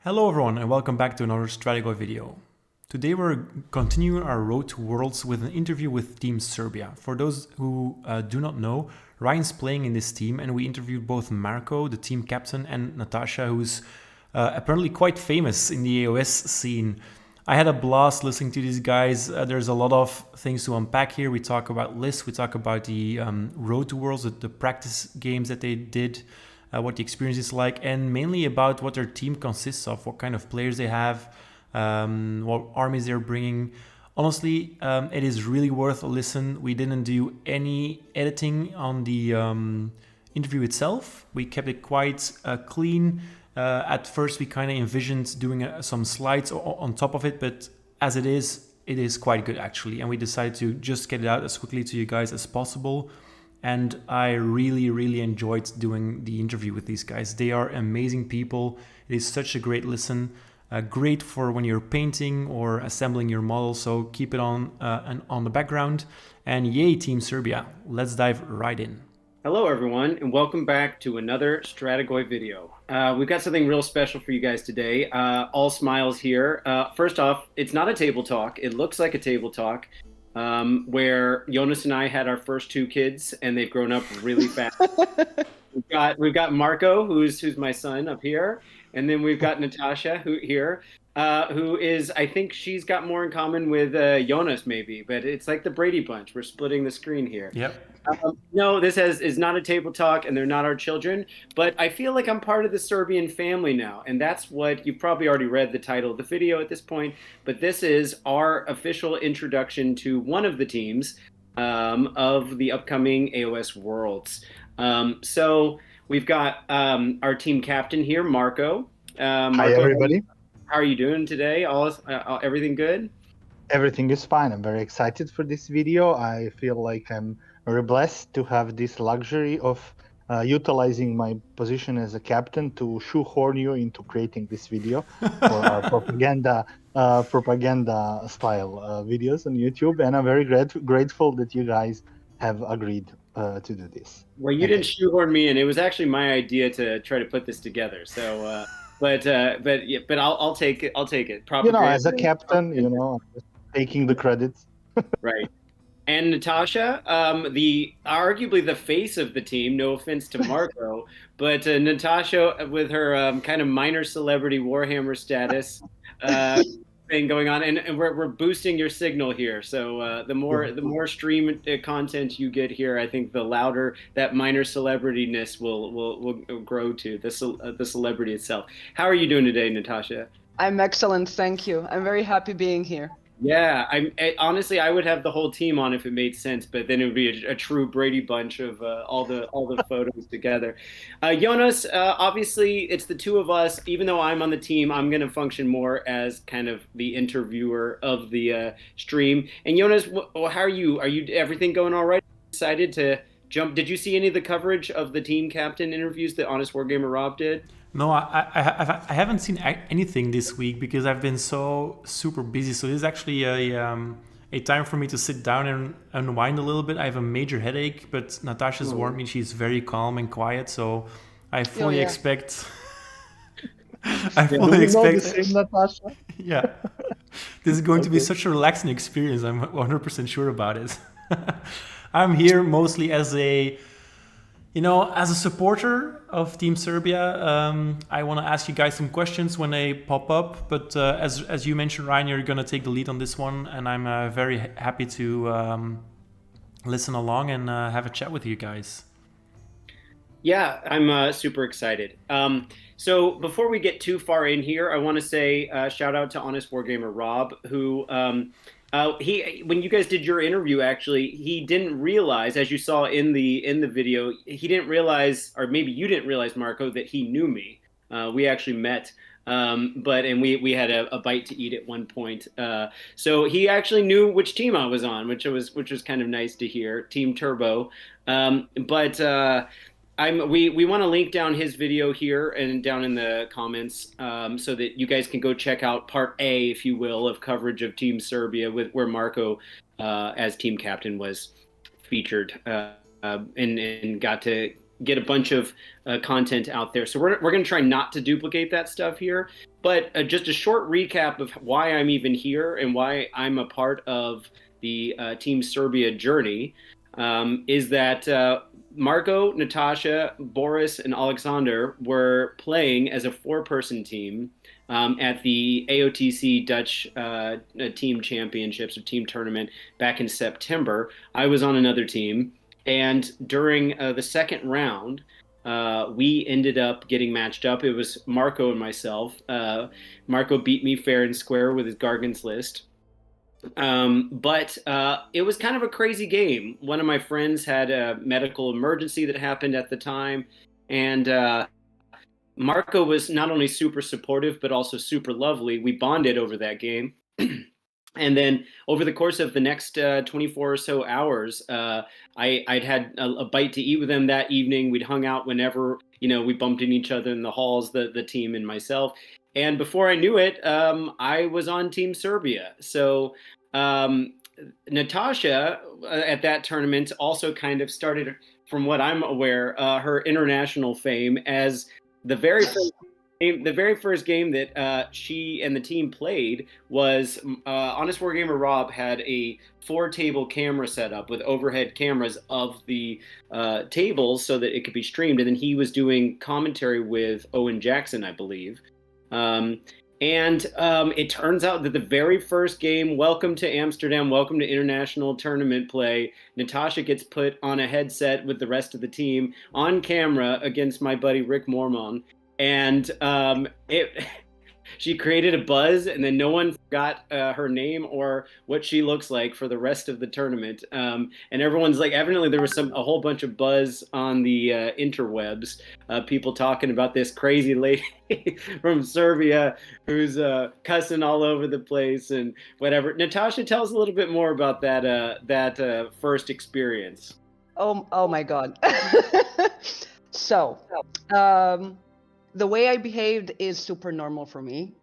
Hello everyone and welcome back to another Strategoi video. Today we're continuing our road to Worlds with an interview with Team Serbia. For those who do not know, Ryan's playing in this team and we interviewed both Marko, the team captain, and Natasha, who's apparently quite famous in the AoS scene. I had a blast listening to these guys. There's a lot of things to unpack here. We talk about lists, we talk about the road to Worlds, the practice games that they did, what the experience is like, and mainly about what their team consists of, what kind of players they have, what armies they're bringing. Honestly, it is really worth a listen. We didn't do any editing on the interview itself. We kept it quite clean. At first, we kind of envisioned doing some slides on top of it, but as it is quite good actually. And we decided to just get it out as quickly to you guys as possible. And I really enjoyed doing the interview with these guys. They are amazing people. It is such a great listen. Great for when you're painting or assembling your model. So keep it on the background. And yay, Team Serbia. Let's dive right in. Hello everyone and welcome back to another Strategoi video. We've got something real special for you guys today. All smiles here. First off, it's not a table talk. It looks like a table talk. Where Jonas and I had our first two kids, and they've grown up really fast. we've got Marko, who's my son up here, and then we've got Natasha who is, I think she's got more in common with Jonas maybe, but it's like the Brady Bunch. We're splitting the screen here. Yep. No, this is not a table talk, and they're not our children. But I feel like I'm part of the Serbian family now, and that's what you've probably already read the title of the video at this point. But this is our official introduction to one of the teams of the upcoming AoS Worlds. So we've got our team captain here, Marko. Hi, everybody. How are you doing today? Everything good? Everything is fine. I'm very excited for this video. I feel like I'm very blessed to have this luxury of utilizing my position as a captain to shoehorn you into creating this video for our propaganda style videos on YouTube. And I'm very grateful that you guys have agreed to do this. Well, you didn't shoehorn me in. It was actually my idea to try to put this together. So, but I'll take it. I'll take it. As a captain, I'm just taking the credits. Right. And Natasha, arguably the face of the team. No offense to Marko, but Natasha with her kind of minor celebrity Warhammer status thing going on, and we're boosting your signal here. So the more stream content you get here, I think the louder that minor celebrityness will grow to the celebrity itself. How are you doing today, Natasha? I'm excellent, thank you. I'm very happy being here. Yeah, honestly, I would have the whole team on if it made sense, but then it would be a true Brady Bunch of all the photos together. Jonas, obviously, it's the two of us. Even though I'm on the team, I'm going to function more as kind of the interviewer of the stream. And Jonas, how are you? Are you everything going all right? Excited to jump? Did you see any of the coverage of the team captain interviews that Honest Wargamer Rob did? No, I haven't seen anything this week because I've been so super busy. So this is actually a time for me to sit down and unwind a little bit. I have a major headache, but Natasha's warned me she's very calm and quiet. So I fully expect. I fully expect. The same Natasha. Yeah, this is going to be such a relaxing experience. I'm 100% sure about it. I'm here mostly as a supporter of Team Serbia. I want to ask you guys some questions when they pop up. But as you mentioned, Ryan, you're going to take the lead on this one. And I'm very happy to listen along and have a chat with you guys. Yeah, I'm super excited. So before we get too far in here, I want to say shout out to Honest Wargamer Rob, who when you guys did your interview, actually, he didn't realize, as you saw in the video, he didn't realize, or maybe you didn't realize, Marko, that he knew me. We actually met, and we had a bite to eat at one point. So he actually knew which team I was on, which was kind of nice to hear, Team Turbo. We want to link down his video here and down in the comments so that you guys can go check out part A, if you will, of coverage of Team Serbia, where Marko, as team captain, was featured and got to get a bunch of content out there. So we're going to try not to duplicate that stuff here. But just a short recap of why I'm even here and why I'm a part of the Team Serbia journey is that Marko, Natasha, Boris, and Alexander were playing as a 4-person team at the AOTC Dutch Team Championships or Team Tournament back in September. I was on another team. And during the second round, we ended up getting matched up. It was Marko and myself. Marko beat me fair and square with his Gargan's List. But it was kind of a crazy game. One of my friends had a medical emergency that happened at the time. And Marko was not only super supportive, but also super lovely. We bonded over that game. And then over the course of the next 24 or so hours, I'd had a bite to eat with him that evening. We'd hung out whenever, we bumped into each other in the halls, the team and myself. And before I knew it, I was on Team Serbia. So Natasha at that tournament also kind of started, from what I'm aware, her international fame as the very first game that she and the team played was Honest Wargamer Rob had a 4-table camera setup with overhead cameras of the tables so that it could be streamed, and then he was doing commentary with Owen Jackson, I believe. It turns out that the very first game, welcome to Amsterdam, welcome to international tournament play, Natasha gets put on a headset with the rest of the team on camera against my buddy Rick Mormon. And she created a buzz, and then no one forgot her name or what she looks like for the rest of the tournament. And everyone's like, evidently there was a whole bunch of buzz on the interwebs, people talking about this crazy lady from Serbia who's cussing all over the place and whatever. Natasha, tell us a little bit more about that first experience. Oh my God. So, the way I behaved is super normal for me,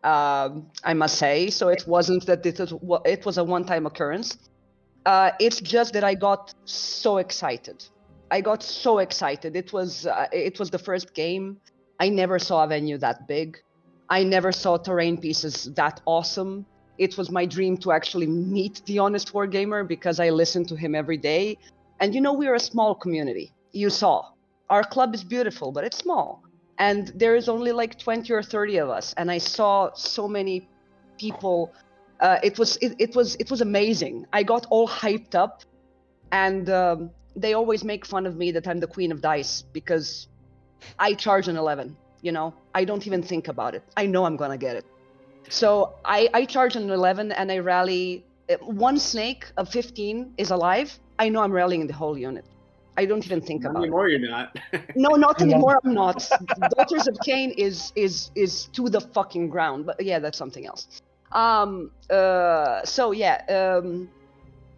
I must say. So it wasn't that it was a one-time occurrence. It's just that I got so excited. It was the first game. I never saw a venue that big. I never saw terrain pieces that awesome. It was my dream to actually meet the Honest Wargamer because I listened to him every day. And we're a small community. You saw. Our club is beautiful, but it's small. And there is only like 20 or 30 of us, and I saw so many people. It was amazing. I got all hyped up, and they always make fun of me that I'm the queen of dice because I charge an 11. I don't even think about it. I know I'm gonna get it. So I charge an 11, and I rally. One snake of 15 is alive. I know I'm rallying the whole unit. I don't even think about it. Anymore, you're not. No, not anymore. I'm not. Daughters of Cain is to the fucking ground. But yeah, that's something else.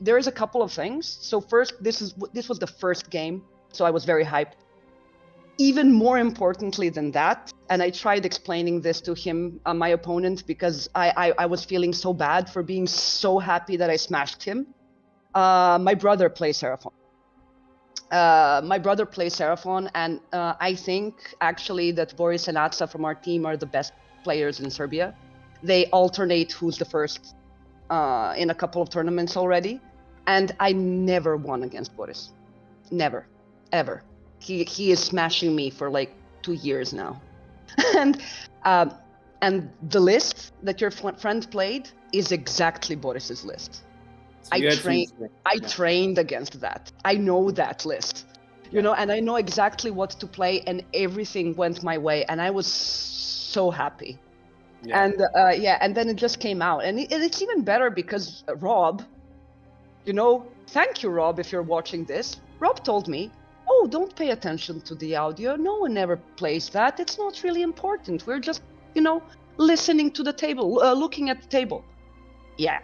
There is a couple of things. So first, this was the first game, so I was very hyped. Even more importantly than that, and I tried explaining this to him, my opponent, because I was feeling so bad for being so happy that I smashed him. My brother plays Seraphon. And I think actually that Boris and Atsa from our team are the best players in Serbia. They alternate who's the first in a couple of tournaments already, and I never won against Boris. Never, ever. He is smashing me for like 2 years now. And the list that your friend played is exactly Boris's list. So I trained against that. I know that list, and I know exactly what to play, and everything went my way, and I was so happy. Yeah. And then it just came out, and it's even better because Rob, thank you, Rob, if you're watching this. Rob told me, "Oh, don't pay attention to the audio. No one ever plays that. It's not really important. We're just, listening to the table, looking at the table." Yeah.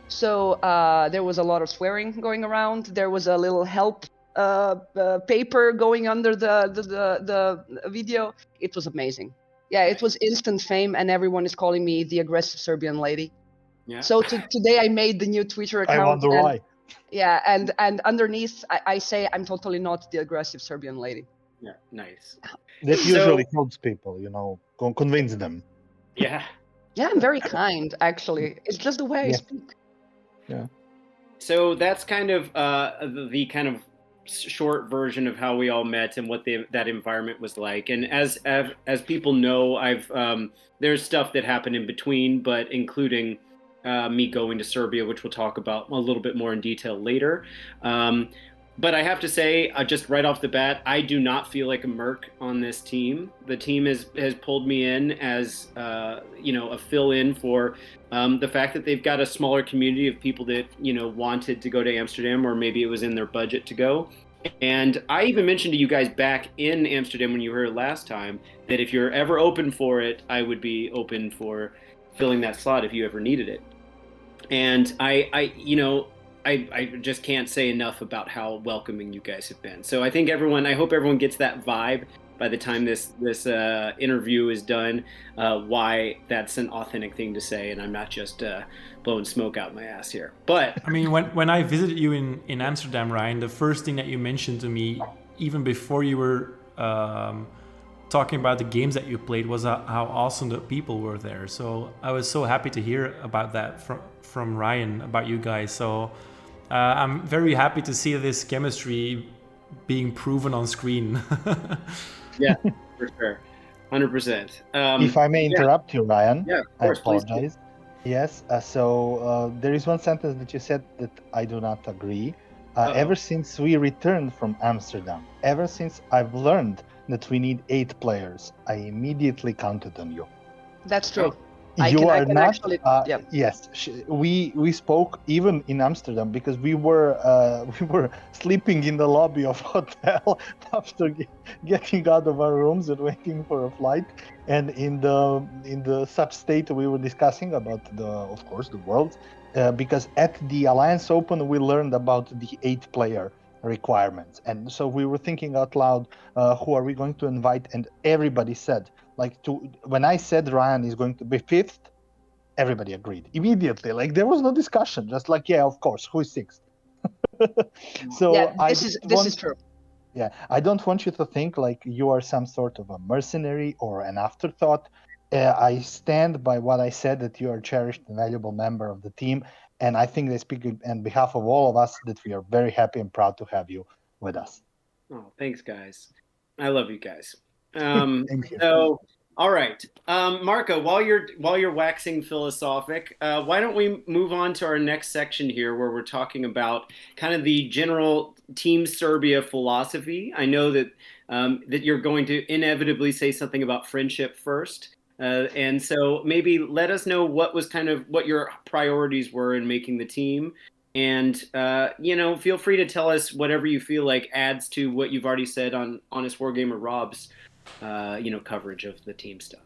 So there was a lot of swearing going around. There was a little help paper going under the video. It was amazing. Yeah, it was instant fame, and everyone is calling me the aggressive Serbian lady. Yeah. So today I made the new Twitter account. I wonder why. Yeah, and underneath, I say I'm totally not the aggressive Serbian lady. Yeah, nice. That So- usually helps people, convince them. Yeah. Yeah, I'm very kind, actually. It's just the way I Yeah. speak. So that's kind of the kind of short version of how we all met and what that environment was like. And as people know, there's stuff that happened in between, but including me going to Serbia, which we'll talk about a little bit more in detail later. But I have to say, just right off the bat, I do not feel like a merc on this team. The team has pulled me in as a fill-in for the fact that they've got a smaller community of people that wanted to go to Amsterdam, or maybe it was in their budget to go. And I even mentioned to you guys back in Amsterdam when you were here last time that if you're ever open for it, I would be open for filling that slot if you ever needed it. And I just can't say enough about how welcoming you guys have been. So I hope everyone gets that vibe by the time this interview is done, why that's an authentic thing to say, and I'm not just blowing smoke out my ass here. But I mean, when I visited you in Amsterdam, Ryan, the first thing that you mentioned to me, even before you were talking about the games that you played, was how awesome the people were there. So I was so happy to hear about that from Ryan, about you guys. So I'm very happy to see this chemistry being proven on screen. yeah, for sure, 100%. If I may interrupt you, Ryan, yeah, of I course, please do. apologize. Yes, so there is one sentence that you said that I do not agree. Ever since we returned from Amsterdam, ever since I've learned that we need 8 players, I immediately counted on you. That's true. You are not. Actually, yeah. Yes, we spoke even in Amsterdam because we were sleeping in the lobby of hotel after getting out of our rooms and waiting for a flight. And in the sub state we were discussing about of course the Worlds, because at the Alliance Open we learned about the 8-player requirements, and so we were thinking out loud, who are we going to invite? And everybody said. When I said Ryan is going to be 5th, everybody agreed immediately. Like there was no discussion. Just like, yeah, of course, who is 6th? So yeah, this is true. Yeah, I don't want you to think like you are some sort of a mercenary or an afterthought. I stand by what I said, that you are a cherished and valuable member of the team, and I think they speak on behalf of all of us that we are very happy and proud to have you with us. Oh, thanks, guys. I love you guys. Thank you. So, all right, Marko, while you're waxing philosophic, why don't we move on to our next section here, where we're talking about kind of the general Team Serbia philosophy. I know that that you're going to inevitably say something about friendship first, and so maybe let us know what your priorities were in making the team. And feel free to tell us whatever you feel like adds to what you've already said on Honest Wargamer Rob's coverage of the team stuff.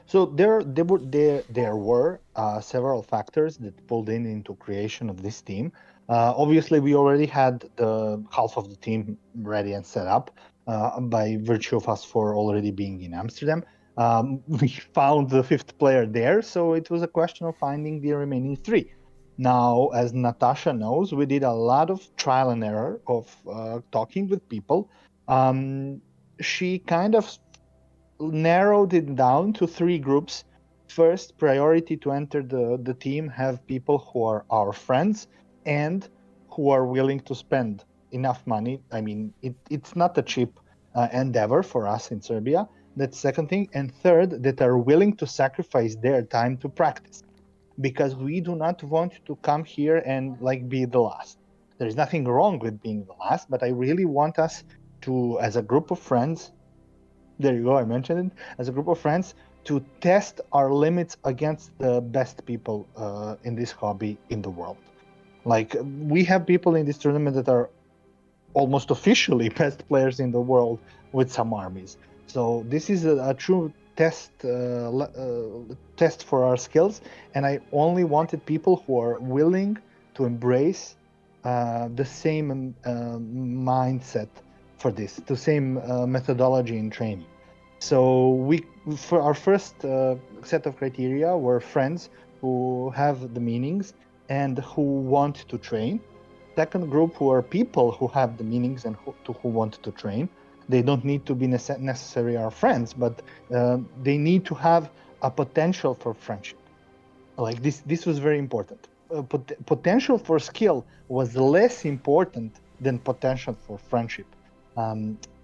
So there were several factors that pulled into creation of this team. Obviously, we already had the half of the team ready and set up by virtue of us 4 already being in Amsterdam. We found the 5th player there, so it was a question of finding the remaining 3. Now, as Natasha knows, we did a lot of trial and error of talking with people. She kind of narrowed it down to 3 groups. First, priority to enter the team have people who are our friends and who are willing to spend enough money. I mean, it's not a cheap endeavor for us in Serbia. That's second thing. And third, that are willing to sacrifice their time to practice, because we do not want to come here and be the last. There's nothing wrong with being the last, but I really want us to, as a group of friends, there you go, I mentioned it, as a group of friends, to test our limits against the best people in this hobby in the world. We have people in this tournament that are almost officially best players in the world with some armies. So this is a true test for our skills, and I only wanted people who are willing to embrace the same mindset for this, the same methodology in training. So for our first set of criteria were friends who have the meanings and who want to train. second group who are people who have the meanings and who want to train. They don't need to be necessarily our friends, but they need to have a potential for friendship. Like this was very important. Potential for skill was less important than potential for friendship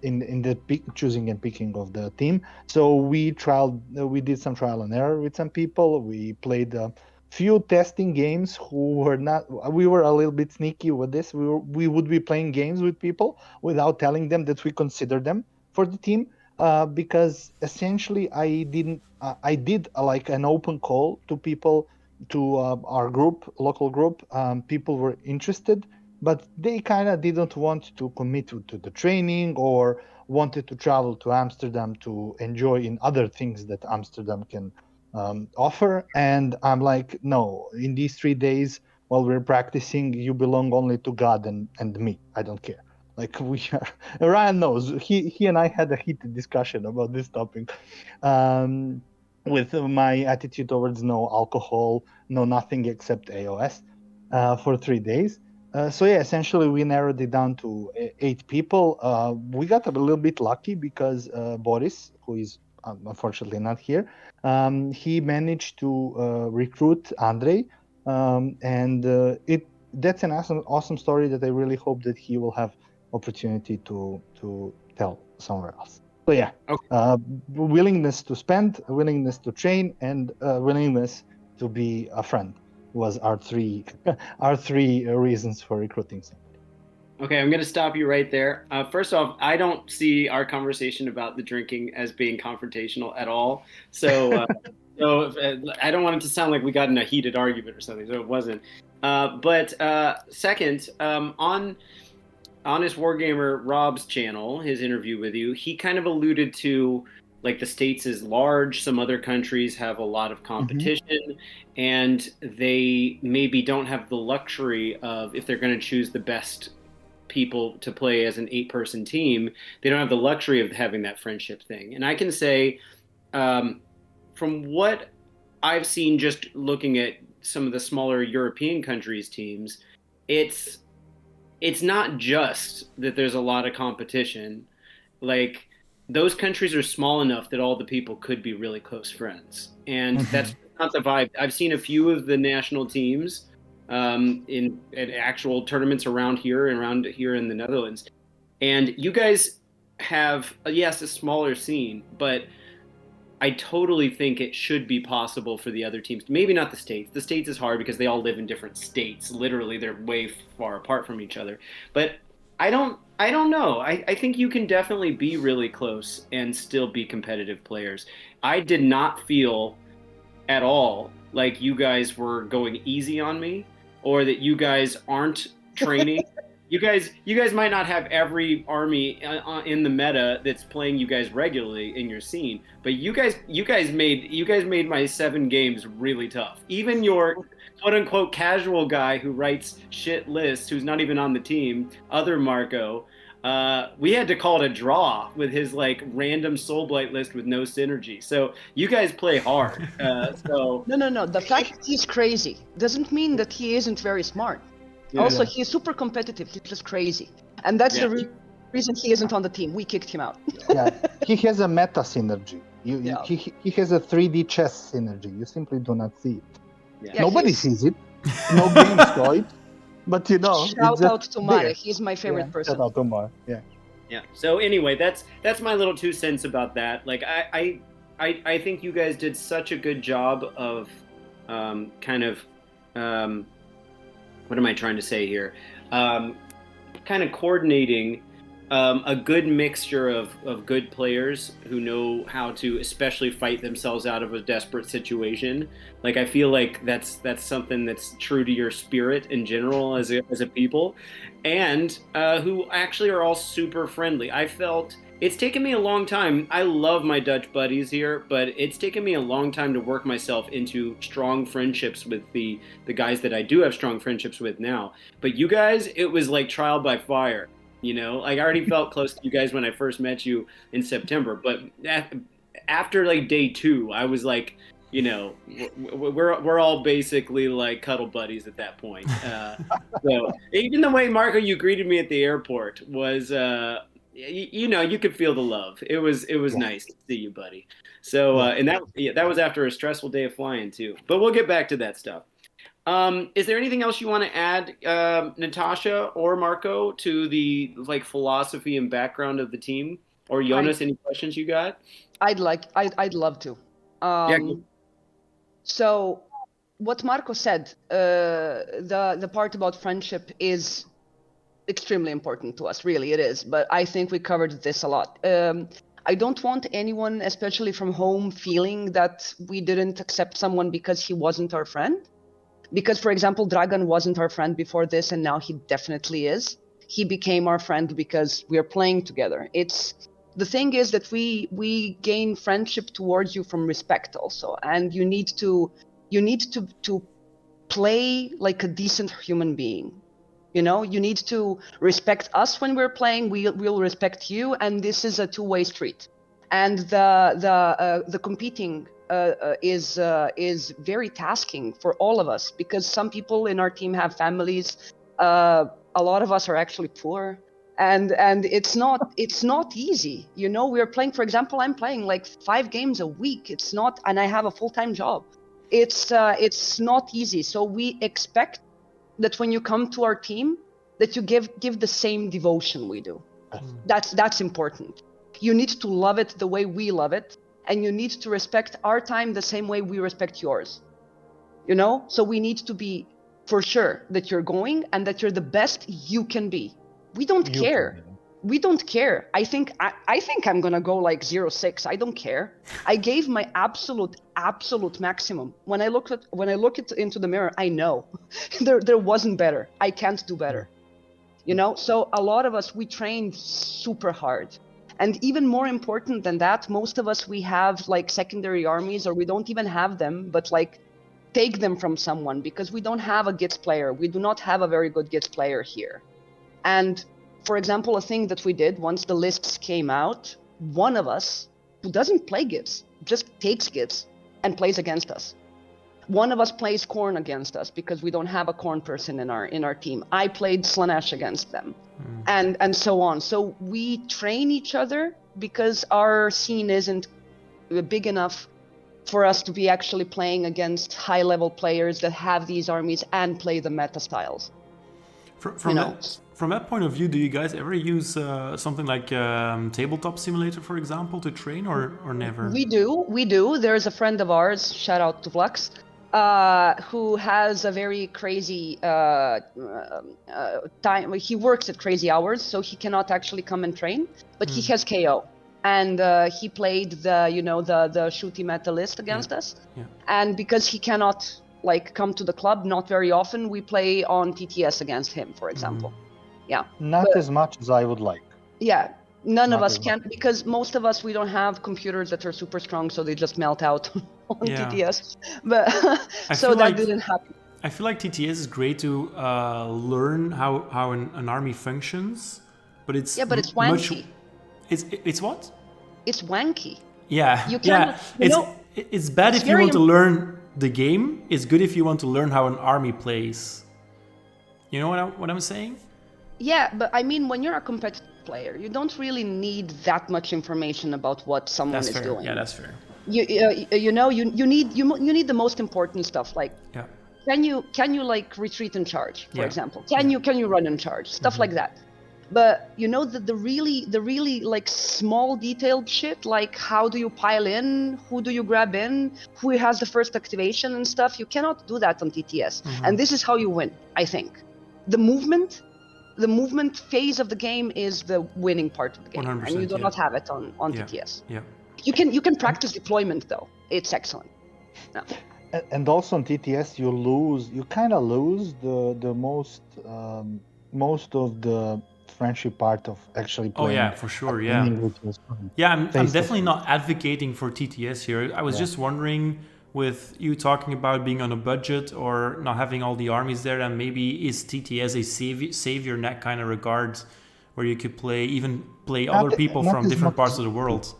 in the choosing and picking of the team. So we did some trial and error with some people. We played a few testing games who were not. We were a little bit sneaky with this. We would be playing games with people without telling them that we consider them for the team. Because essentially I did like an open call to people, to our group, local group. People were interested, but they kind of didn't want to commit to the training, or wanted to travel to Amsterdam to enjoy in other things that Amsterdam can offer. And I'm like, no, in these 3 days while we're practicing, you belong only to God and me. I don't care. Like we are, Ryan knows. He and I had a heated discussion about this topic, with my attitude towards no alcohol, no nothing except AoS, for 3 days. So yeah, essentially we narrowed it down to 8 people. We got a little bit lucky because Boris, who is unfortunately not here, he managed to recruit Andrei, and that's an awesome story that I really hope that he will have opportunity to tell somewhere else. So yeah, Okay. willingness to spend, willingness to train, and willingness to be a friend was our three reasons for recruiting somebody. Okay, I'm going to stop you right there. First off, I don't see our conversation about the drinking as being confrontational at all. So, I don't want it to sound like we got in a heated argument or something. So it wasn't. But second, on Honest Wargamer Rob's channel, his interview with you, he kind of alluded to like the States is large, some other countries have a lot of competition, and they maybe don't have the luxury of, if they're going to choose the best people to play as an 8-person team, they don't have the luxury of having that friendship thing. And I can say, from what I've seen just looking at some of the smaller European countries' teams, it's not just that there's a lot of competition. Like, those countries are small enough that all the people could be really close friends. And that's not the vibe. I've seen a few of the national teams in actual tournaments around here in the Netherlands. And you guys have, yes, a smaller scene, but I totally think it should be possible for the other teams. Maybe not the States. The States is hard because they all live in different states. Literally, they're way far apart from each other. But I don't know. I think you can definitely be really close and still be competitive players. I did not feel at all like you guys were going easy on me, or that you guys aren't training. You guys might not have every army in the meta that's playing you guys regularly in your scene, but you guys made my 7 games really tough. Even your quote unquote casual guy who writes shit lists, who's not even on the team, other Marko, we had to call it a draw with his like random Soulblight list with no synergy. So you guys play hard. So No. The fact that he's crazy doesn't mean that he isn't very smart. Yeah. Also, he's super competitive. He's just crazy, and that's the reason he isn't on the team. We kicked him out. Yeah, he has a meta synergy. He has a 3D chess synergy. You simply do not see it. Yeah, nobody sees it. No game saw it. But shout out to Mare. He's my favorite person. Shout out to Mare. Yeah. Yeah. So anyway, that's my little 2 cents about that. Like I think you guys did such a good job of what am I trying to say here? Kind of coordinating a good mixture of good players who know how to especially fight themselves out of a desperate situation. Like, I feel like that's something that's true to your spirit in general as a people, and who actually are all super friendly. I felt it's taken me a long time. I love my Dutch buddies here, but it's taken me a long time to work myself into strong friendships with the guys that I do have strong friendships with now. But you guys, it was like trial by fire. Like, I already felt close to you guys when I first met you in September, but after like day 2, I was like, you know, we're all basically like cuddle buddies at that point. So even the way, Marco, you greeted me at the airport was, you know, you could feel the love. It was nice to see you, buddy. So and that was after a stressful day of flying too. But we'll get back to that stuff. Is there anything else you want to add, Natasha or Marco, to the like philosophy and background of the team? Or Jonas, any questions you got? I'd love to. So what Marco said, the part about friendship is extremely important to us, really it is, but I think we covered this a lot. I don't want anyone, especially from home, feeling that we didn't accept someone because he wasn't our friend. Because, for example, Dragan wasn't our friend before this, and now he definitely is. He became our friend because we are playing together. The thing is that we gain friendship towards you from respect also, and you need to play like a decent human being. You know, you need to respect us when we're playing. We'll respect you, and this is a two-way street. And the competing is very tasking for all of us, because some people in our team have families. A lot of us are actually poor, and it's not easy. You know, we're playing. For example, I'm playing like 5 games a week. It's not, and I have a full-time job. It's not easy. So we expect that when you come to our team, that you give the same devotion we do. That's important. You need to love it the way we love it, and you need to respect our time the same way we respect yours. You know, so we need to be for sure that you're going and that you're the best you can be. We don't care. We don't care. I think I'm gonna go like 0-6. I don't care. I gave my absolute maximum. When I look into the mirror, I know there wasn't better. I can't do better. You know. So a lot of us, we trained super hard, and even more important than that, most of us, we have like secondary armies, or we don't even have them, but like take them from someone, because we don't have a GITS player. We do not have a very good GITS player here, and. For example, a thing that we did once the lists came out, one of us who doesn't play GITS just takes GITS and plays against us. One of us plays Korn against us because we don't have a Korn person in our team. I played Slanesh against them, and so on. So we train each other because our scene isn't big enough for us to be actually playing against high-level players that have these armies and play the meta styles. From that point of view, do you guys ever use something like Tabletop Simulator, for example, to train, or never? We do. There's a friend of ours, shout out to Flux, who has a very crazy time. He works at crazy hours, so he cannot actually come and train, but he has KO. And he played the shooty meta list against us. Yeah. And because he cannot like come to the club, not very often, we play on TTS against him, for example. Yeah. Not as much as I would like. Yeah. None of us can, because most of us, we don't have computers that are super strong, so they just melt out on TTS. But so that didn't happen. I feel like TTS is great to learn how an army functions, but it's it's wanky. It's what? It's wanky. Yeah. You cannot, it's bad if you want to learn the game. It's good if you want to learn how an army plays. You know what I'm saying? Yeah, but I mean, when you're a competitive player, you don't really need that much information about what someone is doing. Yeah, that's fair. You need the most important stuff, like can you like retreat and charge, for example? Can you run and charge, stuff like that. But you know, the really like small detailed shit, like how do you pile in, who do you grab in, who has the first activation and stuff, you cannot do that on TTS. And this is how you win, I think. The movement phase of the game is the winning part of the game, and you do not have it on TTS. Yeah. You can practice deployment though. It's excellent. No. And also on TTS, you kind of lose the most of the friendship part of actually playing. Oh yeah, for sure. Yeah. I'm definitely not advocating for TTS here. I was just wondering, with you talking about being on a budget or not having all the armies there, and maybe is TTS a savior in that kind of regard, where you could play other people from different parts of the world?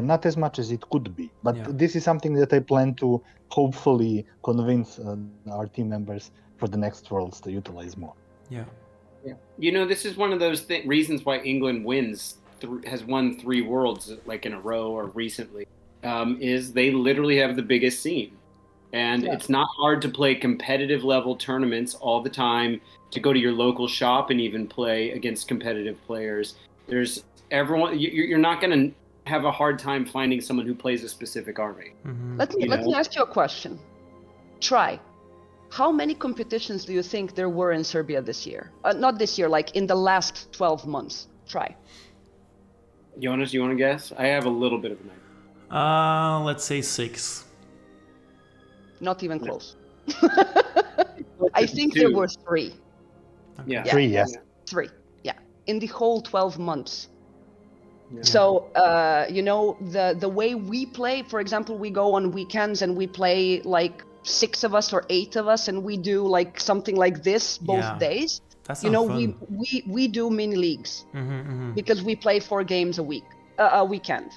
not as much as it could be. But Yeah. this is something that I plan to hopefully convince our team members for the next Worlds to utilize more. Yeah. Yeah. This is one of those reasons why England has won 3 Worlds like in a row or recently, is they literally have the biggest scene. And it's not hard to play competitive level tournaments all the time, to go to your local shop and even play against competitive players. There's everyone. You're not going to have a hard time finding someone who plays a specific army. Mm-hmm. Let me ask you a question. Try. How many competitions do you think there were in Serbia this year? Not this year, like in the last 12 months. Try. Jonas, you want to guess? I have a little bit of an idea. Let's say 6. Not even close. I think 2. there were 3. Yeah. 3, yes. 3, yeah. In the whole 12 months. Yeah. So, the way we play, for example, we go on weekends and we play like 6 of us or 8 of us, and we do like something like this both days. That's not fun. We do mini leagues Mm-hmm. because we play 4 games a weekend.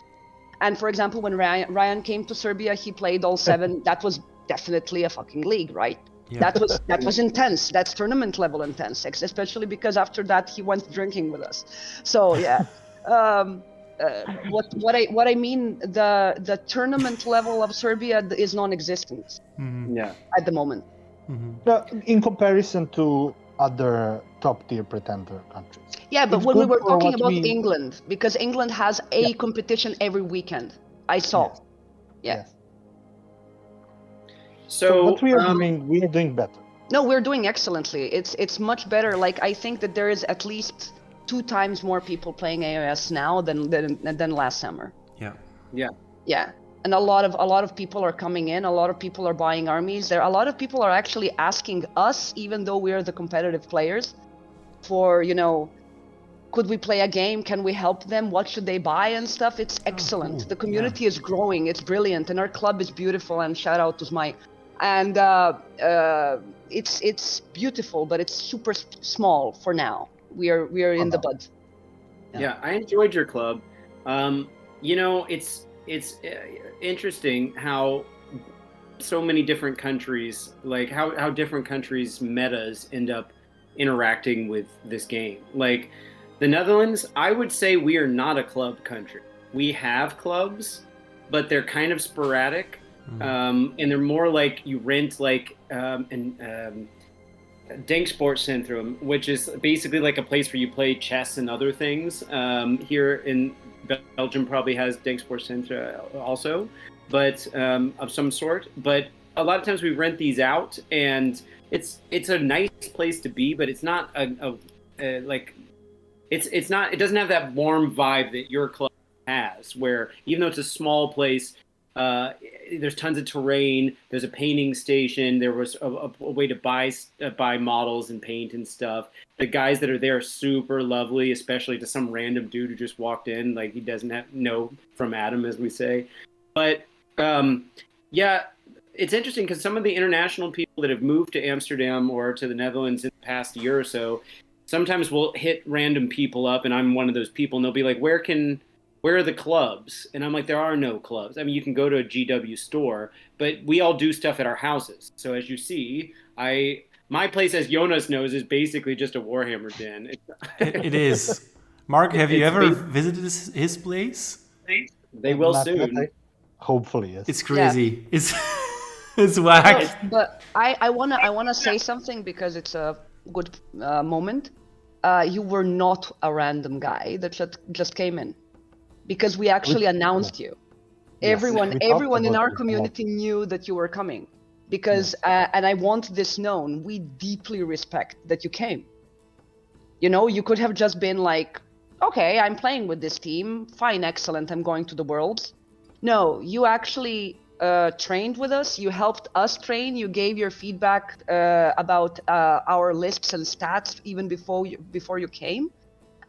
And for example, when Ryan came to Serbia, he played all 7. That was definitely a fucking league, right? Yeah. That was intense. That's tournament level intense, especially because after that he went drinking with us. So yeah. What I mean, the tournament level of Serbia is non-existent Mm-hmm. Yeah. at the moment. Mm-hmm. In comparison to other top-tier pretender countries. Yeah, but It's when we good were for talking what about we- England, because England has a competition every weekend. I saw. Yes. Yeah. Yes. So what we are doing better. No, we're doing excellently. It's much better. Like, I think that there is at least 2 times more people playing AoS now than last summer. Yeah. Yeah. Yeah. And a lot of people are coming in. A lot of people are buying armies. A lot of people are actually asking us, even though we are the competitive players, for, could we play a game? Can we help them? What should they buy and stuff? It's excellent. cool. The community is growing. It's brilliant, and our club is beautiful. And shout out to Smite. And it's beautiful, but it's super small for now. We are in the bud. Yeah, I enjoyed your club. It's interesting how so many different countries, like how different countries' metas end up interacting with this game. Like the Netherlands, I would say we are not a club country. We have clubs, but they're kind of sporadic. And they're more like you rent like Denksportcentrum, which is basically like a place where you play chess and other things. Here in Belgium probably has Denksportcentra also, but of some sort. But a lot of times we rent these out, and it's a nice place to be, but it's not it's not. It doesn't have that warm vibe that your club has, where even though it's a small place. There's tons of terrain. There's a painting station. There was a way to buy models and paint and stuff. The guys that are there are super lovely, especially to some random dude who just walked in, like he doesn't know from Adam, as we say. But yeah, it's interesting because some of the international people that have moved to Amsterdam or to the Netherlands in the past year or so, sometimes we'll hit random people up, and I'm one of those people, and they'll be like, where are the clubs? And I'm like, there are no clubs. I mean, you can go to a GW store, but we all do stuff at our houses. So as you see, my place, as Jonas knows, is basically just a Warhammer den. It is. Mark, have you ever visited his place? They will Not soon. yet, hopefully, yes. It's crazy. It's it's whack. No, but I wanna say something because it's a good moment. You were not a random guy that just came in. Because we actually announced you. Yes, Everyone in about our it. community knew that you were coming. Because, and I want this known, we deeply respect that you came. You could have just been like, okay, I'm playing with this team. Fine, excellent, I'm going to the Worlds. No, you actually trained with us. You helped us train. You gave your feedback about our lists and stats even before you came.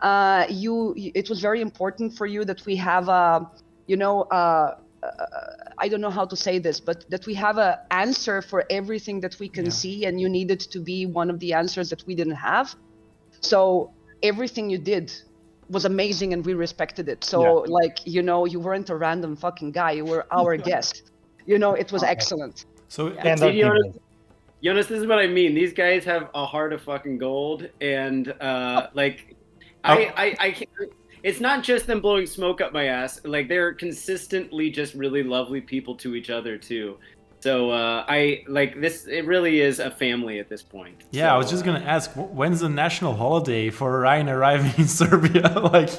It was very important for you that we have I don't know how to say this, but that we have an answer for everything that we can see, and you needed to be one of the answers that we didn't have. So everything you did was amazing and we respected it. So like, you know, you weren't a random fucking guy, you were our guest. You know, it was excellent. So And See, our team Jonas, this is what I mean. These guys have a heart of fucking gold, and like, I can't. It's not just them blowing smoke up my ass. Like, they're consistently just really lovely people to each other too. So I like this. It really is a family at this point. yeah, So, I was just gonna ask, when's the national holiday for Ryan arriving in Serbia? Like,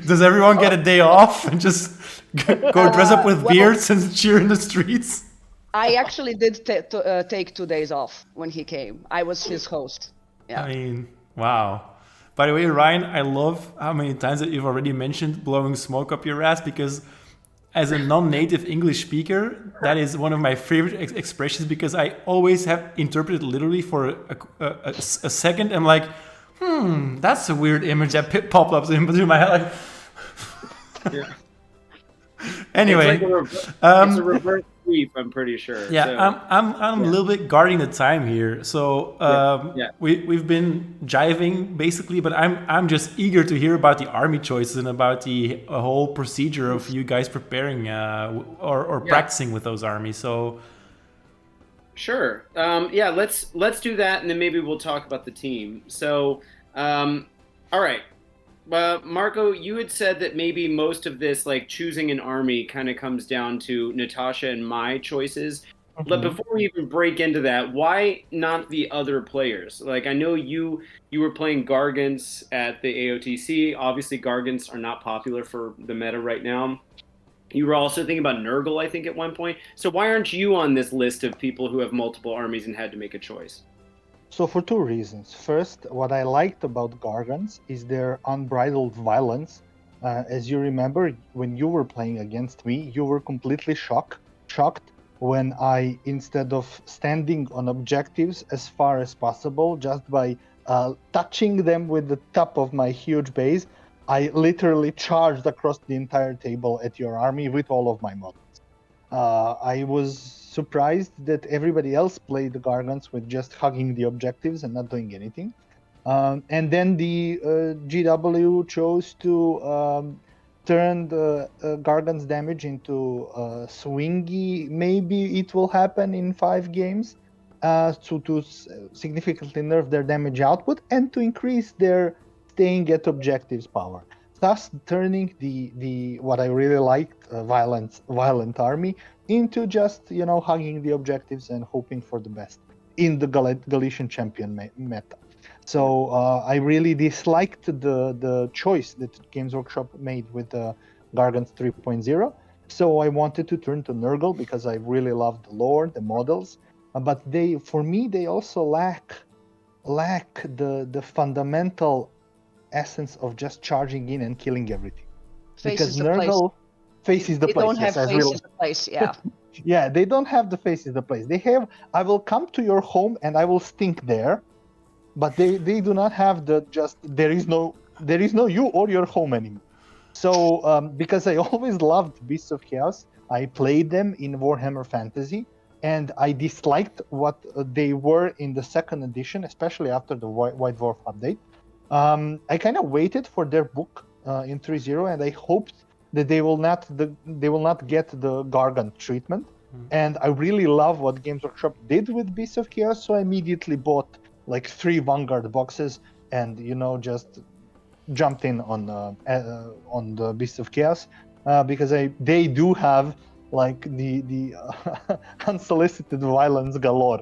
does everyone get a day off and just go dress up with beards and cheer in the streets? I actually did take 2 days off when he came. I was his host. Yeah. I mean, wow. By the way, Ryan, I love how many times that you've already mentioned blowing smoke up your ass, because as a non-native English speaker, that is one of my favorite expressions, because I always have interpreted literally for a second. I'm like, that's a weird image that popped up into my head. Like, yeah. Anyway, it's a reverse brief, I'm pretty sure. yeah, So, I'm a little bit guarding the time here. So we've been jiving basically, but I'm just eager to hear about the army choices and about the whole procedure of you guys preparing or practicing with those armies. So sure. Yeah, let's do that, and then maybe we'll talk about the team. So, all right. Marko, you had said that maybe most of this, like choosing an army, kind of comes down to Natasha and my choices. But before we even break into that, why not the other players? Like, I know you were playing Gargants at the AOTC. Obviously, Gargants are not popular for the meta right now. You were also thinking about Nurgle, I think, at one point. So why aren't you on this list of people who have multiple armies and had to make a choice? So for two reasons. First, what I liked about Gargants is their unbridled violence. As you remember, when you were playing against me, you were completely shocked when I, instead of standing on objectives as far as possible, just by touching them with the top of my huge base, I literally charged across the entire table at your army with all of my models. I was surprised that everybody else played the Gargants with just hugging the objectives and not doing anything. And then the GW chose to turn the Gargant's damage into swingy. Maybe it will happen in 5 games to significantly nerf their damage output and to increase their staying at objectives power. Thus turning the what I really liked, violent army into just, you know, hugging the objectives and hoping for the best in the Galician champion meta. So I really disliked the choice that Games Workshop made with the Gargants 3.0. So I wanted to turn to Nurgle because I really loved the lore, the models. But for me, they also lack the fundamental essence of just charging in and killing everything. Faces Because the Nurgle faces the they place. don't have yes, faces the place, yeah. Yeah, they don't have the faces the place. They have, I will come to your home and I will stink there, but they do not have the just there is no you or your home anymore. So because I always loved Beasts of Chaos, I played them in Warhammer Fantasy, and I disliked what they were in the 2nd edition, especially after the White Dwarf update. I kind of waited for their book in 3.0, and I hoped that they will not get the Gargant treatment. And I really love what Games Workshop did with Beasts of Chaos, so I immediately bought like 3 Vanguard boxes and, you know, just jumped in on the Beasts of Chaos because they do have like the unsolicited violence galore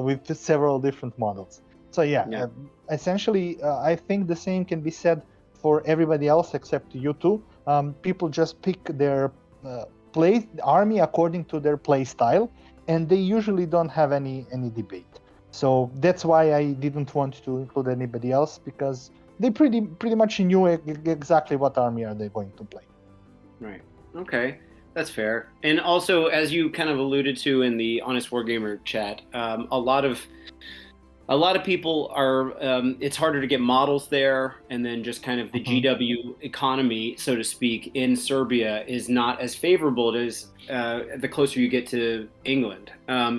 with several different models. So yeah. Essentially, I think the same can be said for everybody else except you two. People just pick their army according to their play style, and they usually don't have any debate. So that's why I didn't want to include anybody else, because they pretty much knew exactly what army are they going to play. Right. Okay. That's fair. And also, as you kind of alluded to in the Honest Wargamer chat, a lot of a lot of people are, it's harder to get models there, and then just kind of the GW economy, so to speak, in Serbia is not as favorable as the closer you get to England.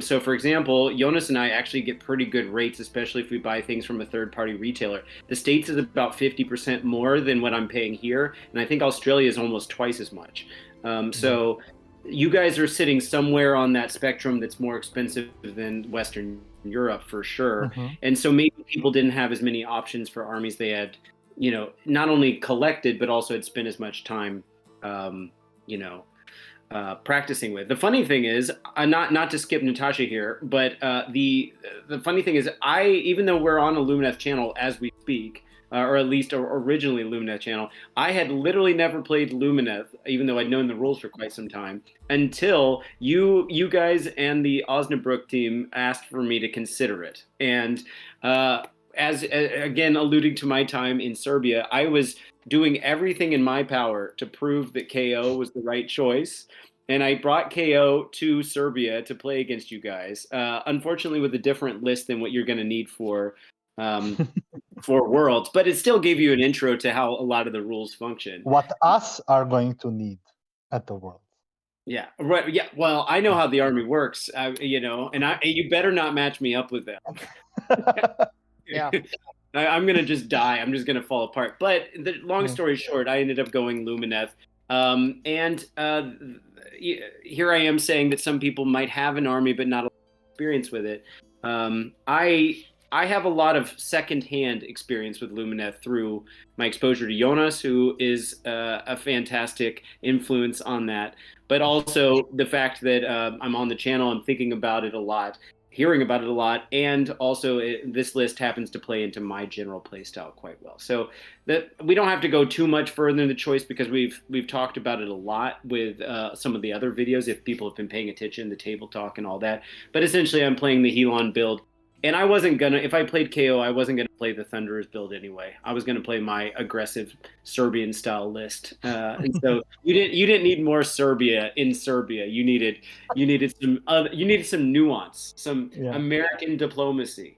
So, for example, Jonas and I actually get pretty good rates, especially if we buy things from a third-party retailer. The States is about 50% more than what I'm paying here, and I think Australia is almost twice as much. So you guys are sitting somewhere on that spectrum that's more expensive than Western Europe for sure. And so maybe people didn't have as many options for armies they had, not only collected, but also had spent as much time, practicing with. The funny thing is, not to skip Natasha here, but the funny thing is, even though we're on a Lumineth channel as we speak, or at least originally Lumineth channel, I had literally never played Lumineth, even though I'd known the rules for quite some time, until you guys and the Osnabrück team asked for me to consider it. And as again, alluding to my time in Serbia, I was doing everything in my power to prove that KO was the right choice. And I brought KO to Serbia to play against you guys. Unfortunately, with a different list than what you're going to need for Worlds, but it still gave you an intro to how a lot of the rules function. What us are going to need at the Worlds. Yeah, right. Yeah, well, I know how the army works, and you better not match me up with them. Yeah. I'm gonna just die. I'm just gonna fall apart. But the long story short, I ended up going Lumineth, and here I am saying that some people might have an army but not a lot of experience with it. I have a lot of secondhand experience with Lumineth through my exposure to Jonas, who is a fantastic influence on that, but also the fact that I'm on the channel, I'm thinking about it a lot, hearing about it a lot, and also this list happens to play into my general playstyle quite well. So that we don't have to go too much further in the choice, because we've talked about it a lot with some of the other videos, if people have been paying attention, the table talk and all that. But essentially, I'm playing the Helon build. And I wasn't gonna, if I played KO, I wasn't gonna play the Thunderers build anyway. I was gonna play my aggressive Serbian style list, and so you didn't need more Serbia in Serbia. You needed some nuance, some American diplomacy.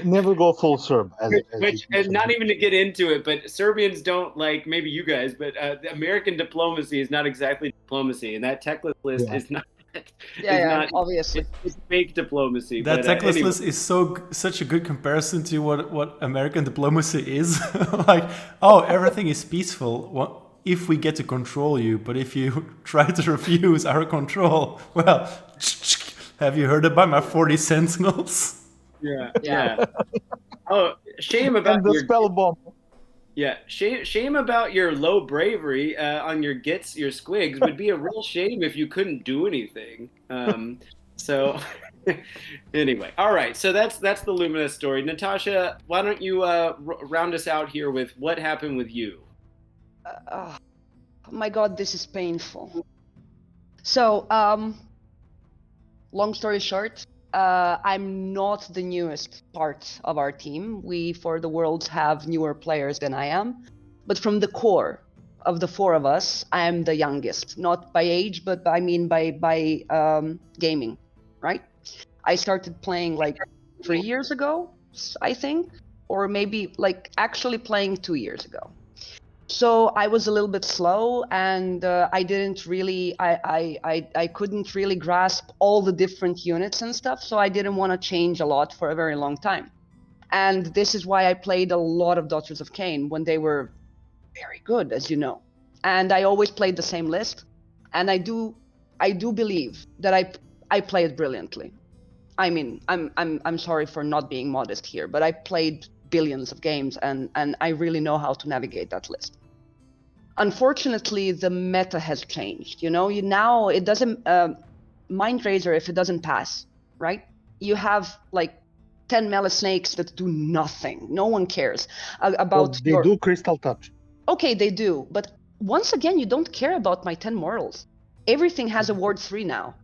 Never go full Serb. And not even to get into it, but Serbians don't like, maybe you guys, but the American diplomacy is not exactly diplomacy, and that tech list is not. Obviously. It's fake diplomacy. That checklist list is such a good comparison to what American diplomacy is. Like, oh, everything is peaceful if we get to control you, but if you try to refuse our control, well, have you heard about my 40 sentinels? Yeah. Oh, shame about the spell bomb. Yeah, shame about your low bravery on your gits, your squigs. Would be a real shame if you couldn't do anything. So anyway, all right. So that's the Luminous story. Natasha, why don't you round us out here with what happened with you? Oh my God, this is painful. So, long story short, I'm not the newest part of our team. We, for the Worlds, have newer players than I am. But from the core of the four of us, I am the youngest. Not by age, but by gaming, right? I started playing like 3 years ago, I think. Or maybe like actually playing 2 years ago. So I was a little bit slow, and I didn't really, I couldn't really grasp all the different units and stuff. So I didn't want to change a lot for a very long time. And this is why I played a lot of Daughters of Cain when they were very good, as you know. And I always played the same list. And I do believe that I play it brilliantly. I mean, I'm sorry for not being modest here, but I played billions of games, and I really know how to navigate that list. Unfortunately, the meta has changed. Now it doesn't Mind Razor if it doesn't pass, right? You have like 10 melee snakes that do nothing. No one cares about. They do Crystal Touch. Okay, they do, but once again, you don't care about my 10 morals. Everything has a ward 3 now,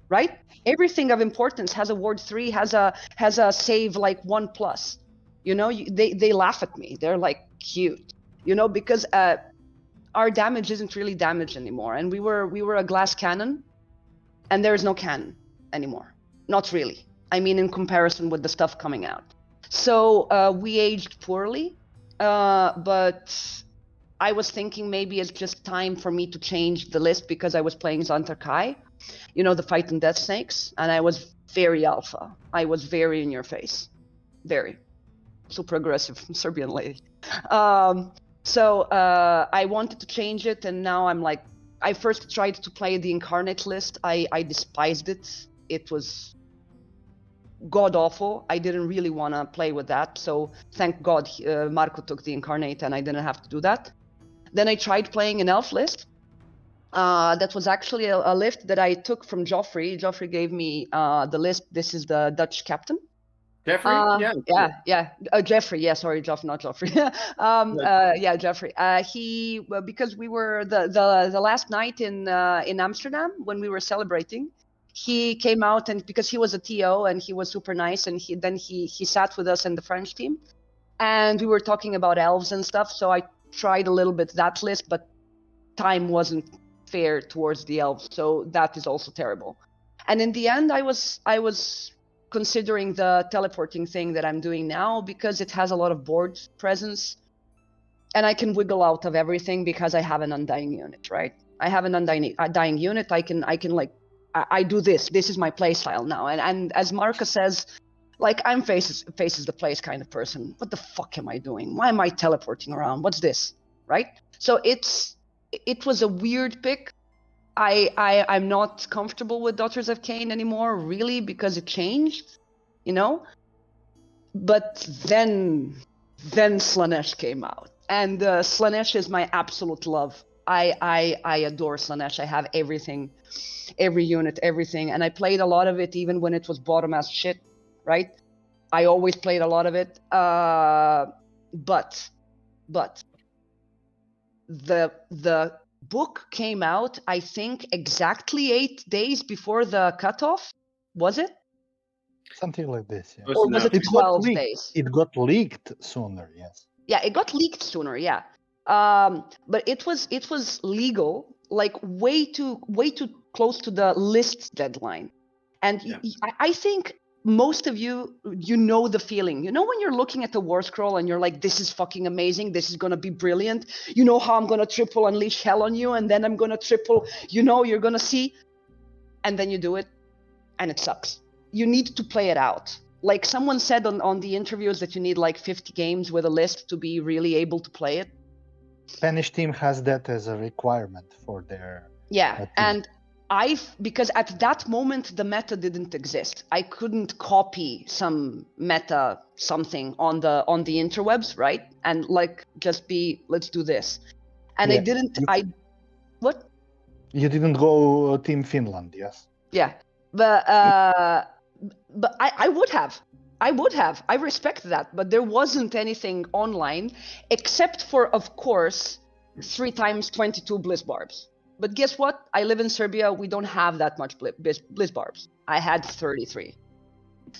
right? Everything of importance has a ward 3, has a save like 1+. They laugh at me. They're like, cute, because our damage isn't really damage anymore. And we were a glass cannon, and there is no cannon anymore. Not really. I mean, in comparison with the stuff coming out. So we aged poorly, but I was thinking maybe it's just time for me to change the list because I was playing Zantarkai, you know, the fight and death snakes, and I was very alpha. I was very in your face, very super aggressive Serbian lady. So I wanted to change it, and now I'm like, I first tried to play the incarnate list. I despised it. It was god awful. I didn't really want to play with that. So thank God Marko took the incarnate and I didn't have to do that. Then I tried playing an elf list. That was actually a list that I took from Joffrey. Joffrey gave me the list. This is the Dutch captain. Jeffrey? Jeffrey. Yeah, sorry, not Joffrey. Jeffrey. He because we were the last night in Amsterdam when we were celebrating. He came out and because he was a TO and he was super nice and he sat with us in the French team, and we were talking about elves and stuff. So I tried a little bit that list, but time wasn't fair towards the elves, so that is also terrible. And in the end, I was considering the teleporting thing that I'm doing now because it has a lot of board presence and I can wiggle out of everything because I have an undying unit, right? I have an undying unit. I can like, I do this. This is my play style now. And as Marko says, like I'm faces the place kind of person. What the fuck am I doing? Why am I teleporting around? What's this? Right? So it was a weird pick. I'm not comfortable with Daughters of Cain anymore, really, because it changed, you know. But then Slanesh came out, and Slanesh is my absolute love. I adore Slanesh. I have everything, every unit, everything, and I played a lot of it even when it was bottom as shit, right? I always played a lot of it, but the book came out, I think, exactly 8 days before the cutoff. Was it? Something like this, yeah. Close Or was enough. it 12 days? It got leaked sooner, yes. Yeah, it got leaked sooner, yeah. But it was legal, like way too close to the list deadline. And Yeah. I think most of you know the feeling. You know when you're looking at the war scroll and you're like, this is fucking amazing, this is gonna be brilliant. You know how I'm gonna triple unleash hell on you, and then I'm gonna triple, you know, you're gonna see, and then you do it, and it sucks. You need to play it out. Like someone said on the interviews that you need like 50 games with a list to be really able to play it. Spanish team has that as a requirement for their team. And because at that moment the meta didn't exist. I couldn't copy some meta something on the interwebs, right? And like just be, let's do this. And Yeah. I didn't. What? You didn't go Team Finland, yes? Yeah, but I would have. I respect that, but there wasn't anything online except for, of course, 3 times 22 Bliss Barbs. But guess what? I live in Serbia. We don't have that much Bliss Barbs. I had 33.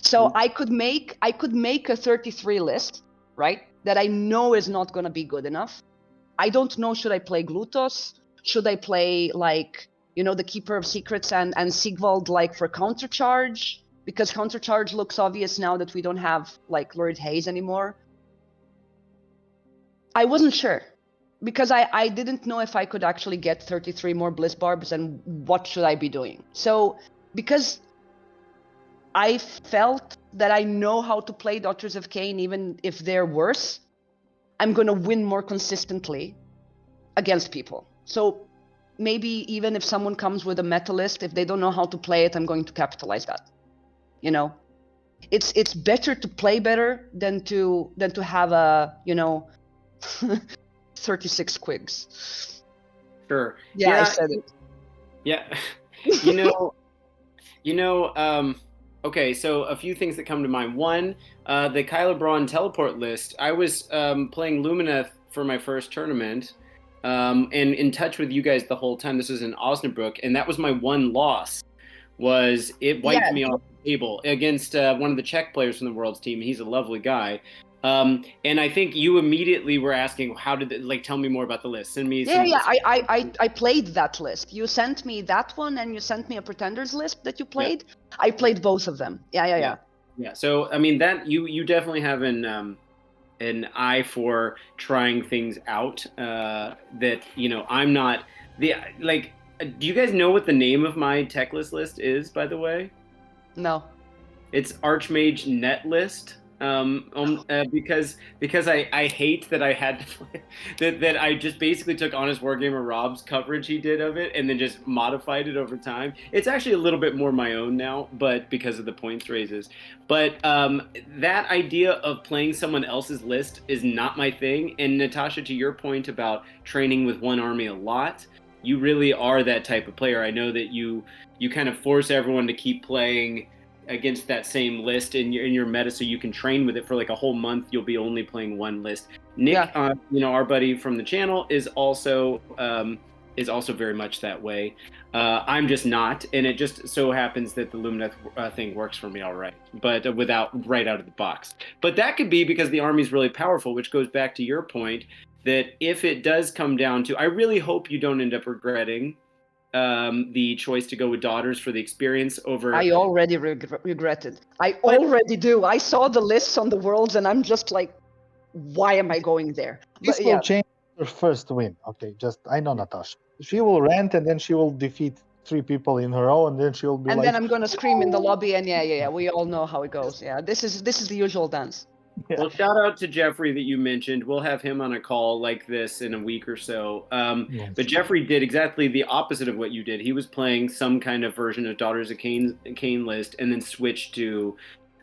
So I could make a 33 list, right? That I know is not going to be good enough. I don't know, should I play Glutos? Should I play like, you know, the Keeper of Secrets and Sigvald like for countercharge? Because countercharge looks obvious now that we don't have like Lord Hayes anymore. I wasn't sure because I didn't know if I could actually get 33 more Bliss Barbs and what should I be doing. So because I felt that I know how to play Daughters of Cain even if they're worse, I'm going to win more consistently against people. So maybe even if someone comes with a meta list, if they don't know how to play it, I'm going to capitalize that. You know, it's better to play better than to have a, you know, 36 quigs. Sure. Yeah, I said it. Yeah. Okay, so a few things that come to mind. One, the Kyler Braun teleport list. I was playing Lumineth for my first tournament, and in touch with you guys the whole time. This was in Osnabrück, and that was my one loss. Was it wiped me off the table against one of the Czech players from the Worlds team. He's a lovely guy. And I think you immediately were asking, how did it, like, tell me more about the list. Send me Yeah, some. yeah. I played that list. You sent me that one, and you sent me a Pretenders list that you played. Yeah. I played both of them. Yeah. Yeah. So I mean that you definitely have an eye for trying things out. That I'm not the like. Do you guys know what the name of my tech list is? By the way, No. it's Archmage Net List. Because I hate that I had to play, that I just basically took Honest Wargamer Rob's coverage he did of it and then just modified it over time. It's actually a little bit more my own now, but because of the points raises. But that idea of playing someone else's list is not my thing. And Natasha, to your point about training with one army a lot, you really are that type of player. I know that you kind of force everyone to keep playing against that same list in your meta, so you can train with it for like a whole month. You'll be only playing one list. Nick, our buddy from the channel, is also very much that way. I'm just not, and it just so happens that the Lumineth thing works for me all right, but without right out of the box. But that could be because the army's really powerful, which goes back to your point that if it does come down to, I really hope you don't end up regretting the choice to go with daughters for the experience over. I already regret it. I already do. I saw the lists on the Worlds, and I'm just like, why am I going there? This will change her first win. Okay, I know Natasha. She will rant, and then she will defeat 3 people in a row, and then she'll be and like. And then I'm gonna scream in the lobby, and yeah. We all know how it goes. Yeah, this is the usual dance. Yeah. Well, shout out to Jeffrey that you mentioned. We'll have him on a call like this in a week or so. Yes. But Jeffrey did exactly the opposite of what you did. He was playing some kind of version of Daughters of Cain list and then switched to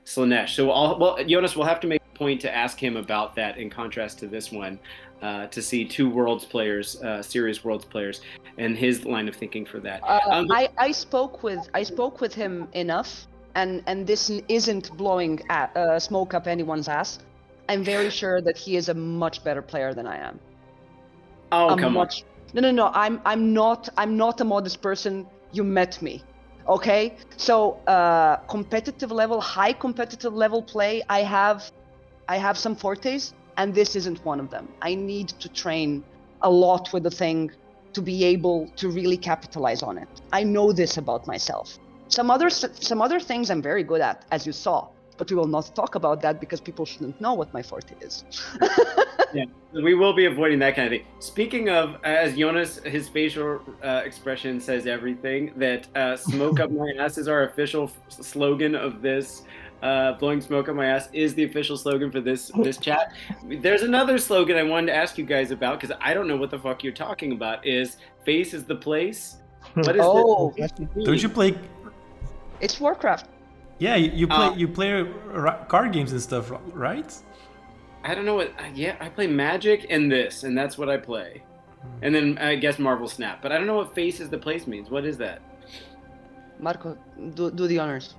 Slanesh. So, Jonas, we'll have to make a point to ask him about that in contrast to this one, to see 2 Worlds players, serious Worlds players, and his line of thinking for that. I spoke with him enough. And this isn't blowing smoke up anyone's ass. I'm very sure that he is a much better player than I am. Oh, come on. No. I'm not a modest person. You met me, okay? So competitive level, high competitive level play, I have some fortes, and this isn't one of them. I need to train a lot with the thing to be able to really capitalize on it. I know this about myself. Some other things I'm very good at, as you saw, but we will not talk about that because people shouldn't know what my forte is. Yeah, we will be avoiding that kind of thing. Speaking of, as Jonas, his facial expression says everything, that smoke up my ass is our official slogan of this. Blowing smoke up my ass is the official slogan for this chat. There's another slogan I wanted to ask you guys about because I don't know what the fuck you're talking about. Is face is the place? What is this? Don't you play? It's Warcraft. Yeah, you play card games and stuff, right? I don't know what. Yeah, I play Magic and this, and that's what I play. And then I guess Marvel Snap, but I don't know what face is the place means. What is that? Marco, do the honors.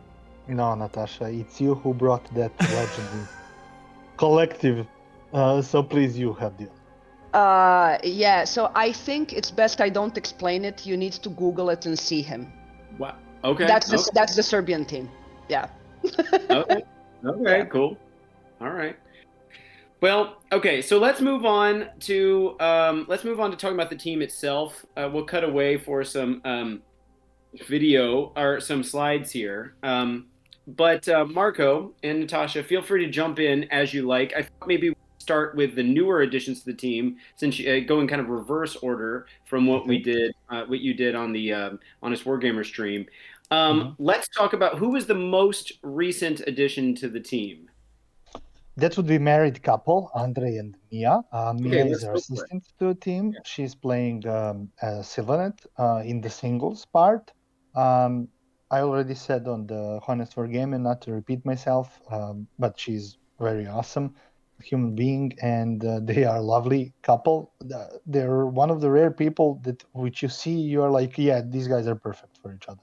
No, Natasha, it's you who brought that legend collective. So please, you have the. Yeah. So I think it's best I don't explain it. You need to Google it and see him. Wow. Okay. That's the Serbian team. Yeah. Okay. Yeah. Cool. All right. Well, okay. So let's move on to talking about the team itself. We'll cut away for some video or some slides here. But Marko and Natasha, feel free to jump in as you like. I thought maybe we'd start with the newer additions to the team, since go in kind of reverse order from what we did, what you did on the Honest Wargamer stream. Let's talk about who was the most recent addition to the team. That would be married couple, Andre and Mia. Mia is our assistant to the team. Yeah. She's playing Sylvanet in the singles part. I already said on the Honest Wargamer, not to repeat myself, but she's very awesome human being, and they are a lovely couple. They're one of the rare people which you see, you are like, yeah, these guys are perfect for each other.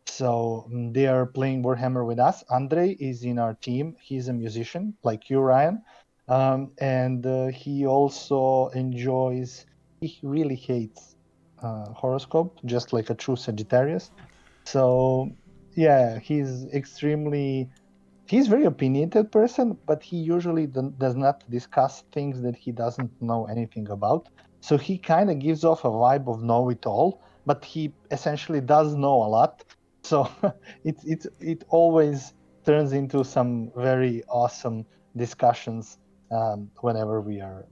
So they are playing Warhammer with us. Andre is in our team. He's a musician, like you, Ryan. And he also enjoys, he really hates horoscope, just like a true Sagittarius. So yeah, he's extremely he's very opinionated person, but he usually does not discuss things that he doesn't know anything about. So he kind of gives off a vibe of know-it-all, but he essentially does know a lot. So it always turns into some very awesome discussions whenever we are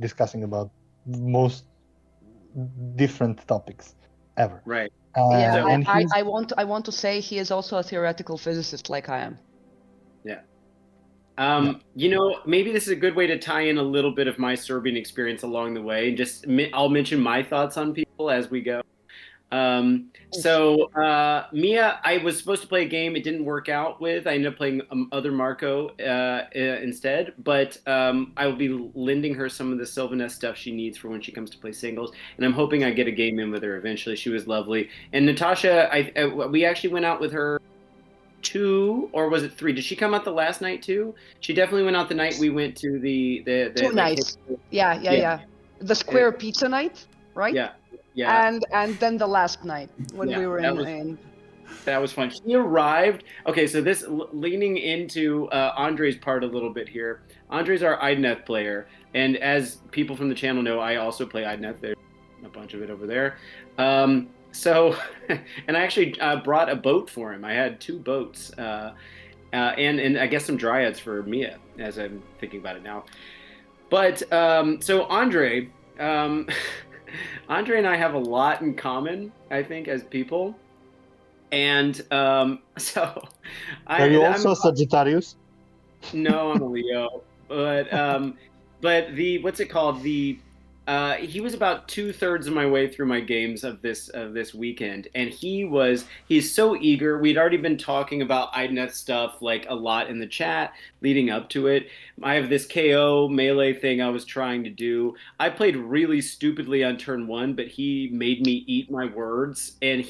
discussing about most different topics ever. Right. Yeah, So- And he's I want to say he is also a theoretical physicist like I am. Yeah. You know, maybe this is a good way to tie in a little bit of my Serbian experience along the way. And just I'll mention my thoughts on people as we go. Mia, I was supposed to play a game. It didn't work out with. I ended up playing other Marco instead. But I will be lending her some of the Sylvaness stuff she needs for when she comes to play singles. And I'm hoping I get a game in with her eventually. She was lovely. And Natasha, we actually went out with her 2, or was it 3? Did she come out the last night too? She definitely went out the night we went to the 2 nights. Yeah. The square pizza night, right? Yeah. And then the last night when Yeah, we were that was fun. She arrived. Okay, so this leaning into Andre's part a little bit here. Andre's our Idneth player, and as people from the channel know, I also play Idneth. There's a bunch of it over there. So, and I actually brought a boat for him. I had 2 boats, and I guess some dryads for Mia, as I'm thinking about it now. But so Andre, Andre and I have a lot in common, I think, as people. And so, are you also Sagittarius? No, I'm a Leo, but the what's it called? He was about 2/3 of my way through my games of this weekend, and he's so eager. We'd already been talking about Idneth stuff like a lot in the chat leading up to it. I have this KO melee thing I was trying to do. I played really stupidly on turn 1, but he made me eat my words, and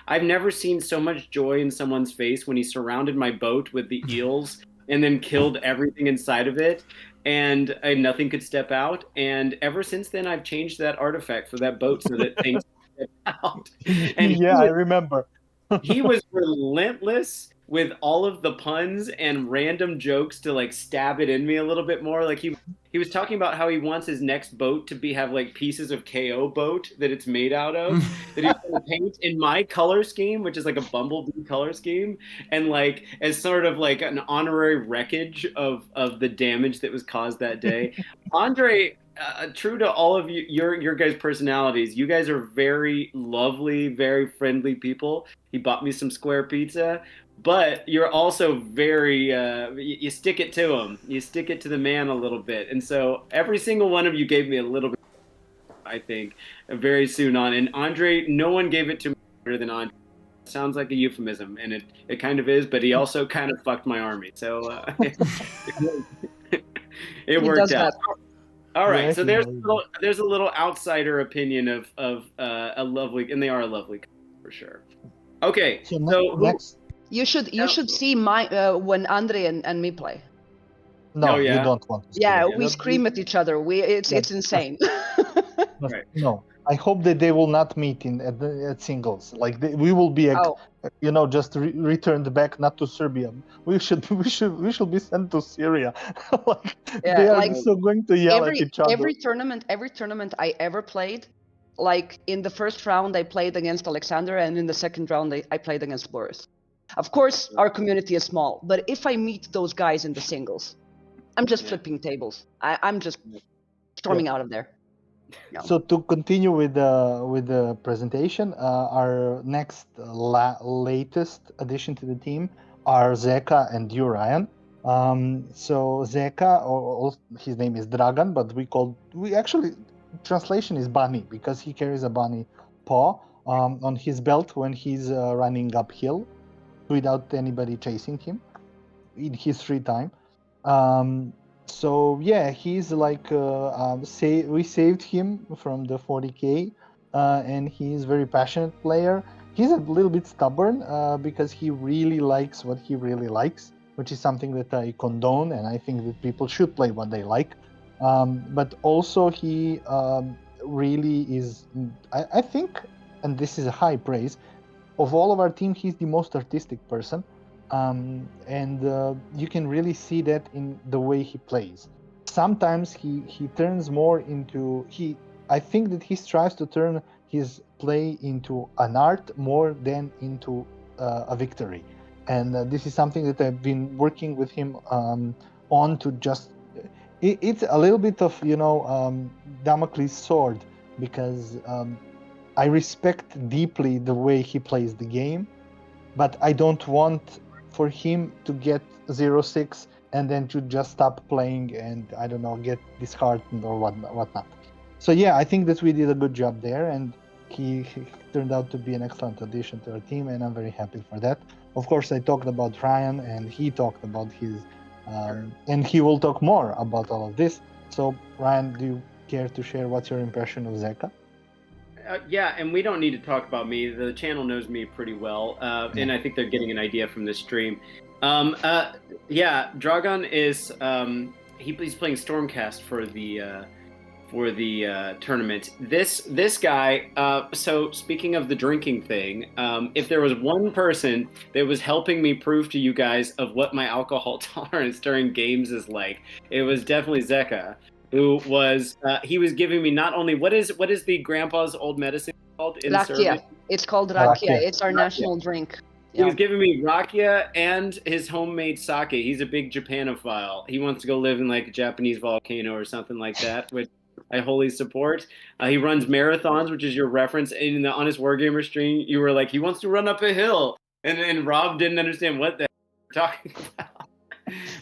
I've never seen so much joy in someone's face when he surrounded my boat with the eels and then killed everything inside of it. And nothing could step out. And ever since then, I've changed that artifact for that boat so that things step out. And yeah, I remember. He was relentless with all of the puns and random jokes to like stab it in me a little bit more. Like he was talking about how he wants his next boat to have like pieces of KO boat that it's made out of that he's going to paint in my color scheme, which is like a bumblebee color scheme, and like as sort of like an honorary wreckage of the damage that was caused that day. Andre, true to all of your guys' personalities, you guys are very lovely, very friendly people. He bought me some square pizza. But you're also very, you stick it to him. You stick it to the man a little bit. And so every single one of you gave me a little bit, I think, very soon on. And Andre, no one gave it to me better than Andre. It sounds like a euphemism, and it kind of is, but he also kind of fucked my army. So it worked out. All right, so there's a little outsider opinion of a lovely, and they are a lovely for sure. Okay, so next. You should see my when Andre and me play. No, you don't want to see it. We scream at each other. It's insane. Right. No, I hope that they will not meet at singles. Like we will be, just returned back, not to Serbia. We should be sent to Syria. They are so going to yell at each other. Every tournament I ever played, like in the first round I played against Alexander, and in the second round I played against Boris. Of course, our community is small, but if I meet those guys in the singles, I'm just flipping tables. I'm just storming out of there. Yeah. So to continue with the presentation, our next latest addition to the team are Zeka and Urian. So Zeka, or his name is Dragan, but translation is bunny because he carries a bunny paw on his belt when he's running uphill without anybody chasing him in his free time. So yeah, he's like we saved him from the 40k, and he's a very passionate player. He's a little bit stubborn because he really likes what he really likes, which is something that I condone, and I think that people should play what they like. But also he really is, I think, and this is a high praise, of all of our team, he's the most artistic person. and you can really see that in the way he plays. Sometimes he turns more into I think that he strives to turn his play into an art more than into a victory, and this is something that I've been working with him on to just. It's a little bit of Damocles sword, because I respect deeply the way he plays the game, but I don't want for him to get 0-6 and then to just stop playing and, I don't know, get disheartened or whatnot. So yeah, I think that we did a good job there, and he turned out to be an excellent addition to our team, and I'm very happy for that. Of course, I talked about Ryan, and he talked about his, and he will talk more about all of this. So Ryan, do you care to share what's your impression of Zeka? Yeah, and we don't need to talk about me. The channel knows me pretty well, and I think they're getting an idea from this stream. Yeah, Dragon is he's playing Stormcast for the tournament. This guy. So speaking of the drinking thing, if there was one person that was helping me prove to you guys of what my alcohol tolerance during games is like, it was definitely Zeka. Who was he was giving me not only what is the grandpa's old medicine called in Serbia? Rakia. It's called Rakia. Rakia. It's our national drink. He was giving me rakia and his homemade sake. He's a big Japanophile. He wants to go live in like a Japanese volcano or something like that, which I wholly support. He runs marathons, which is your reference. In the Honest Wargamer stream, you were like, he wants to run up a hill. And Rob didn't understand what the you're talking about.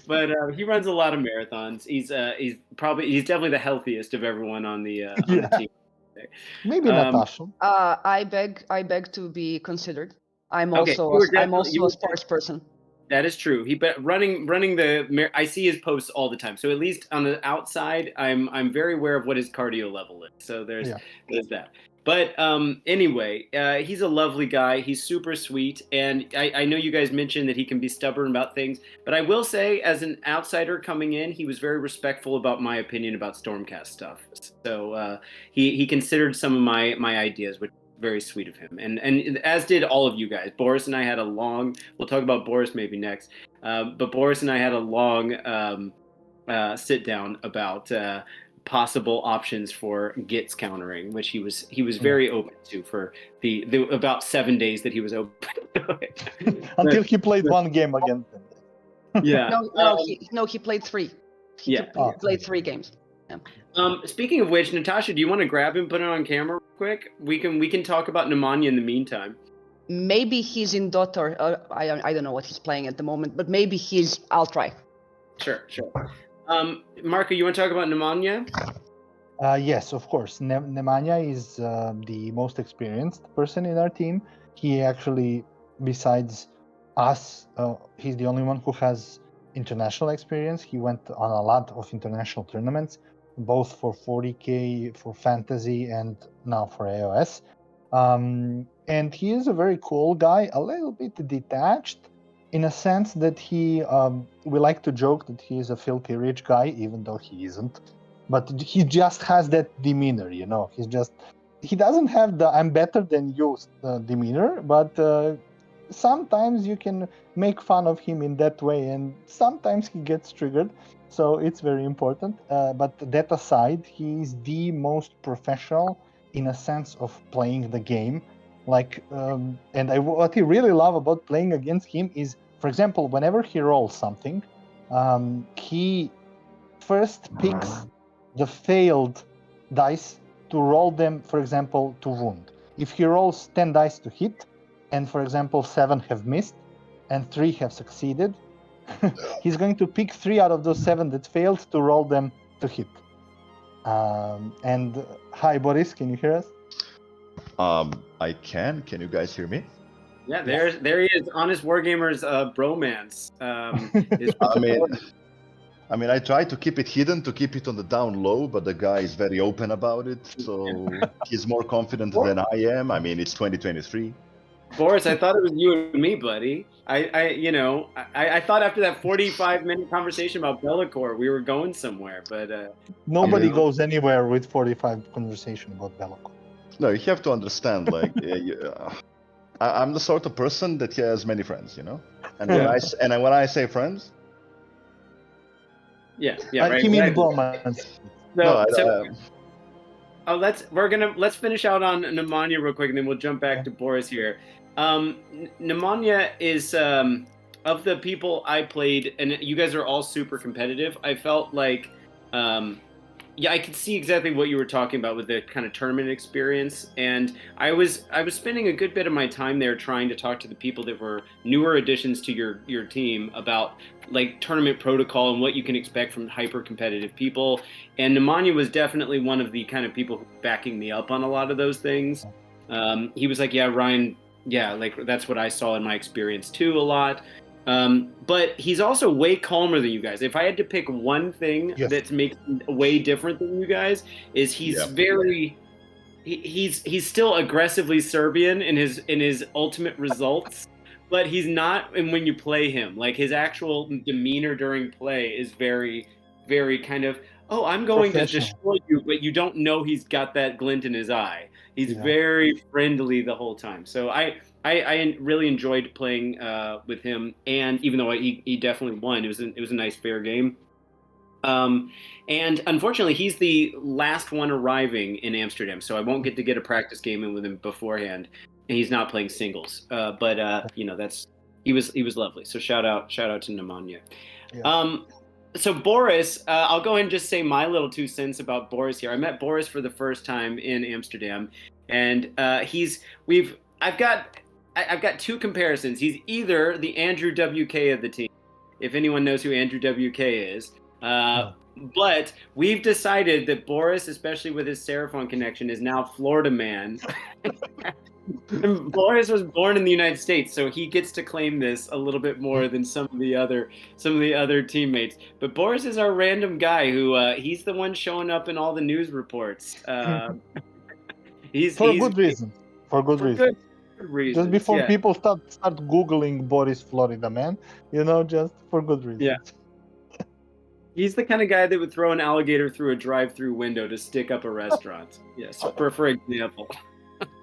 But he runs a lot of marathons. He's definitely the healthiest of everyone on the team. Maybe Natasha. I beg to be considered. I'm Okay, also a sports person. That is true. Running the. I see his posts all the time. So at least on the outside, I'm very aware of what his cardio level is. So there's that. But anyway, he's a lovely guy. He's super sweet, and I know you guys mentioned that he can be stubborn about things. But I will say, as an outsider coming in, he was very respectful about my opinion about Stormcast stuff. So he considered some of my ideas, which. Very sweet of him, and as did all of you guys. Boris and I had a long. We'll talk about Boris maybe next, but Boris and I had a long sit down about possible options for Gits countering, which he was very open to for the about 7 days that he was open. Until he played one game against them. Yeah. He played 3. He played 3 games. Yeah. Speaking of which, Natasha, do you want to grab him, put it on camera real quick? We can talk about Nemanja in the meantime. Maybe he's in Dota. I don't know what he's playing at the moment, but maybe I'll try. Sure. Marko, you want to talk about Nemanja? Yes, of course. Nemanja is the most experienced person in our team. He actually, besides us, he's the only one who has international experience. He went on a lot of international tournaments, both for 40K, for Fantasy, and now for AoS. And he is a very cool guy, a little bit detached, in a sense that we like to joke that he is a filthy rich guy, even though he isn't. But he just has that demeanor, he doesn't have the "I'm better than you" demeanor, but sometimes you can make fun of him in that way, and sometimes he gets triggered. So it's very important. But that aside, he is the most professional in a sense of playing the game. What I really love about playing against him is, for example, whenever he rolls something, he first picks the failed dice to roll them, for example, to wound. If he rolls 10 dice to hit, and for example 7 have missed and 3 have succeeded, he's going to pick 3 out of those 7 that failed to roll them to hit. And hi, Boris, can you hear us? I can. Can you guys hear me? Yeah, there he is. Honest Wargamer's bromance. I mean, I try to keep it hidden, to keep it on the down low, but the guy is very open about it, so he's more confident than I am. I mean, it's 2023. Boris, I thought it was you and me, buddy. I thought after that 45-minute conversation about Bellacore, we were going somewhere, but nobody goes anywhere with 45 conversation about Bellacore. No, you have to understand, I'm the sort of person that has many friends, And when I say friends, Yeah, right. He means exactly. Bowman's. no, Let's finish out on Nemanja real quick, and then we'll jump back to Boris here. Nemanja is of the people I played, and you guys are all super competitive. I felt like, yeah, I could see exactly what you were talking about with the kind of tournament experience, and I was spending a good bit of my time there trying to talk to the people that were newer additions to your team about like tournament protocol and what you can expect from hyper competitive people. And Nemanja was definitely one of the kind of people who backing me up on a lot of those things. He was like, "Yeah, Ryan, yeah, like that's what I saw in my experience too a lot." But he's also way calmer than you guys. If I had to pick one thing that makes him way different than you guys, is he's very he's still aggressively Serbian in his ultimate results, but he's not. And when you play him, like his actual demeanor during play is very, very kind of, oh, I'm going to destroy you, but you don't know he's got that glint in his eye. He's very friendly the whole time. So I really enjoyed playing with him, and even though he definitely won, it was a nice fair game. And unfortunately, he's the last one arriving in Amsterdam, so I won't get a practice game in with him beforehand, and he's not playing singles. But you know, he was lovely. So shout out to Nemanja. So Boris, I'll go ahead and just say my little 2 cents about Boris here. I met Boris for the first time in Amsterdam, and I've got 2 comparisons. He's either the Andrew WK of the team, if anyone knows who Andrew WK is. But we've decided that Boris, especially with his Seraphon connection, is now Florida man. And Boris was born in the United States, so he gets to claim this a little bit more than some of the other teammates. But Boris is our random guy who he's the one showing up in all the news reports. For good reason. Good reason. Just before people start Googling Boris Florida man, just for good reason. Yeah. He's the kind of guy that would throw an alligator through a drive-through window to stick up a restaurant. Yes, for example.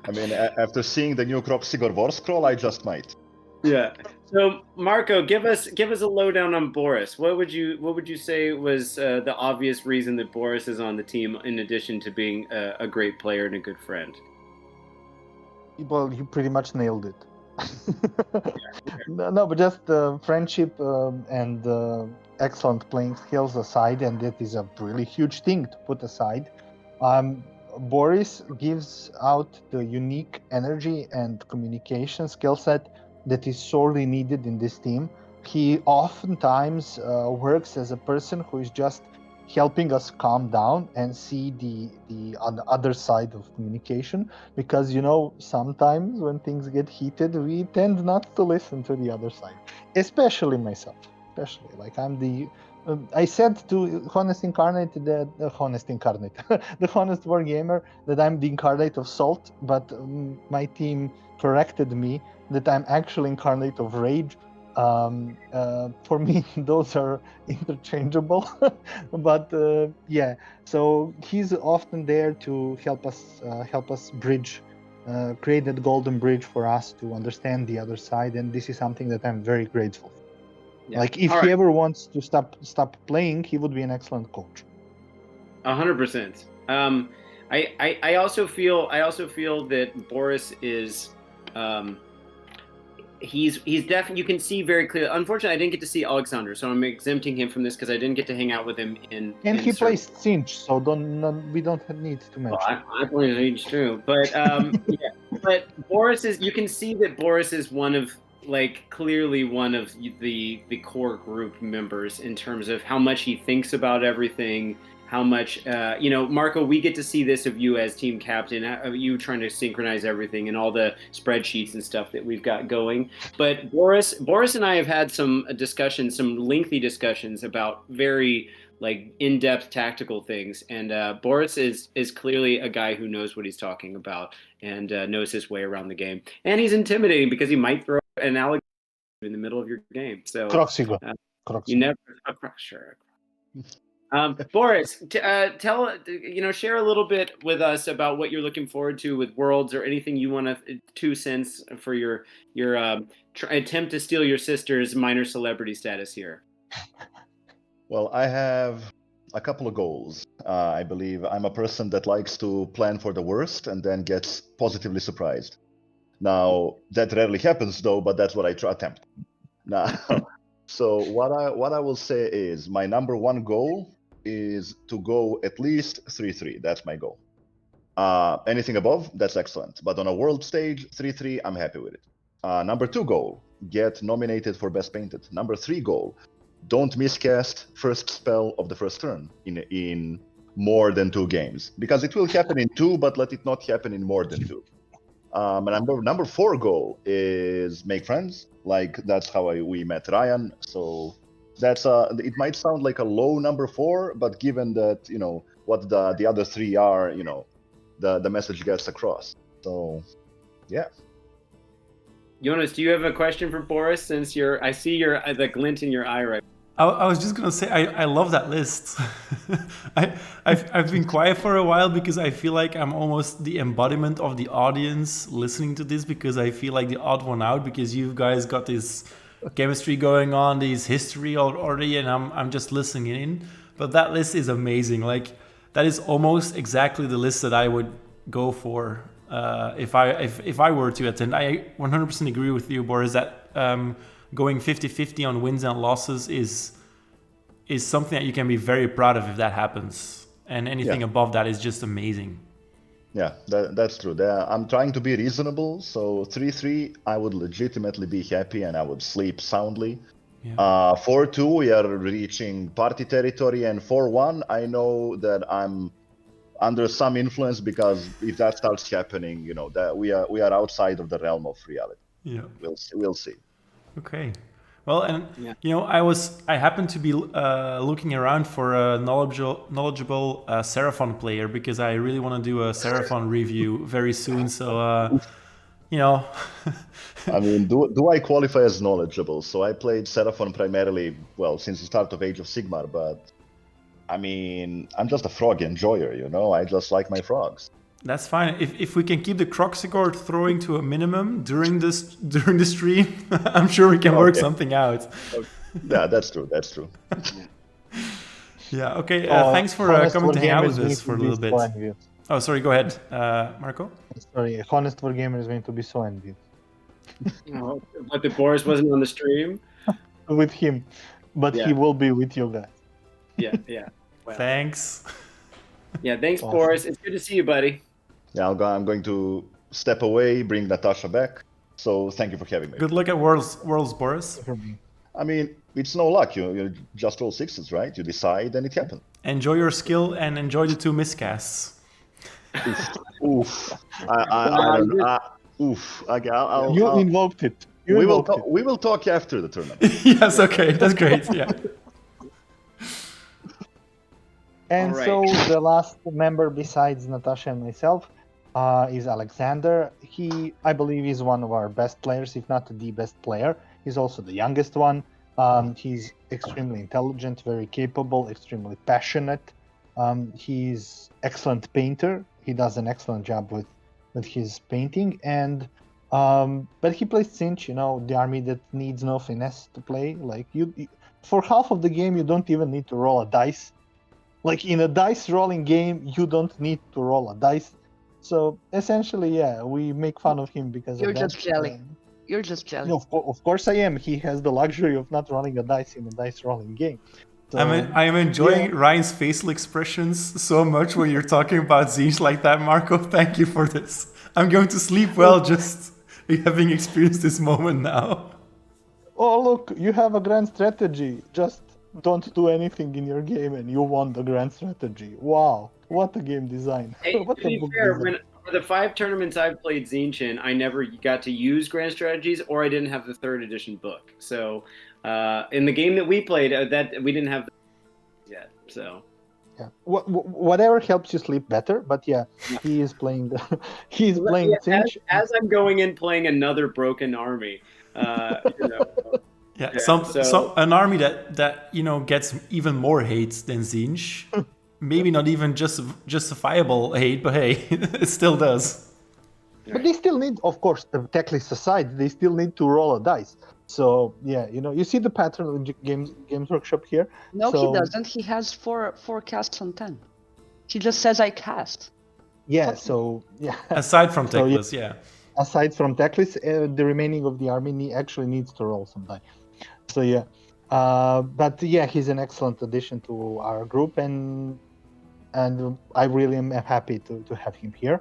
I mean, after seeing the new Krop Sigor War scroll, I just might. Yeah. So, Marko, give us a lowdown on Boris. What would you say was the obvious reason that Boris is on the team, in addition to being a great player and a good friend? Well, you pretty much nailed it. No, but just friendship and excellent playing skills aside, and that is a really huge thing to put aside. Boris gives out the unique energy and communication skill set that is sorely needed in this team. He oftentimes works as a person who is just helping us calm down and see the on the other side of communication, because sometimes when things get heated, we tend not to listen to the other side, especially myself. Like I'm the I said to Honest Incarnate that the Honest Wargamer, that I'm the incarnate of salt, but my team corrected me that I'm actually incarnate of rage. For me, those are interchangeable. But yeah, so he's often there to help us bridge, create that golden bridge for us to understand the other side, and this is something that I'm very grateful for. Yeah. Like if he ever wants to stop playing, he would be an excellent coach. 100%. I also feel that Boris is he's definitely, you can see very clearly. Unfortunately, I didn't get to see Alexander, so I'm exempting him from this because I didn't get to hang out with him And he plays Cinch, so we don't need to mention. Well, I play Cinch too, but yeah. But Boris is. You can see that Boris is clearly one of the core group members in terms of how much he thinks about everything, how much Marko, we get to see this of you as team captain, of you trying to synchronize everything and all the spreadsheets and stuff that we've got going. But Boris and I have had some discussions, some lengthy discussions about very in-depth tactical things, and Boris is clearly a guy who knows what he's talking about and knows his way around the game, and he's intimidating because he might throw an alligator in the middle of your game. So Krop Sigor. you never sure. Boris, tell share a little bit with us about what you're looking forward to with Worlds, or anything you want to 2 cents for your attempt to steal your sister's minor celebrity status here. Well, I have a couple of goals. I believe I'm a person that likes to plan for the worst and then gets positively surprised. Now, that rarely happens though, but that's what I attempt. Now, so what I will say is my number one goal is to go at least 3-3. That's my goal. Anything above, that's excellent. But on a world stage, 3-3, I'm happy with it. Number 2 goal, get nominated for Best Painted. Number 3 goal, don't miscast first spell of the first turn in more than 2 games. Because it will happen in 2, but let it not happen in more than 2. Number 4 goal is make friends. Like, that's how we met Ryan. So that's it might sound like a low number 4, but given that, what the other 3 are, the message gets across. So, yeah. Jonas, do you have a question for Boris? Since I see the glint in your eye right. I was just gonna say I love that list. I've been quiet for a while because I feel like I'm almost the embodiment of the audience listening to this, because I feel like the odd one out, because you guys got this chemistry going on, this history already, and I'm just listening in. But that list is amazing. Like, that is almost exactly the list that I would go for if I were to attend. I 100% agree with you, Boris, that going 50-50 on wins and losses is something that you can be very proud of if that happens. And anything above that is just amazing. Yeah, that's true. I'm trying to be reasonable. So 3-3, I would legitimately be happy and I would sleep soundly. Yeah. 4-2, we are reaching party territory, and 4-1, I know that I'm under some influence, because if that starts happening, that we are outside of the realm of reality. Yeah, we'll see. Okay. Well, and I happened to be looking around for a knowledgeable Seraphon player, because I really want to do a Seraphon review very soon. So, I mean, do I qualify as knowledgeable? So I played Seraphon primarily, since the start of Age of Sigmar, but I mean, I'm just a frog enjoyer, I just like my frogs. That's fine. If we can keep the Croxigord throwing to a minimum during the stream, I'm sure we can work something out. Okay. Yeah, that's true. Yeah. Okay. Thanks for coming to hang out with us for a little bit. Oh, sorry. Go ahead, Marco. Sorry, Honest Wargamer is going to be so envious. But the Boris wasn't on the stream. With him, but he will be with you guys. Yeah. Well, thanks. Yeah, thanks, awesome. Boris. It's good to see you, buddy. Yeah, I'm going to step away, bring Natasha back. So thank you for having me. Good luck at Worlds, Boris. I mean, it's no luck. You just roll 6s, right? You decide, and it happens. Enjoy your skill and enjoy the 2 miscasts. Oof. Oof. You invoked it. We will talk after the tournament. Yes. Okay. That's great. Yeah. And so the last member besides Natasha and myself is Alexander. He, I believe, is one of our best players, if not the best player. He's also the youngest one. He's extremely intelligent, very capable, extremely passionate. He's excellent painter. He does an excellent job with his painting. And but he plays Cinch, the army that needs no finesse to play. Like for half of the game, you don't even need to roll a dice. Like in a dice rolling game, you don't need to roll a dice. So essentially, we make fun of him because You're of that. Just jelly. You're just jelly. No, of course I am. He has the luxury of not rolling a dice in a dice rolling game. So, I am enjoying Ryan's facial expressions so much when you're talking about Zinch like that, Marco. Thank you for this. I'm going to sleep well just having experienced this moment now. Oh, look, you have a grand strategy. Just don't do anything in your game and you won the grand strategy. Wow, what a game design. Hey, to be fair, for the 5 tournaments I've played Zinch, I never got to use grand strategies, or I didn't have the 3rd edition book. So in the game that we played, that we didn't have yet. So yeah, whatever helps you sleep better. But he is playing playing Zinch. As I'm going in playing another broken army. Yeah, so an army that gets even more hate than Zinj. Maybe not even just justifiable hate, but hey, it still does. But they still need, of course, the tech list aside, they still need to roll a dice. So yeah, you see the pattern of Games Workshop here. No, So, he doesn't. He has four casts on 10. He just says I cast. yeah, so yeah. Aside from So, Techless, yeah. Aside from Techless, the remaining of the army actually needs to roll some die. So yeah, but yeah, he's an excellent addition to our group, and I really am happy to have him here.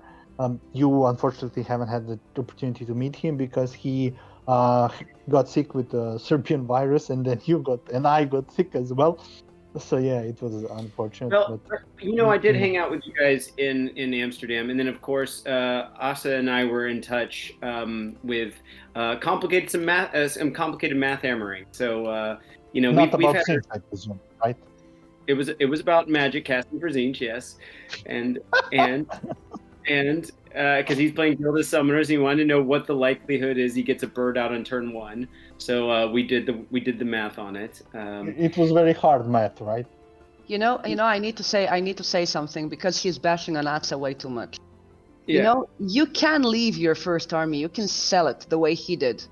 You unfortunately haven't had the opportunity to meet him because he got sick with the Serbian virus, and then I got sick as well. So yeah, it was unfortunate. well, but I did hang out with you guys in Amsterdam, and then of course Asa and I were in touch with complicated math hammering. So not we've about had things, I presume, right? it was about magic casting for Zinch, yes, and because he's playing Guild of Summoners, he wanted to know what the likelihood is he gets a bird out on turn 1. So we did the math on it. It was very hard math, right? I need to say something because he's bashing on Atsa way too much. Yeah. You can leave your first army, you can sell it the way he did.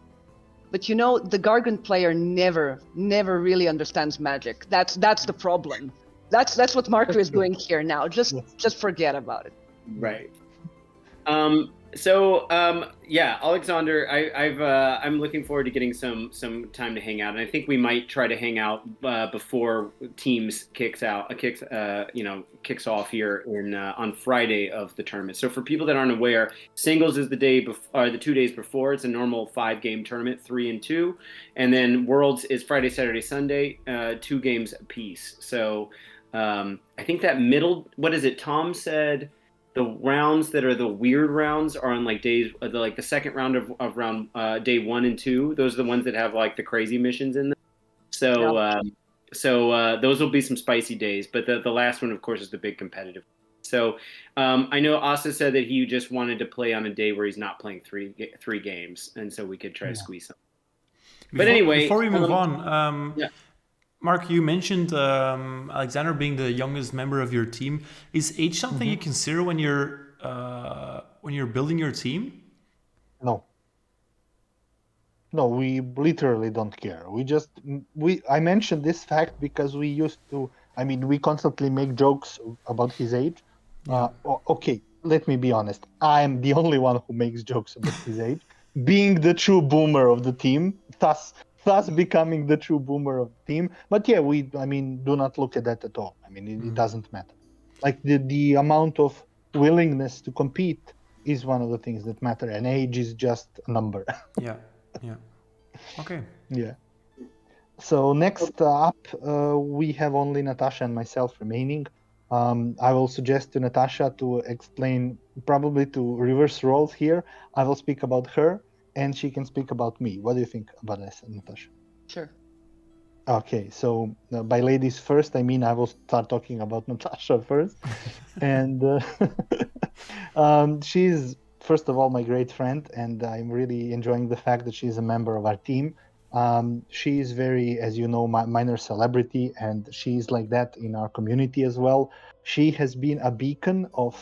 But the Gargant player never really understands magic. That's the problem. That's what Marko is doing here now. Just forget about it. Right. Yeah, Alexander, I'm looking forward to getting some time to hang out, and I think we might try to hang out before Teams kicks off here on Friday of the tournament. So for people that aren't aware, singles is the 2 days before. It's a normal 5-game tournament, 3 and 2, and then Worlds is Friday, Saturday, Sunday, 2 games apiece. So I think that middle, what is it? Tom said the rounds that are the weird rounds are on days the second round of round day 1 and 2. Those are the ones that have the crazy missions in them. So those will be some spicy days. But the last one, of course, is the big competitive. So I know Asa said that he just wanted to play on a day where he's not playing three games, and so we could try to squeeze some. But anyway, before we move on, yeah. Mark, you mentioned Alexander being the youngest member of your team. Is age something you consider when you're building your team? No, we literally don't care. I mentioned this fact because we used to. I mean, we constantly make jokes about his age. Yeah. Okay, let me be honest. I'm the only one who makes jokes about his age, being the true boomer of the team. Thus becoming the true boomer of the team. But yeah, do not look at that at all. I mean, it doesn't matter. Like the amount of willingness to compete is one of the things that matter, and age is just a number. Yeah. Okay. Yeah. So next up, we have only Natasha and myself remaining. I will suggest to Natasha to explain, probably to reverse roles here. I will speak about her, and she can speak about me. What do you think about this, Natasha? Sure. Okay, so by ladies first, I mean I will start talking about Natasha first. And she's, first of all, my great friend, and I'm really enjoying the fact that she's a member of our team. She's very, as you know, minor celebrity, and she's like that in our community as well. She has been a beacon of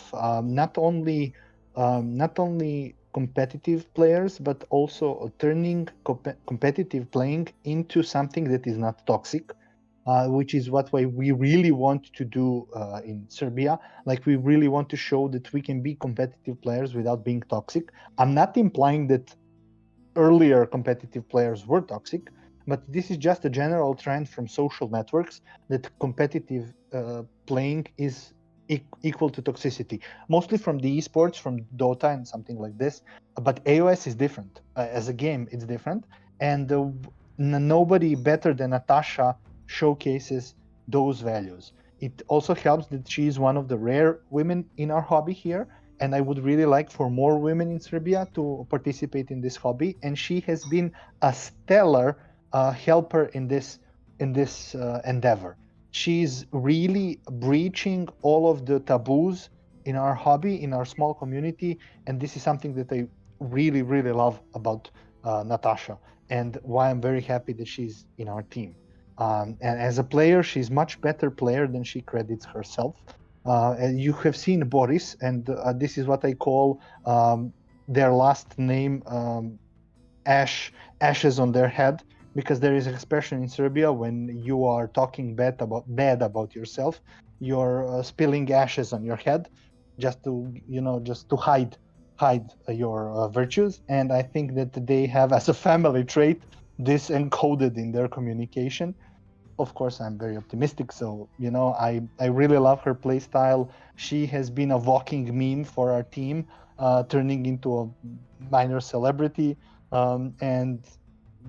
not only competitive players, but also turning competitive playing into something that is not toxic, which is what we really want to do in Serbia. Like, we really want to show that we can be competitive players without being toxic. I'm not implying that earlier competitive players were toxic, but this is just a general trend from social networks that competitive playing is equal to toxicity, mostly from the esports, from Dota and something like this. But AoS is different. As a game, it's different, and nobody better than Natasha showcases those values. It also helps that she is one of the rare women in our hobby here, and I would really like for more women in Serbia to participate in this hobby. And she has been a stellar helper in this endeavor. She's really breaching all of the taboos in our hobby, in our small community, and this is something that I really, really love about Natasha. and why I'm very happy that she's in our team. And as a player, she's much better player than she credits herself. And you have seen Boris, and this is what I call their last name, ashes on their head, because there is an expression in Serbia when you are talking bad about yourself, you're spilling ashes on your head, just to just to hide your virtues. And I think that they have, as a family trait, this encoded in their communication. Of course, I'm very optimistic, so I really love her play style. She has been a walking meme for our team, turning into a minor celebrity. And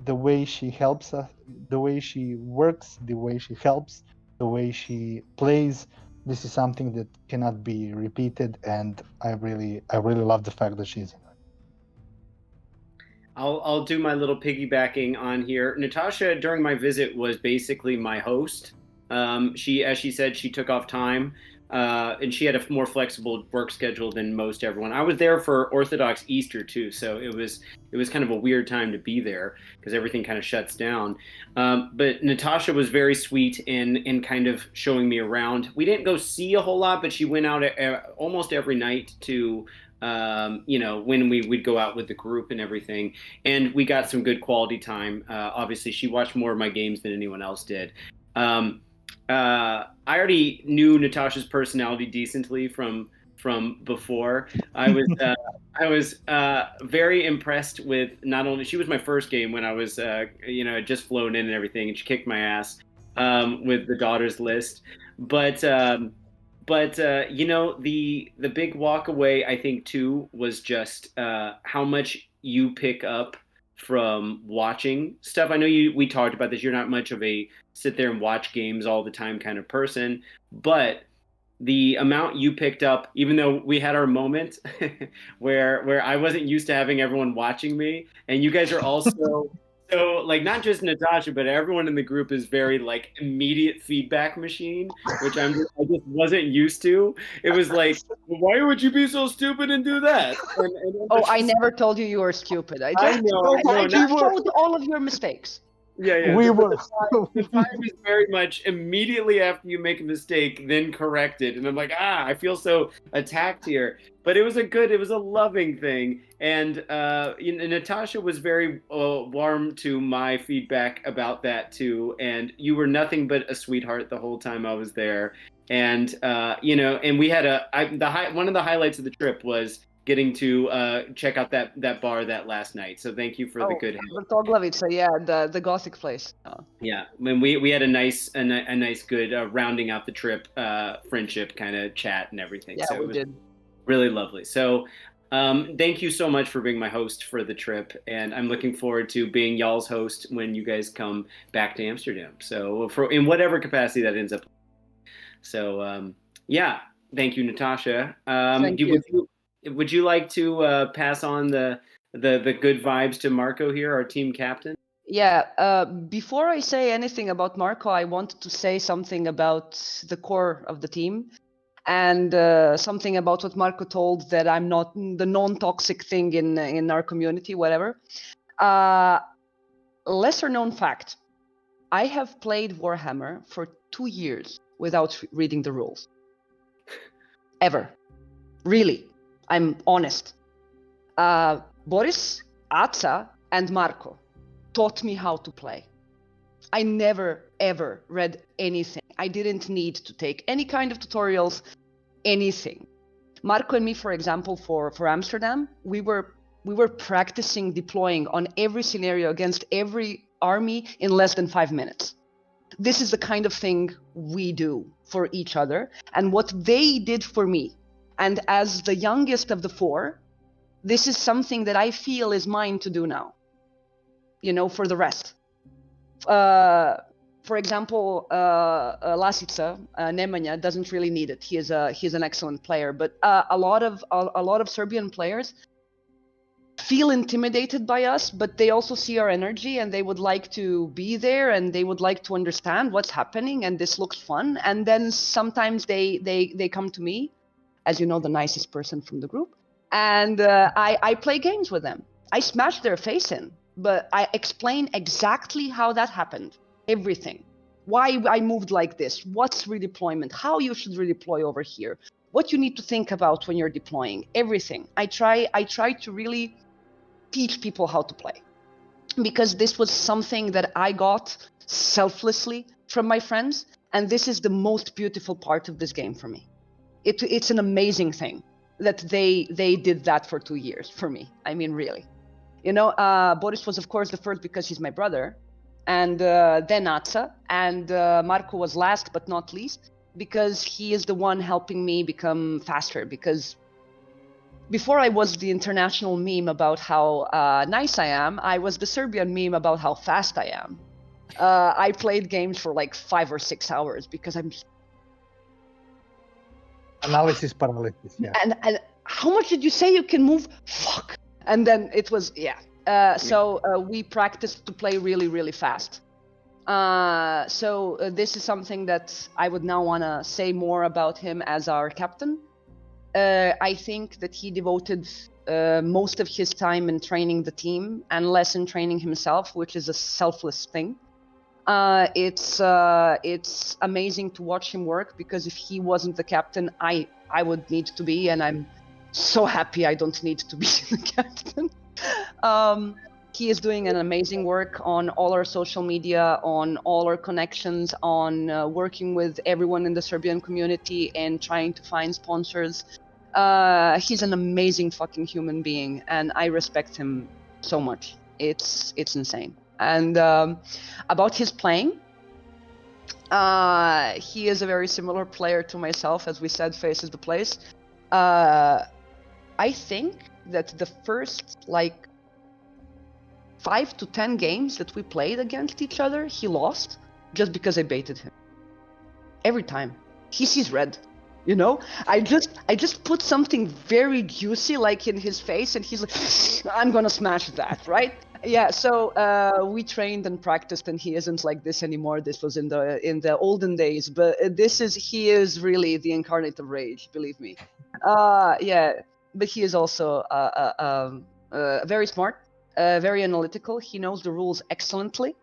the way she helps us, the way she works, the way she helps, the way she plays, this is something that cannot be repeated, and I really love the fact that she's in. I'll do my little piggybacking on here. Natasha, during my visit, was basically my host. As she said, she took off time, and she had a more flexible work schedule than most everyone. I was there for Orthodox Easter too, so it was kind of a weird time to be there because everything kind of shuts down. But Natasha was very sweet in kind of showing me around. We didn't go see a whole lot, but she went out almost every night to when we would go out with the group and everything, and we got some good quality time. Obviously, she watched more of my games than anyone else did. I already knew Natasha's personality decently from before. I was very impressed with, not only she was my first game when I was just flown in and everything, and she kicked my ass with the daughters list, but. The big walk away, I think, too, was just how much you pick up from watching stuff. I know we talked about this. You're not much of a sit there and watch games all the time kind of person, but the amount you picked up, even though we had our moment where I wasn't used to having everyone watching me, and you guys are also so, like, not just Natasha, but everyone in the group is very, like, immediate feedback machine, which I just wasn't used to. It was like, why would you be so stupid and do that? Oh, I never told you were stupid. I just showed all of your mistakes. Yeah. We were. The time is very much immediately after you make a mistake, then correct it. And I'm like, I feel so attacked here. But it was a loving thing. And Natasha was very warm to my feedback about that too. And you were nothing but a sweetheart the whole time I was there. And and we had one of the highlights of the trip was getting to check out that bar that last night. So thank you for the good help. Vrtoglavica, yeah, the Gothic place. Yeah, when we had a nice good rounding out the trip friendship kind of chat and everything. Yeah, so we did. Really lovely. So thank you so much for being my host for the trip, and I'm looking forward to being y'all's host when you guys come back to Amsterdam. So in whatever capacity that ends up. So thank you, Natasha. Thank you. Would you like to pass on the good vibes to Marko here, our team captain? Yeah. Before I say anything about Marko, I wanted to say something about the core of the team, and something about what Marko told, that I'm not the non-toxic thing in our community, whatever. Lesser known fact: I have played Warhammer for 2 years without reading the rules. Ever. Really. I'm honest. Boris, Atsa, and Marko taught me how to play. I never, ever read anything. I didn't need to take any kind of tutorials, anything. Marko and me, for example, for Amsterdam, we were practicing deploying on every scenario against every army in less than 5 minutes. This is the kind of thing we do for each other, and what they did for me. And as the youngest of the 4, this is something that I feel is mine to do now, for the rest. For example, Lasica, Nemanja, doesn't really need it. He's an excellent player, but a lot of Serbian players feel intimidated by us, but they also see our energy and they would like to be there and they would like to understand what's happening, and this looks fun. And then sometimes they come to me, as you know, the nicest person from the group, and I play games with them. I smash their face in. but I explain exactly how that happened. Everything. Why I moved like this, what's redeployment, how you should redeploy over here, what you need to think about when you're deploying, everything. I try to really teach people how to play, because this was something that I got selflessly from my friends, and this is the most beautiful part of this game for me. It's an amazing thing that they did that for 2 years for me. I mean, really. You know, Boris was, of course, the first because he's my brother, and then Atsa, and Marko was last but not least because he is the one helping me become faster. Because before I was the international meme about how nice I am, I was the Serbian meme about how fast I am. I played games for like 5 or 6 hours because I'm... Analysis paralysis, yeah. And how much did you say you can move? Fuck. And then it was, yeah. So we practiced to play really, really fast. So this is something that I would now want to say more about him as our captain. I think that he devoted most of his time in training the team and less in training himself, which is a selfless thing. It's amazing to watch him work, because if he wasn't the captain, I would need to be, and I'm so happy I don't need to be the captain. He is doing an amazing work on all our social media, on all our connections, on working with everyone in the Serbian community and trying to find sponsors. He's an amazing fucking human being, and I respect him so much. It's insane. And about his playing, he is a very similar player to myself, as we said, faces the place. I think that the first like 5 to 10 games that we played against each other, he lost just because I baited him. Every time. He sees red. You know, I just put something very juicy like in his face, and he's like, I'm gonna smash that, right? Yeah. So we trained and practiced, and he isn't like this anymore. This was in the olden days, but he is really the incarnate of rage, believe me. Yeah, but he is also very smart, very analytical. He knows the rules excellently,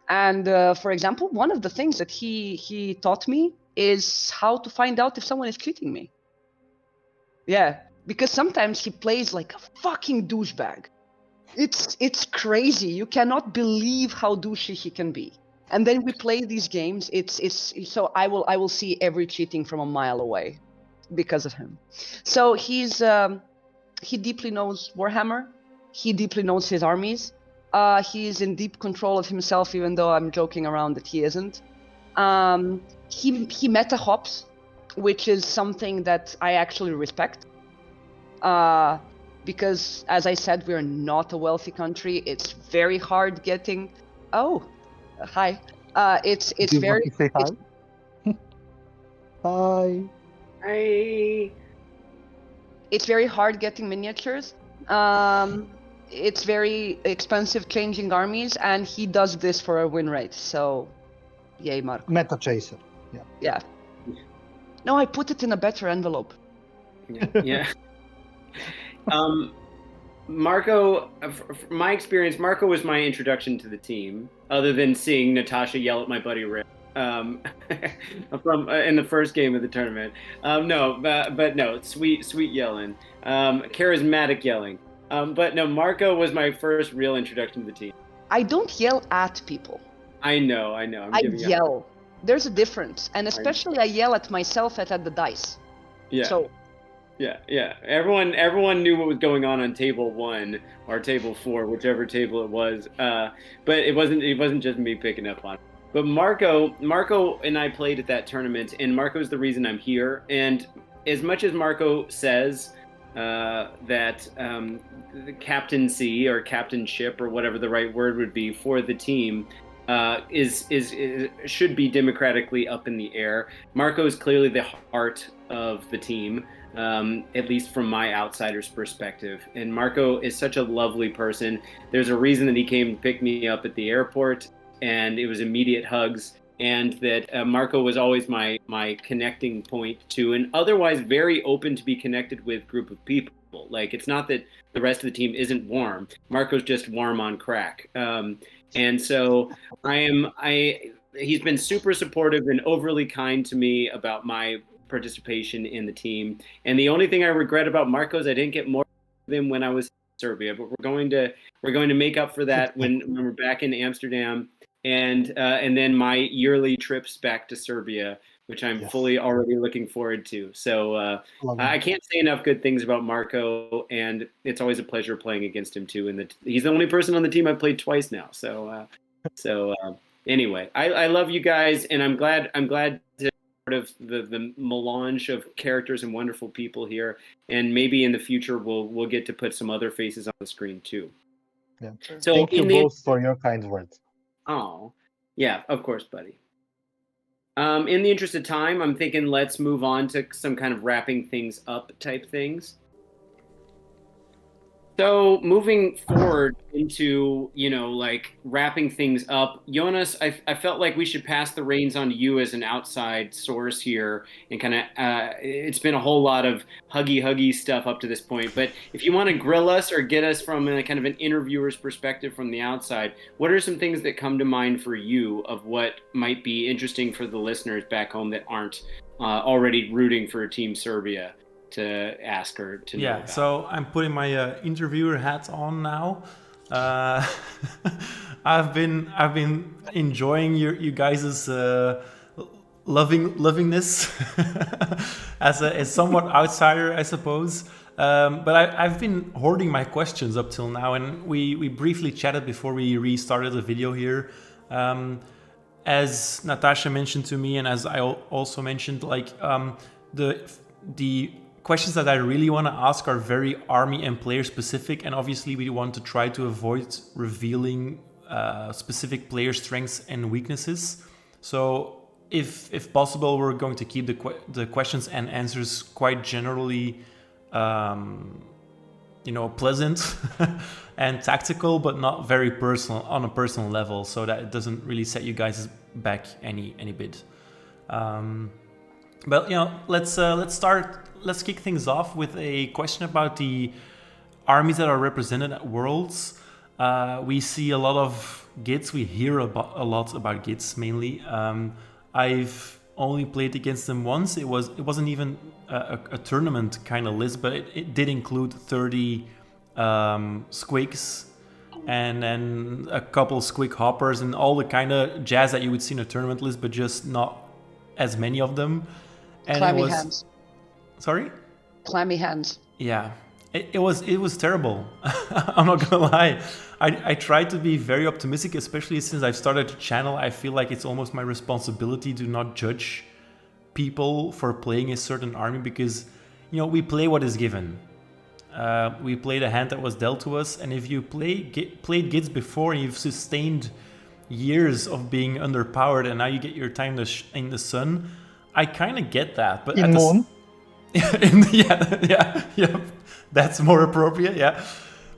and for example, one of the things that he taught me is how to find out if someone is cheating me. Yeah, because sometimes he plays like a fucking douchebag. It's crazy. You cannot believe how douchey he can be. And then we play these games. It's so I will see every cheating from a mile away because of him. So he deeply knows Warhammer. He deeply knows his armies. He's in deep control of himself, even though I'm joking around that he isn't. He meta hops, which is something that I actually respect. Because, as I said, we're not a wealthy country. It's very hard getting... Oh, hi. It's Do you very... want to say hi? Hi. Hi. It's very hard getting miniatures. It's very expensive changing armies, and he does this for a win rate. So, yay, Marko. Meta chaser. Yeah. No, I put it in a better envelope. Yeah. Marko, from my experience, Marko was my introduction to the team, other than seeing Natasha yell at my buddy Rick from in the first game of the tournament. But no, sweet yelling, charismatic yelling. But no, Marko was my first real introduction to the team. I don't yell at people. I know. I yell. There's a difference, and especially I yell at myself at the dice. Yeah. So. Yeah. Everyone knew what was going on table 1 or table 4, whichever table it was. But it wasn't just me picking up on it. But Marko and I played at that tournament, and Marko's the reason I'm here. And as much as Marko says that the captaincy or captainship or whatever the right word would be for the team should be democratically up in the air, Marko is clearly the heart of the team. At least from my outsider's perspective. And Marko is such a lovely person. There's a reason that he came to pick me up at the airport, and it was immediate hugs. And that Marko was always my connecting point to an otherwise very open to be connected with group of people. Like, it's not that the rest of the team isn't warm. Marko's just warm on crack. And so he's been super supportive and overly kind to me about my participation in the team. And the only thing I regret about Marko is I didn't get more of him when I was in Serbia, but we're going to make up for that when we're back in Amsterdam, and then my yearly trips back to Serbia, which I'm fully already looking forward to. So I can't say enough good things about Marko, and it's always a pleasure playing against him too. And he's the only person on the team I've played twice now. So anyway, I love you guys, and I'm glad to be part of the melange of characters and wonderful people here. And maybe in the future we'll get to put some other faces on the screen too. Yeah. So thank you both for your kind words. Oh, yeah, of course, buddy. In the interest of time, I'm thinking let's move on to some kind of wrapping things up type things. So moving forward into, like wrapping things up, Jonas, I felt like we should pass the reins on to you as an outside source here, and kind of, it's been a whole lot of huggy stuff up to this point. But if you want to grill us or get us from a kind of an interviewer's perspective from the outside, what are some things that come to mind for you of what might be interesting for the listeners back home that aren't already rooting for Team Serbia to ask her to know about? So I'm putting my interviewer hat on now. I've been enjoying you guys' lovingness as a somewhat outsider, I suppose. But I've been hoarding my questions up till now, and we briefly chatted before we restarted the video here. As Natasha mentioned to me, and as I also mentioned, like the questions that I really want to ask are very army and player specific, and obviously we want to try to avoid revealing specific player strengths and weaknesses. So if possible, we're going to keep the questions and answers quite generally pleasant and tactical, but not very personal on a personal level, so that it doesn't really set you guys back any bit. But let's kick things off with a question about the armies that are represented at Worlds. We see a lot of Gits. We hear a lot about Gits mainly. I've only played against them once. It wasn't even a tournament kind of list, but it did include 30 squigs and then a couple squig hoppers and all the kind of jazz that you would see in a tournament list, but just not as many of them. And Clammy hands. Sorry? Clammy hands. Yeah, it was terrible. I'm not gonna lie. I tried to be very optimistic, especially since I've started a channel. I feel like it's almost my responsibility to not judge people for playing a certain army, because we play what is given. We play the hand that was dealt to us, and if you played Gits before and you've sustained years of being underpowered, and now you get your time in the sun, I kind of get that. But in Moon. Yeah, that's more appropriate. Yeah,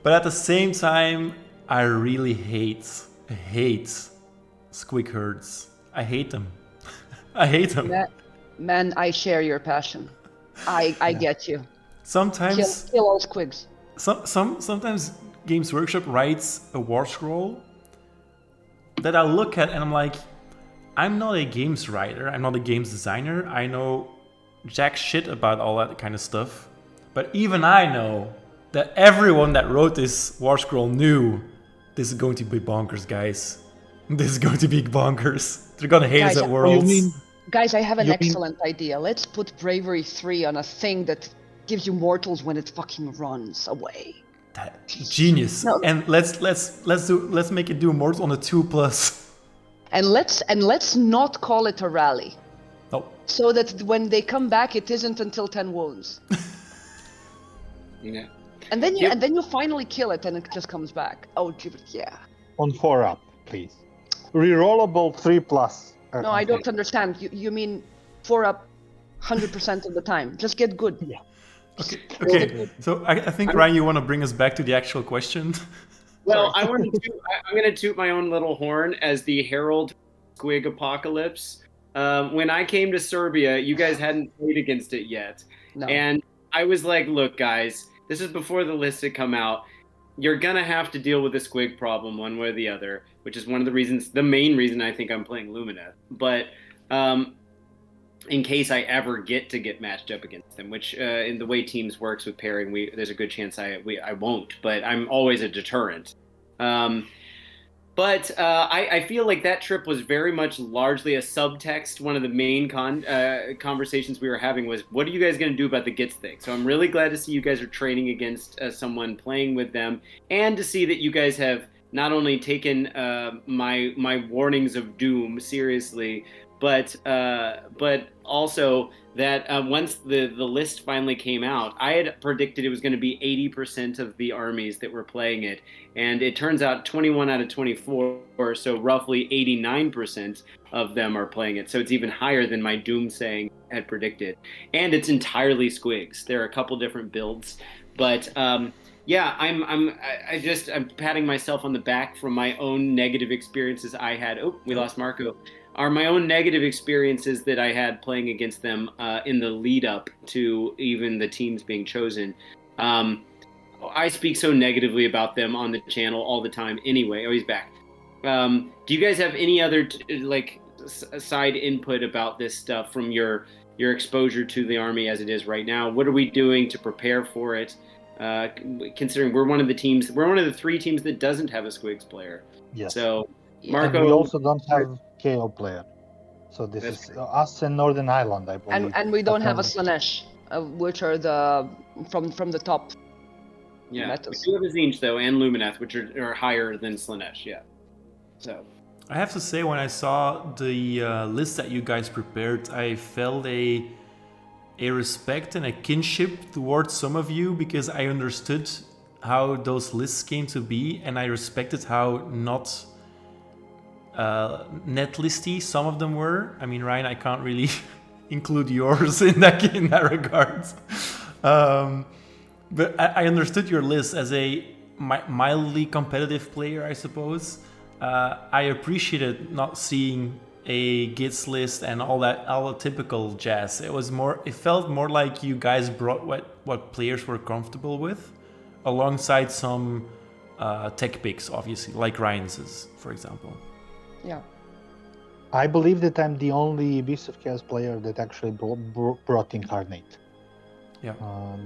but at the same time, I really hate squig herds. I hate them. I hate them. Man, I share your passion. I get you. Sometimes kill all squigs. Sometimes Games Workshop writes a war scroll that I look at and I'm like, I'm not a games writer, I'm not a games designer, I know jack shit about all that kind of stuff, but even I know that everyone that wrote this war scroll knew this is going to be bonkers, guys. This is going to be bonkers. They're gonna hate us at Worlds. Guys, I have an excellent idea. Let's put Bravery 3 on a thing that gives you mortals when it fucking runs away. Genius. No. And let's make it do mortals on a 2+. And let's not call it a rally. Oh. So that when they come back, it isn't until 10 wounds. Yeah. And then you finally kill it, and it just comes back. Oh, yeah. On 4-up, please. Rerollable 3+. No, I don't understand. You mean 4-up 100% of the time. Just get good. Yeah. Okay. So I think, Ryan, you want to bring us back to the actual question? Well, I'm going to toot my own little horn as the herald squig apocalypse. When I came to Serbia, you guys hadn't played against it yet. No. And I was like, look, guys, This is before the lists had come out. You're gonna have to deal with the squig problem one way or the other, which is one of the reasons, the main reason I think I'm playing Lumineth. But in case I ever get matched up against them, which in the way Teams works with pairing, there's a good chance I won't. But I'm always a deterrent. But I feel like that trip was very much largely a subtext. One of the main conversations we were having was, what are you guys going to do about the Gits thing? So I'm really glad to see you guys are training against someone, playing with them, and to see that you guys have not only taken my warnings of doom seriously, but also that once the list finally came out, I had predicted it was going to be 80% of the armies that were playing it, and it turns out 21 out of 24, so roughly 89% of them are playing it. So it's even higher than my doomsaying had predicted, and it's entirely squigs. There are a couple different builds, but yeah, I'm patting myself on the back from my own negative experiences I had. Oh, we lost Marco. Are my own negative experiences that I had playing against them in the lead up to even the teams being chosen. I speak so negatively about them on the channel all the time anyway. Oh, he's back. Do you guys have any other side input about this stuff from your exposure to the army as it is right now? What are we doing to prepare for it? Considering we're one of the 3 teams that doesn't have a Squigs player. Yes. So Marco, and we also don't have KO player. So this is us and Northern Ireland, I believe. And we don't have a Slanesh, which are the from the top. Yeah, metas. we do have a Zinch though, and Lumineth, which are higher than Slanesh. Yeah. So I have to say, when I saw the list that you guys prepared, I felt a respect and a kinship towards some of you, because I understood how those lists came to be, and I respected how not net listy some of them were. I mean, Ryan, I can't really include yours in that regard. But I understood your list as a mildly competitive player, I suppose. I appreciated not seeing a Gits list and all the typical jazz. It felt more like you guys brought what players were comfortable with, alongside some tech picks, obviously, like Ryan's, for example. Yeah. I believe that I'm the only Beast of Chaos player that actually brought Incarnate. Yeah.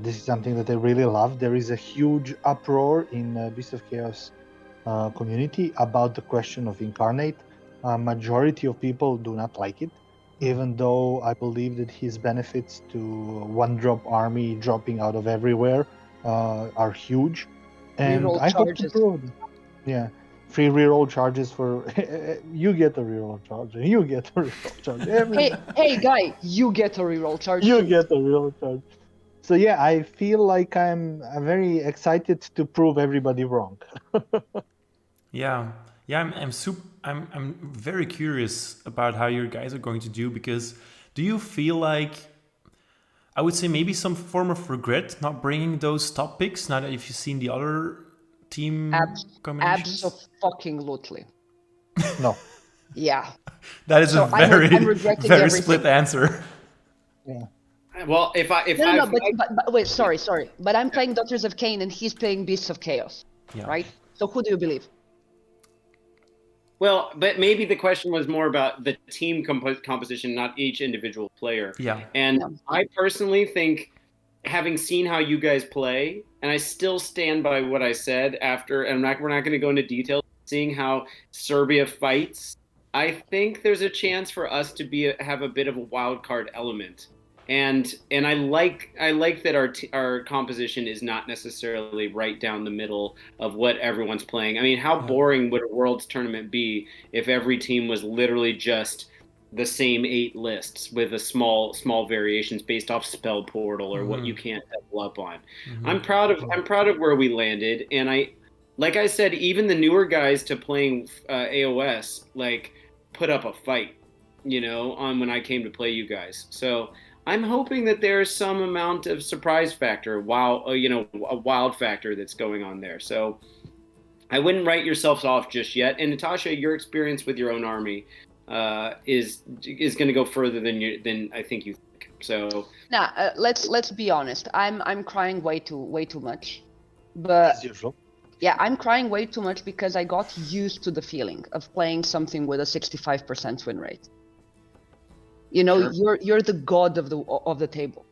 This is something that I really love. There is a huge uproar in Beast of Chaos community about the question of Incarnate. Majority of people do not like it, even though I believe that his benefits to one-drop army dropping out of everywhere are huge. And Reroll I hope to charges. prove it. Yeah. Free reroll charges for you get a reroll charge. You get a reroll charge. Hey, guy, you get a reroll charge. You too. get a reroll charge. So yeah, I feel like I'm very excited to prove everybody wrong. Yeah, I'm very curious about how you guys are going to do, because do you feel like, I would say maybe some form of regret not bringing those top picks now that you've seen the other team combinations? Absolutely. No. Yeah. That is So a very regretting very everything. split answer. Yeah. well, if No, but wait, sorry. But I'm playing Daughters of Cain and he's playing Beasts of Chaos, Yeah. right? So who do you believe? Well, but maybe the question was more about the team composition, not each individual player. Yeah. And I personally think, having seen how you guys play, and I still stand by what I said after, and we're not going to go into detail, seeing how Serbia fights, I think there's a chance for us to have a bit of a wild card element. And I like that our composition is not necessarily right down the middle of what everyone's playing. I mean, how boring would a Worlds tournament be if every team was literally just the same 8 lists with a small variations based off spell portal or what you can't level up on. I'm proud of where we landed, and like I said, even the newer guys to playing AoS put up a fight, on when I came to play you guys. So I'm hoping that there's some amount of surprise factor, a wild factor that's going on there. So I wouldn't write yourselves off just yet. And Natasha, your experience with your own army is going to go further than I think you think. So Now, let's be honest. I'm crying way too much, but As usual. yeah, I'm crying way too much because I got used to the feeling of playing something with a 65% win rate. You know, Sure. you're the god of the table.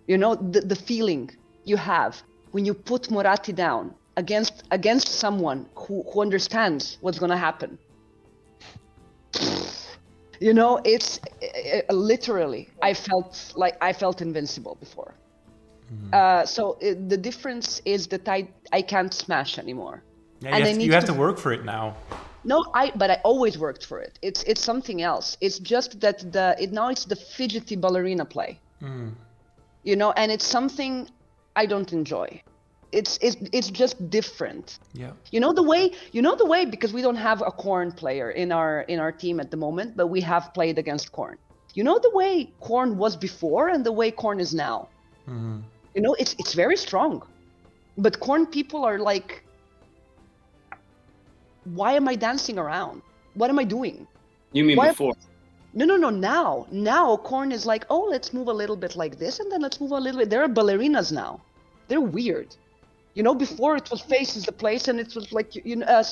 You know, the feeling you have when you put Moratti down against someone who understands what's gonna happen. You know, it's literally I felt invincible before. So the difference is that I can't smash anymore. Yeah, And I you need have to work for it now. No, but I always worked for it. It's something else. It's just that now it's the fidgety ballerina play. You know, and it's something I don't enjoy. It's just different. Yeah. You know the way because we don't have a Corn player in our team at the moment, but we have played against Corn. You know the way Corn was before and the way Corn is now. You know, it's very strong. But Corn people are like, why am I dancing around? What am I doing? You mean before? No. Now Corn is like, oh, let's move a little bit like this, and then let's move a little bit. There are ballerinas now. They're weird. You know, before it was faces the place, and it was like, you know.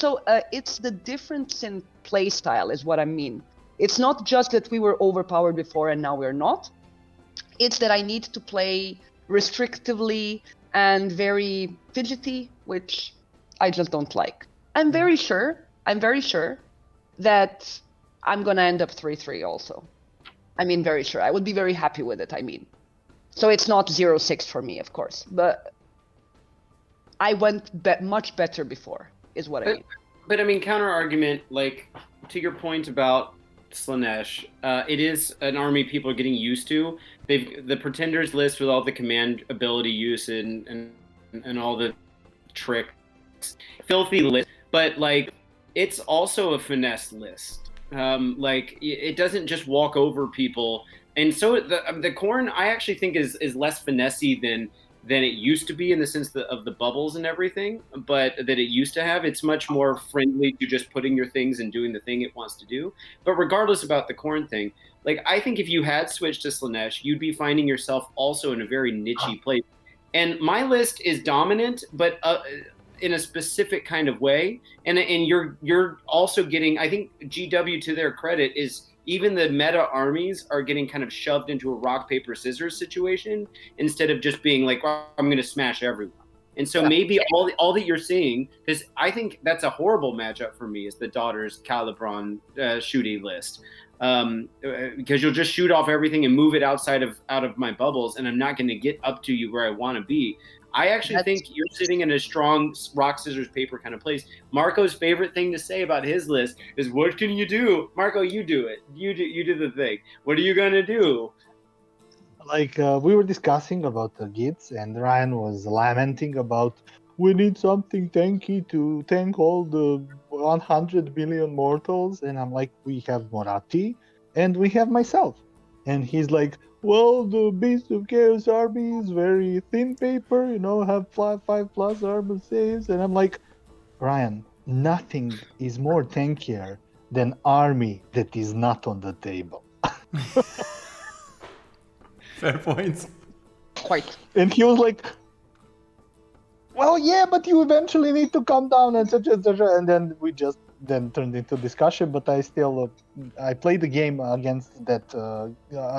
It's the difference in play style is what I mean. It's not just that we were overpowered before and now we're not. It's that I need to play restrictively and very fidgety, which I just don't like. I'm very sure that I'm gonna end up 3-3 also. I mean, very sure. I would be very happy with it, I mean. So it's not 0-6 for me, of course, but I went much better before, is what I mean. But I mean, counter argument, like to your point about Slanesh, it is an army people are getting used to. The Pretenders list with all the command ability use and all the tricks, filthy list. But like, it's also a finesse list. Like it doesn't just walk over people. And so the Corn, I actually think is less finessey than it used to be in the sense of the bubbles and everything, but that it used to have. It's much more friendly to just putting your things and doing the thing it wants to do. But regardless about the Corn thing, like I think if you had switched to Slanesh, you'd be finding yourself also in a very niche place. And my list is dominant, but in a specific kind of way. And you're also getting, I think GW, to their credit, is even the meta armies are getting kind of shoved into a rock, paper, scissors situation instead of just being like, well, I'm going to smash everyone. And so maybe all that you're seeing, because I think that's a horrible matchup for me, is the Daughters Calibron shooting list. Because you'll just shoot off everything and move it outside of my bubbles, and I'm not going to get up to you where I want to be. I actually think you're sitting in a strong rock, scissors, paper kind of place. Marco's favorite thing to say about his list is, what can you do? Marco, you do it. You do the thing. What are you going to do? Like, we were discussing about the Gits, and Ryan was lamenting about, we need something tanky to tank all the 100 million mortals. And I'm like, we have Moratti, and we have myself. And he's like, well, the Beast of Chaos army is very thin paper, you know, have 5+ armor saves. And I'm like, Ryan, nothing is more tankier than army that is not on the table. Fair point. Quite. And he was like, well, yeah, but you eventually need to come down and such and such. And then we just turned into discussion. But I still, I played the game against that,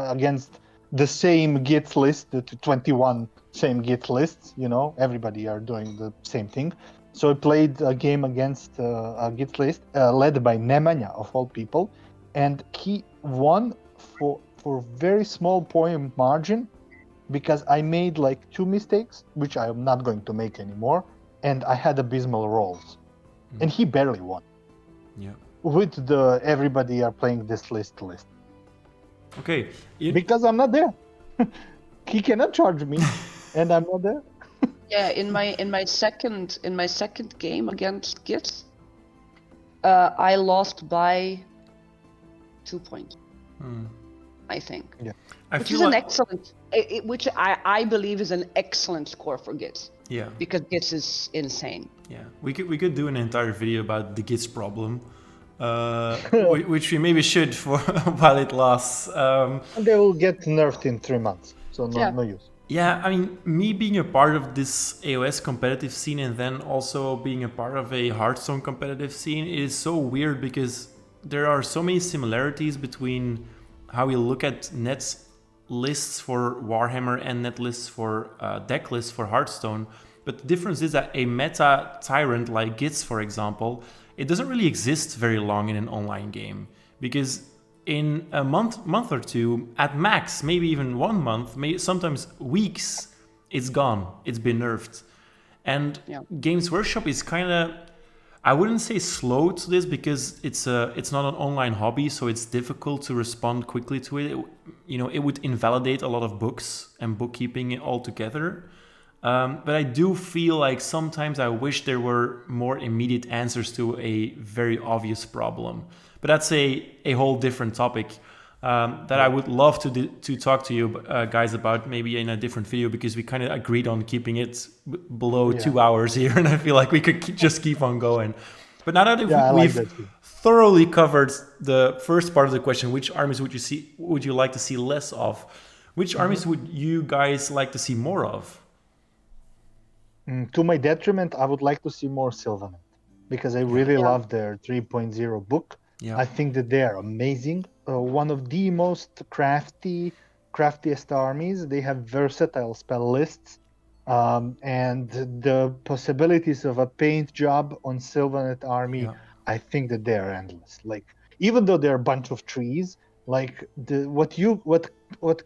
against the same Git list, the 21 same Git lists. You know, everybody are doing the same thing. So I played a game against a Git list led by Nemanja, of all people, and he won for very small point margin, because I made like 2 mistakes, which I am not going to make anymore, and I had abysmal rolls, and he barely won. Yeah. With the everybody are playing this list. Okay. Because I'm not there. He cannot charge me, and I'm not there. Yeah, in my second game against Gits, I lost by 2 points. I think. Yeah. Which is an excellent, which I believe is an excellent score for Gits. Yeah. Because Gits is insane. Yeah. We could do an entire video about the Gits problem. which we maybe should for while it lasts. They will get nerfed in 3 months, so no use. Yeah, I mean, me being a part of this AoS competitive scene and then also being a part of a Hearthstone competitive scene is so weird because there are so many similarities between how we look at net lists for Warhammer and net lists for deck lists for Hearthstone. But the difference is that a meta tyrant like Gitz, for example, it doesn't really exist very long in an online game because in a month or two, at max, maybe even 1 month, maybe sometimes weeks, it's gone. It's been nerfed. And Games Workshop is kind of, I wouldn't say slow to this because it's not an online hobby, so it's difficult to respond quickly to it. It would invalidate a lot of books and bookkeeping altogether. But I do feel like sometimes I wish there were more immediate answers to a very obvious problem. But that's a whole different topic that I would love to talk to you guys about maybe in a different video because we kind of agreed on keeping it below 2 hours here, and I feel like we could just keep on going. But now that we've thoroughly covered the first part of the question, which armies would you like to see less of? Which armies would you guys like to see more of? To my detriment, I would like to see more Sylvanet because I really love their 3.0 book. Yeah. I think that they are amazing. One of the most craftiest armies. They have versatile spell lists, and the possibilities of a paint job on Sylvanet army. Yeah. I think that they are endless. Like even though they're a bunch of trees, like what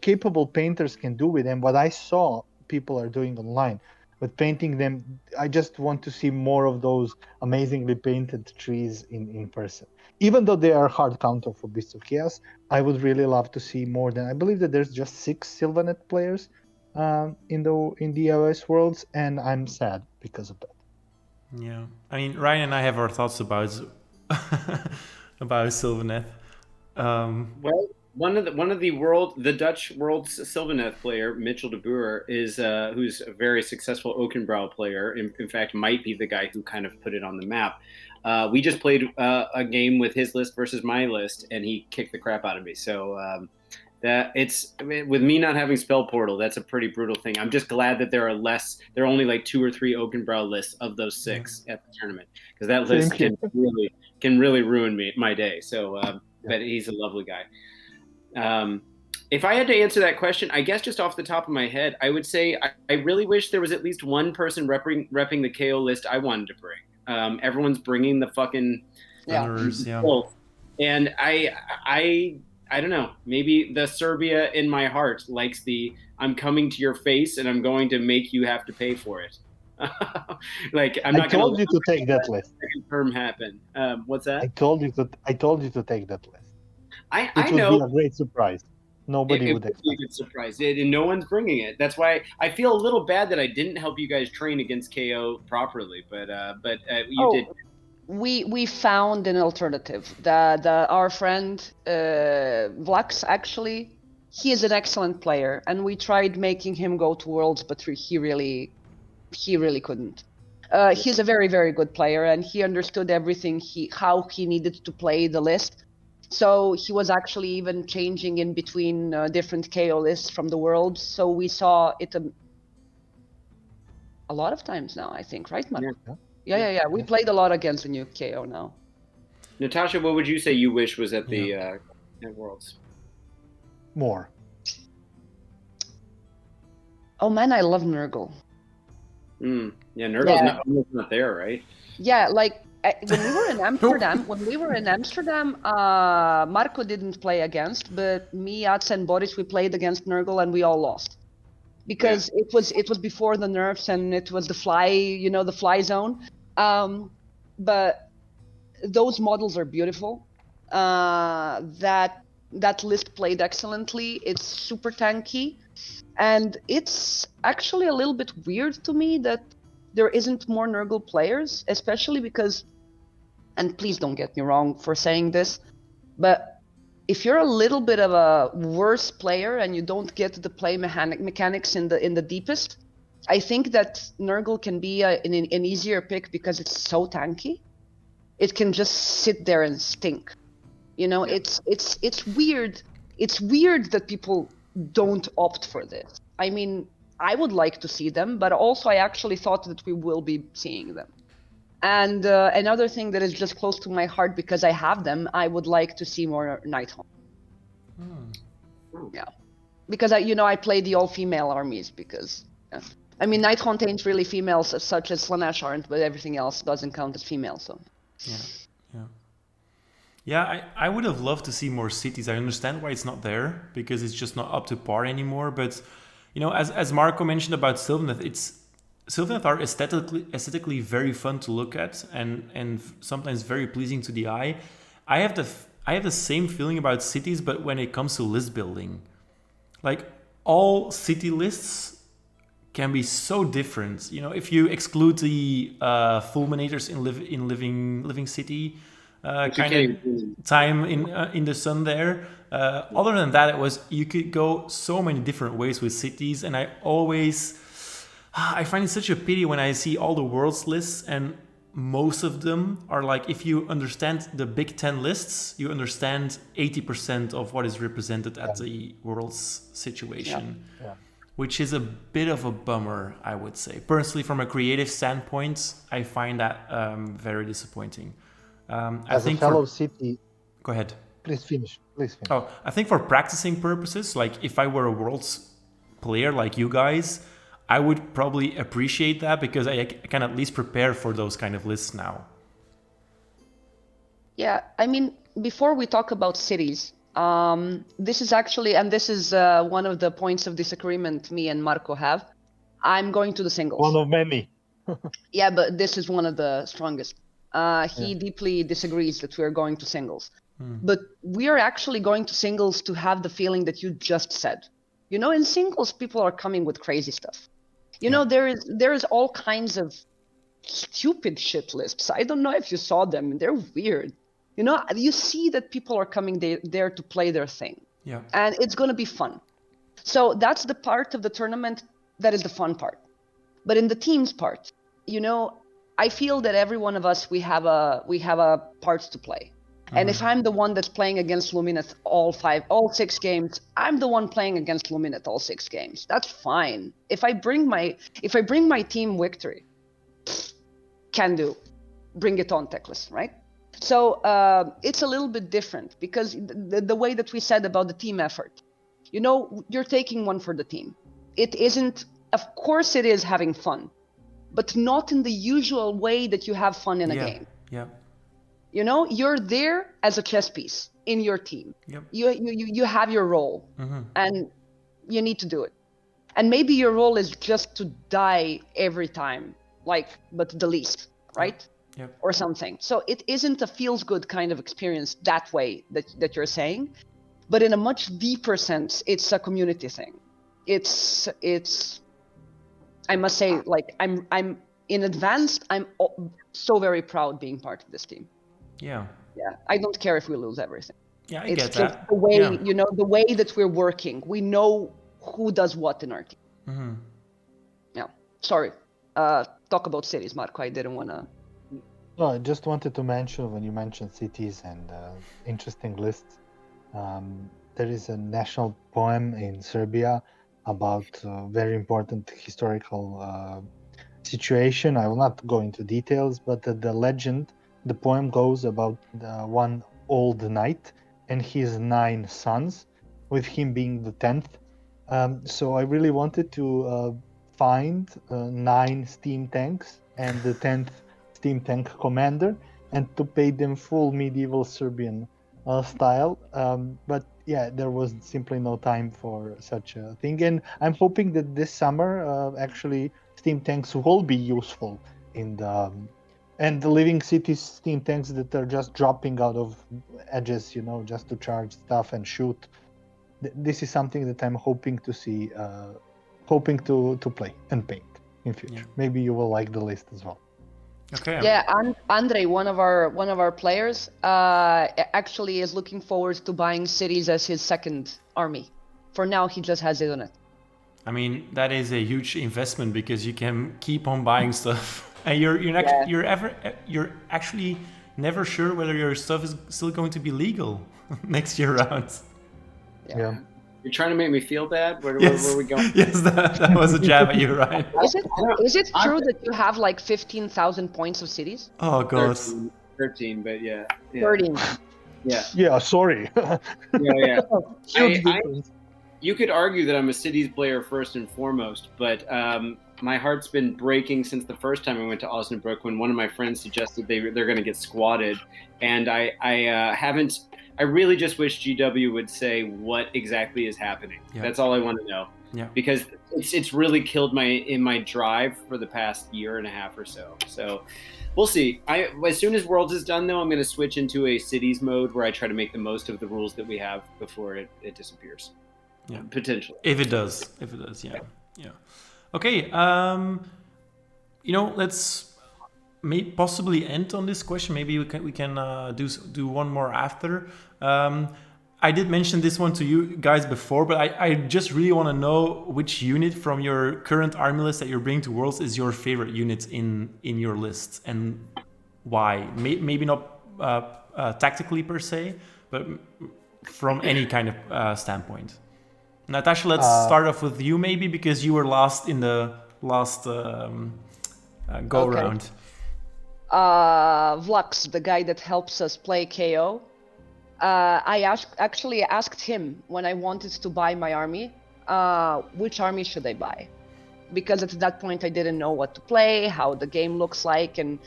capable painters can do with them. What I saw people are doing online. But painting them, I just want to see more of those amazingly painted trees in person. Even though they are hard counter for Beasts of Chaos, I would really love to see more than. I believe that there's just 6 Sylvanet players in the AoS Worlds, and I'm sad because of that. Yeah, I mean, Ryan and I have our thoughts about Sylvanet. Well, one of the Dutch World's Sylvaneth player, Mitchell de Boer, is who's a very successful Oakenbrow player. In fact, might be the guy who kind of put it on the map. We just played a game with his list versus my list, and he kicked the crap out of me. So that with me not having Spell Portal, that's a pretty brutal thing. I'm just glad that there are only like 2 or 3 Oakenbrow lists of those 6 at the tournament, because that list can really ruin my day. So, but he's a lovely guy. If I had to answer that question, I guess just off the top of my head, I would say I really wish there was at least one person repping the KO list I wanted to bring. Everyone's bringing the fucking and I don't know. Maybe the Serbia in my heart likes the I'm coming to your face and I'm going to make you have to pay for it. Like I'm not going to. I told you to take that list. Term happen. What's that? I told you to take that list. I know. It would be a great surprise. Nobody would expect. It would be a good surprise. And no one's bringing it. That's why I feel a little bad that I didn't help you guys train against KO properly. But you did. We found an alternative. Our friend Vlax, actually, he is an excellent player, and we tried making him go to Worlds, but he really couldn't. He's a very, very good player, and he understood everything. How he needed to play the list. So he was actually even changing in between different KO lists from the Worlds. So we saw it a lot of times now, I think, right, Marko? Yeah. We played a lot against the new KO now. Natasha, what would you say you wish was at the at Worlds? More. Oh man, I love Nurgle. Yeah, Nurgle's not there, right? Yeah, like when we were in Amsterdam, Marko didn't play against, but me, Ats, and Boris, we played against Nurgle and we all lost. Because it was before the nerfs and it was the fly zone. But those models are beautiful. That list played excellently. It's super tanky. And it's actually a little bit weird to me that there isn't more Nurgle players, especially because, and please don't get me wrong for saying this, but if you're a little bit of a worse player and you don't get the play mechanics in the deepest, I think that Nurgle can be an easier pick because it's so tanky. it can just sit there and stink. You know, it's weird. It's weird that people don't opt for this. I mean, I would like to see them, but also I actually thought that we will be seeing them. And another thing that is just close to my heart because I have them, I would like to see more Nighthawk. Yeah, because I play the all-female armies because, I mean, Nighthawk ain't really females such as Slanesh aren't, but everything else doesn't count as female. So. Yeah, I would have loved to see more cities. I understand why it's not there because it's just not up to par anymore. But as Marko mentioned about Sylvaneth, Sylvaneth are aesthetically very fun to look at and sometimes very pleasing to the eye. I have the same feeling about cities, but when it comes to list building, like all city lists can be so different. If you exclude the fulminators in living city. Kind of time in the sun there. Other than that, you could go so many different ways with cities, and I find it such a pity when I see all the worlds lists, and most of them are like, if you understand the Big 10 lists, you understand 80% of what is represented at the worlds situation, which is a bit of a bummer, I would say. Personally, from a creative standpoint, I find that very disappointing. As a fellow city... Go ahead. Please finish. Oh, I think for practicing purposes, like if I were a Worlds player like you guys, I would probably appreciate that because I can at least prepare for those kind of lists now. Yeah, I mean, before we talk about cities, this is actually, and this is one of the points of disagreement me and Marko have. I'm going to the singles. One of many. Yeah, but this is one of the strongest. He deeply disagrees that we are going to singles. But we are actually going to singles to have the feeling that you just said. In singles, people are coming with crazy stuff. There is all kinds of stupid shit lists. I don't know if you saw them. They're weird. You see that people are coming there to play their thing. Yeah. And it's going to be fun. So that's the part of the tournament that is the fun part. But in the teams part, I feel that every one of us, we have a part to play. And if I'm the one that's playing against Lumineth all 6 games, I'm the one playing against Lumineth all 6 games. That's fine. If I bring my team victory, can do. Bring it on, Teclis, right? So it's a little bit different because the way that we said about the team effort, you're taking one for the team. It isn't, of course it is having fun, but not in the usual way that you have fun in a game. Yeah. You're there as a chess piece in your team. Yep. You have your role, and you need to do it. And maybe your role is just to die every time, but the least, right? Yep. Or something. So it isn't a feels good kind of experience that way that you're saying, but in a much deeper sense, it's a community thing. It's. I must say, I'm in advance. I'm so very proud being part of this team. Yeah. Yeah. I don't care if we lose everything. Yeah, I it's get just that. the way, the way that we're working. We know who does what in our team. Yeah. Sorry. Talk about cities, Marko. I didn't want to. No, I just wanted to mention when you mentioned cities and interesting lists. There is a national poem in Serbia about a very important historical situation. I will not go into details, but the poem goes about one old knight and his 9 sons, with him being the 10th. So I really wanted to find 9 steam tanks and the 10th steam tank commander and to pay them full medieval Serbian style. But yeah, there was simply no time for such a thing. And I'm hoping that this summer, actually, steam tanks will be useful in the living cities steam tanks that are just dropping out of edges, just to charge stuff and shoot. This is something that I'm hoping to see, hoping to play and paint in future. Yeah. Maybe you will like the list as well. Okay. Yeah, Andre, one of our players, actually is looking forward to buying cities as his second army. For now, he just has it on it. I mean, that is a huge investment because you can keep on buying stuff, and you're actually never sure whether your stuff is still going to be legal next year round. Yeah. You're trying to make me feel bad? Where Yes, are we going? yes, that was a jab at you, Ryan. Is it true that you have like 15,000 points of cities? Oh god. 13, but yeah. 13. Yeah. Yeah, sorry. Yeah. Huge I- difference. You could argue that I'm a cities player first and foremost, but my heart's been breaking since the first time I went to Osnabrück when one of my friends suggested they're going to get squatted, and I haven't. I really just wish GW would say what exactly is happening. Yeah. That's all I want to know. Yeah. Because it's really killed my drive for the past year and a half or so. So we'll see. As soon as Worlds is done, though, I'm going to switch into a cities mode where I try to make the most of the rules that we have before it disappears. Yeah. Potentially. If it does, yeah. Okay, let's possibly end on this question. Maybe we can do one more after. I did mention this one to you guys before, but I just really want to know which unit from your current army list that you're bringing to Worlds is your favorite unit in your list, and why? Maybe not tactically per se, but from any kind of standpoint. Natasha, let's start off with you maybe, because you were last in the last go-round. Vlax, the guy that helps us play KO. I actually asked him when I wanted to buy my army, which army should I buy? Because at that point I didn't know what to play, how the game looks like, and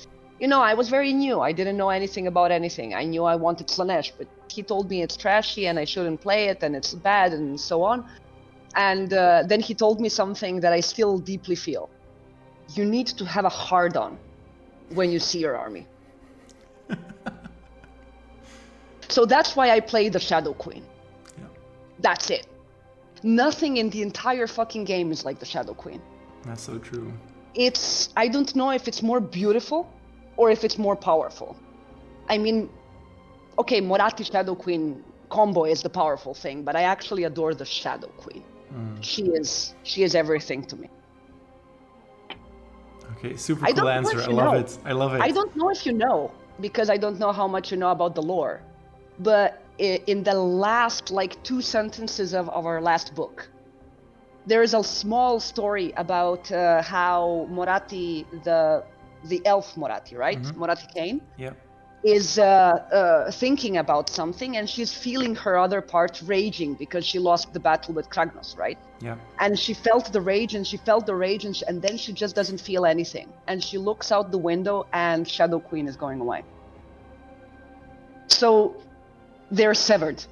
I was very new. I didn't know anything about anything. I knew I wanted Slanesh, but he told me it's trashy and I shouldn't play it and it's bad and so on. And then he told me something that I still deeply feel. You need to have a hard-on when you see your army. So that's why I play the Shadow Queen. Yeah. That's it. Nothing in the entire fucking game is like the Shadow Queen. That's so true. I don't know if it's more beautiful or if it's more powerful. I mean, okay, Moratti Shadow Queen combo is the powerful thing, but I actually adore the Shadow Queen. She is everything to me. Okay, super cool answer. I love it. I love it. I don't know if you know, because I don't know how much you know about the lore, but in the last 2 sentences of our last book, there is a small story about how Moratti, the elf Moratti, right? Mm-hmm. Moratti Kane. Yeah. Is thinking about something, and she's feeling her other part raging because she lost the battle with Kragnos, right? Yeah. And she felt the rage, and and then she just doesn't feel anything. And she looks out the window, and Shadow Queen is going away. So they're severed.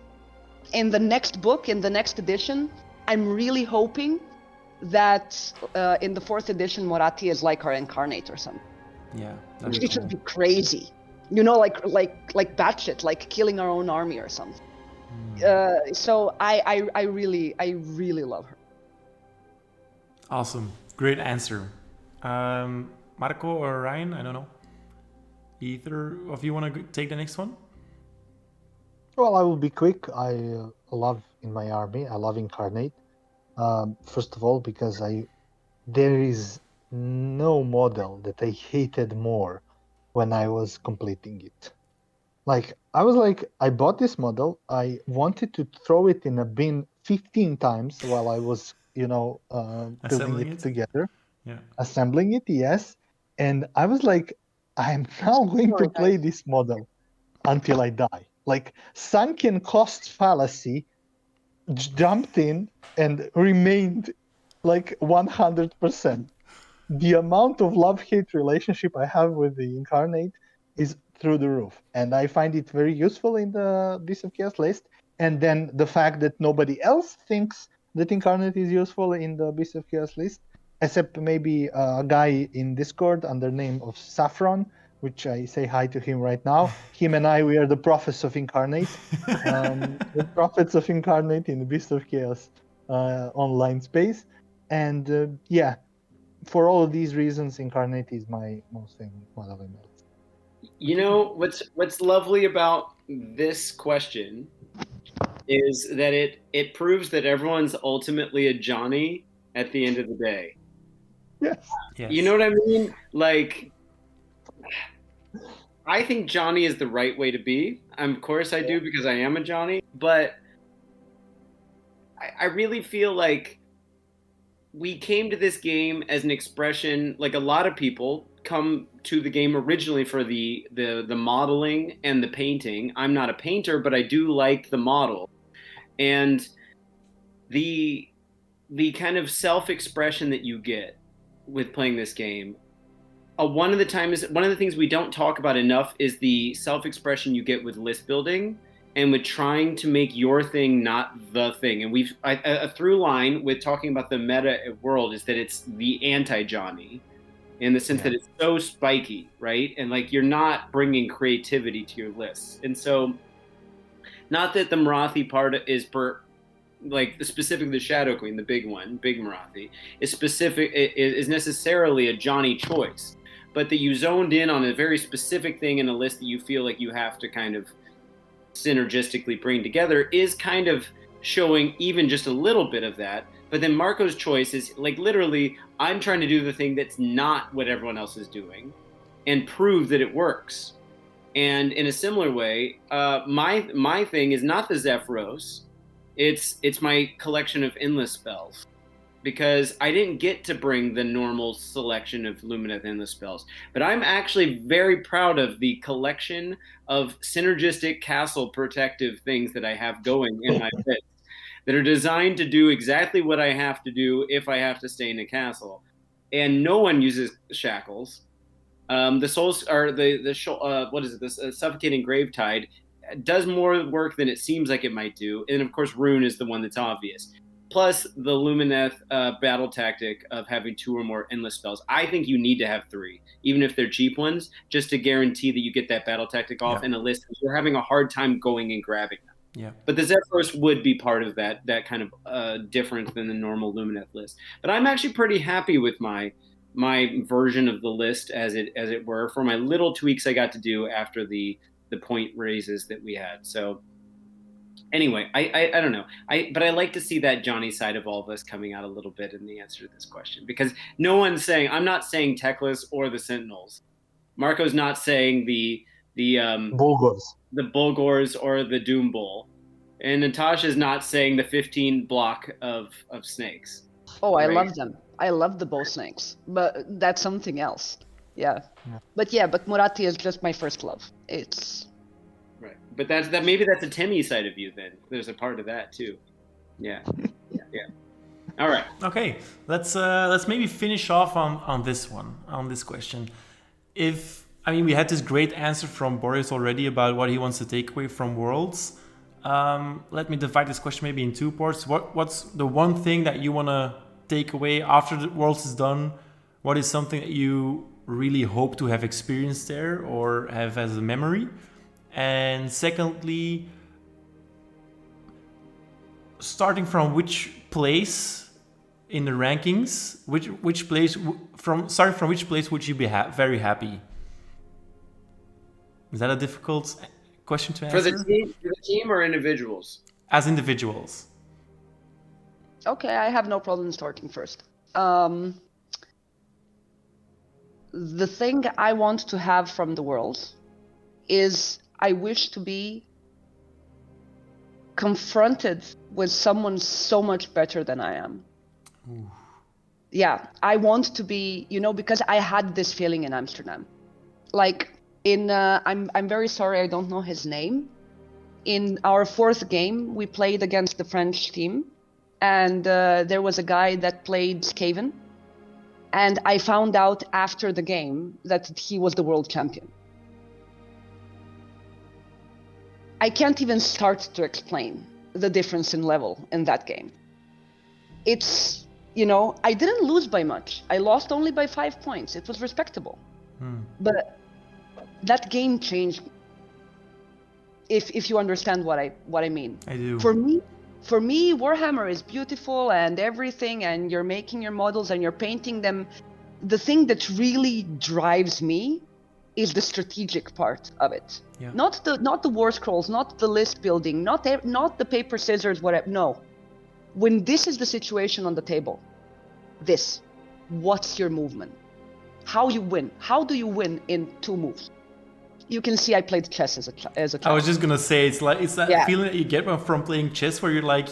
In the next book, in the next edition, I'm really hoping that in the 4th edition, Moratti is like our incarnate or something. Yeah. She should be crazy. Like batshit, like killing our own army or something. So I really love her. Awesome, great answer. Marko or Ryan, I don't know. Either of you want to take the next one? Well, I will be quick. I love in my army. I love Incarnate. First of all, because there is no model that I hated more when I was completing it. I bought this model. I wanted to throw it in a bin 15 times while I was, building it together. Yeah. Assembling it, yes. And I was like, I'm now going to play this model until I die. Sunken cost fallacy jumped in and remained 100%. The amount of love-hate relationship I have with the Incarnate is through the roof, and I find it very useful in the Beast of Chaos list. And then the fact that nobody else thinks that Incarnate is useful in the Beast of Chaos list, except maybe a guy in Discord under name of Saffron, which I say hi to him right now. Him and we are the prophets of Incarnate, the prophets of Incarnate in the Beast of Chaos online space. And for all of these reasons, Incarnate is my most favorite model in it. What's lovely about this question is that it proves that everyone's ultimately a Johnny at the end of the day. Yes. You know what I mean? I think Johnny is the right way to be. Of course I do, because I am a Johnny, but I really feel like we came to this game as an expression, like a lot of people come to the game originally for the modeling and the painting. I'm not a painter, but I do like the model. And the kind of self-expression that you get with playing this game. One of the things we don't talk about enough is the self-expression you get with list building and with trying to make your thing not the thing. And a through line with talking about the meta world is that it's the anti-Johnny, in the sense that it's so spiky, right? And like you're not bringing creativity to your lists. And so, not that the Marathi part is specifically the Shadow Queen, the big one, Big Marathi, is necessarily a Johnny choice, but that you zoned in on a very specific thing in a list that you feel like you have to kind of synergistically bring together is kind of showing even just a little bit of that. But then Marko's choice is like literally, I'm trying to do the thing that's not what everyone else is doing and prove that it works. And in a similar way, my thing is not the Zephyros. It's my collection of endless spells, because I didn't get to bring the normal selection of Lumineth endless spells. But I'm actually very proud of the collection of synergistic castle protective things that I have going in my list that are designed to do exactly what I have to do if I have to stay in a castle. And no one uses shackles. The souls are the suffocating Gravetide does more work than it seems like it might do, and of course Rune is the one that's obvious. Plus the Lumineth battle tactic of having 2 or more endless spells. I think you need to have 3, even if they're cheap ones, just to guarantee that you get that battle tactic off in a list because you're having a hard time going and grabbing them. Yeah. But the Zephyros would be part of that kind of different than the normal Lumineth list. But I'm actually pretty happy with my version of the list as it were, for my little tweaks I got to do after the point raises that we had. So anyway, I don't know. But I like to see that Johnny side of all of us coming out a little bit in the answer to this question, because no one's saying, I'm not saying Teclis or the Sentinels. Marko's not saying the Bulgors. The Bulgors or the Doom Bull. And Natasha's not saying the 15 block of snakes. Oh, right? I love them. I love the bow snakes, but that's something else. Yeah. But Marathi is just my first love. It's right. But maybe that's a Timmy side of you then. There's a part of that too. Yeah. Yeah. All right. Okay. Let's maybe finish off on this question. We had this great answer from Boris already about what he wants to take away from Worlds. Let me divide this question maybe in 2 parts. What's the one thing that you want to take away after the Worlds is done? What is something that you really hope to have experienced there or have as a memory? And secondly, starting from which place in the rankings, starting from which place would you be very happy? Is that a difficult question to answer? For the team or individuals? As individuals. Okay, I have no problem starting first. The thing I want to have from the world is I wish to be confronted with someone so much better than I am. Ooh. Yeah, I want to be, because I had this feeling in Amsterdam. Like I'm very sorry I don't know his name. In our 4th game, we played against the French team, and there was a guy that played Skaven. And I found out after the game that he was the world champion. I can't even start to explain the difference in level in that game. It's, I didn't lose by much. I lost only by 5 points. It was respectable. But that game changed me. If you understand what I mean. I do. For me, Warhammer is beautiful and everything, and you're making your models and you're painting them. The thing that really drives me is the strategic part of it. Yeah. Not the war scrolls, not the list building, not the paper, scissors, whatever. No. When this is the situation on the table, what's your movement? How you win? How do you win in 2 moves? you can see I played chess as a child. I was just gonna say it's that Yeah. feeling that you get from playing chess, where you're like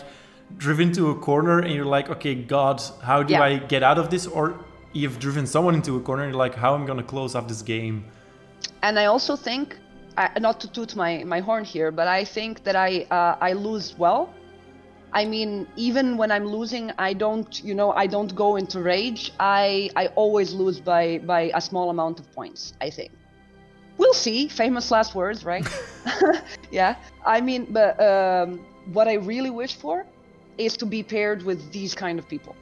driven to a corner and you're like, okay, God, how do Yeah. I get out of this? Or you've driven someone into a corner and you're like, how am I gonna close off this game? And I also think, not to toot my horn here, but I think that I lose well. I mean, even when I'm losing, I don't go into rage. I always lose by a small amount of points, I think. We'll see. Famous last words, right? Yeah. I mean, but what I really wish for is to be paired with these kind of people.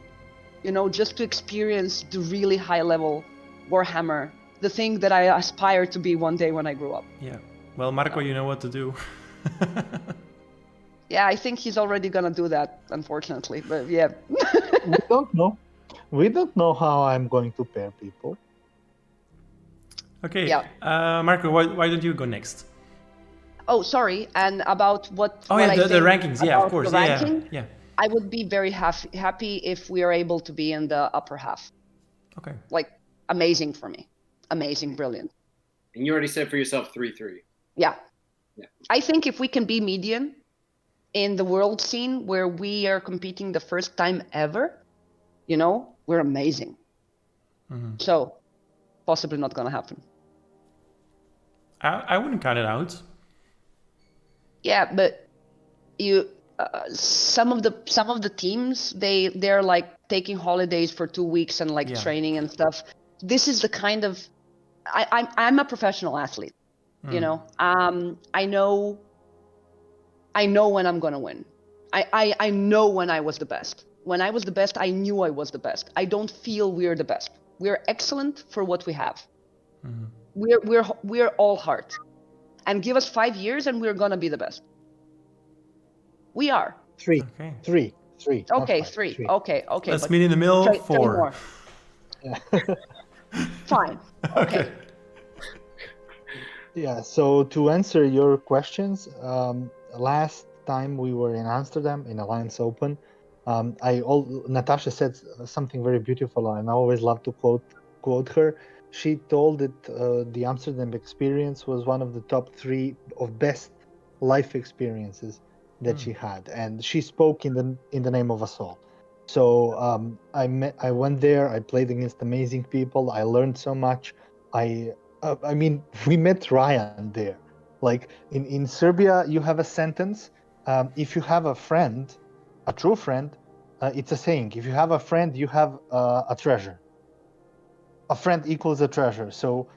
Just to experience the really high level Warhammer, the thing that I aspire to be one day when I grow up. Yeah. Well, Marko, you know what to do. Yeah, I think he's already gonna do that, unfortunately. But yeah. We don't know. We don't know how I'm going to pair people. Okay. Yeah. Marko, why don't you go next? Oh, sorry. And about what? Oh what yeah, I the think rankings. Yeah, of about course. the Yeah, ranking, yeah. I would be very happy if we are able to be in the upper half. Okay. Like, amazing for me. Amazing, brilliant. And you already said for yourself 3-3. Yeah. Yeah. I think if we can be median in the world scene where we are competing the first time ever, we're amazing. Mm-hmm. So, possibly not gonna happen. I wouldn't count it out. Yeah, but some of the teams they're like taking holidays for 2 weeks and like Yeah. training and stuff. This is the kind of I'm a professional athlete. I know when I'm gonna win. I know when I was the best. When I was the best, I knew I was the best. I don't feel we're the best. We're excellent for what we have. Mm-hmm. We're all heart. And give us 5 years and we're gonna be the best. We are. Three. Okay. not Okay, five, 3. Okay. Let's but meet in the middle. three 4. more. Yeah. Fine. Okay. Yeah, so to answer your questions, last time we were in Amsterdam in Alliance Open, Natasha said something very beautiful, and I always love to quote her. She told that the Amsterdam experience was one of the top 3 of best life experiences that she had, and she spoke in the name of us all. So I went there. I played against amazing people. I learned so much. I mean, we met Ryan there. Like in Serbia, you have a sentence. If you have a friend, a true friend, it's a saying. If you have a friend, you have a treasure. A friend equals a treasure. So,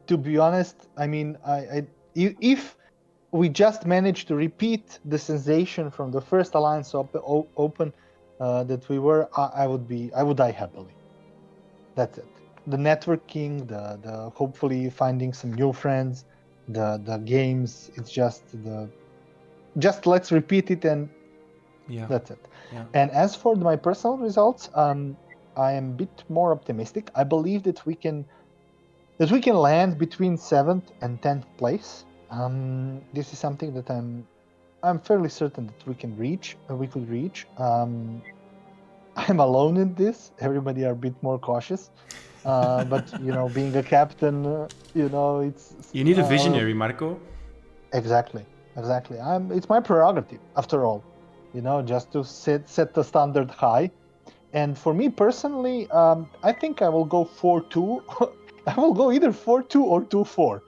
to be honest, I mean, if we just managed to repeat the sensation from the first Alliance Open that we were, I would die happily. That's it. The networking, the hopefully finding some new friends, the games. It's just let's repeat it, and that's it. Yeah. And as for my personal results, I am a bit more optimistic. I believe that we can land between 7th and 10th place. This is something that I'm fairly certain that we could reach. I'm alone in this. Everybody are a bit more cautious. But being a captain, it's You need a visionary, Marko. Exactly. It's my prerogative, after all. Just to set the standard high. And for me personally, I think I will go 4-2. I will go either 4-2 or 2-4.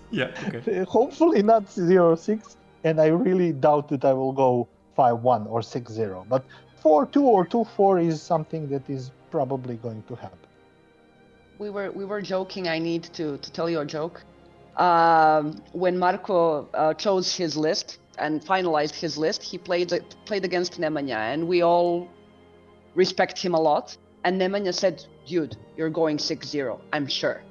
Yeah. Okay. Hopefully not 0-6. And I really doubt that I will go 5-1 or 6-0. But 4-2 or 2-4 is something that is probably going to happen. We were joking. I need to tell you a joke. When Marko chose his list and finalized his list, he played against Nemanja, and we all respect him a lot. And Nemanja said, "Dude, you're going 6-0, I'm sure."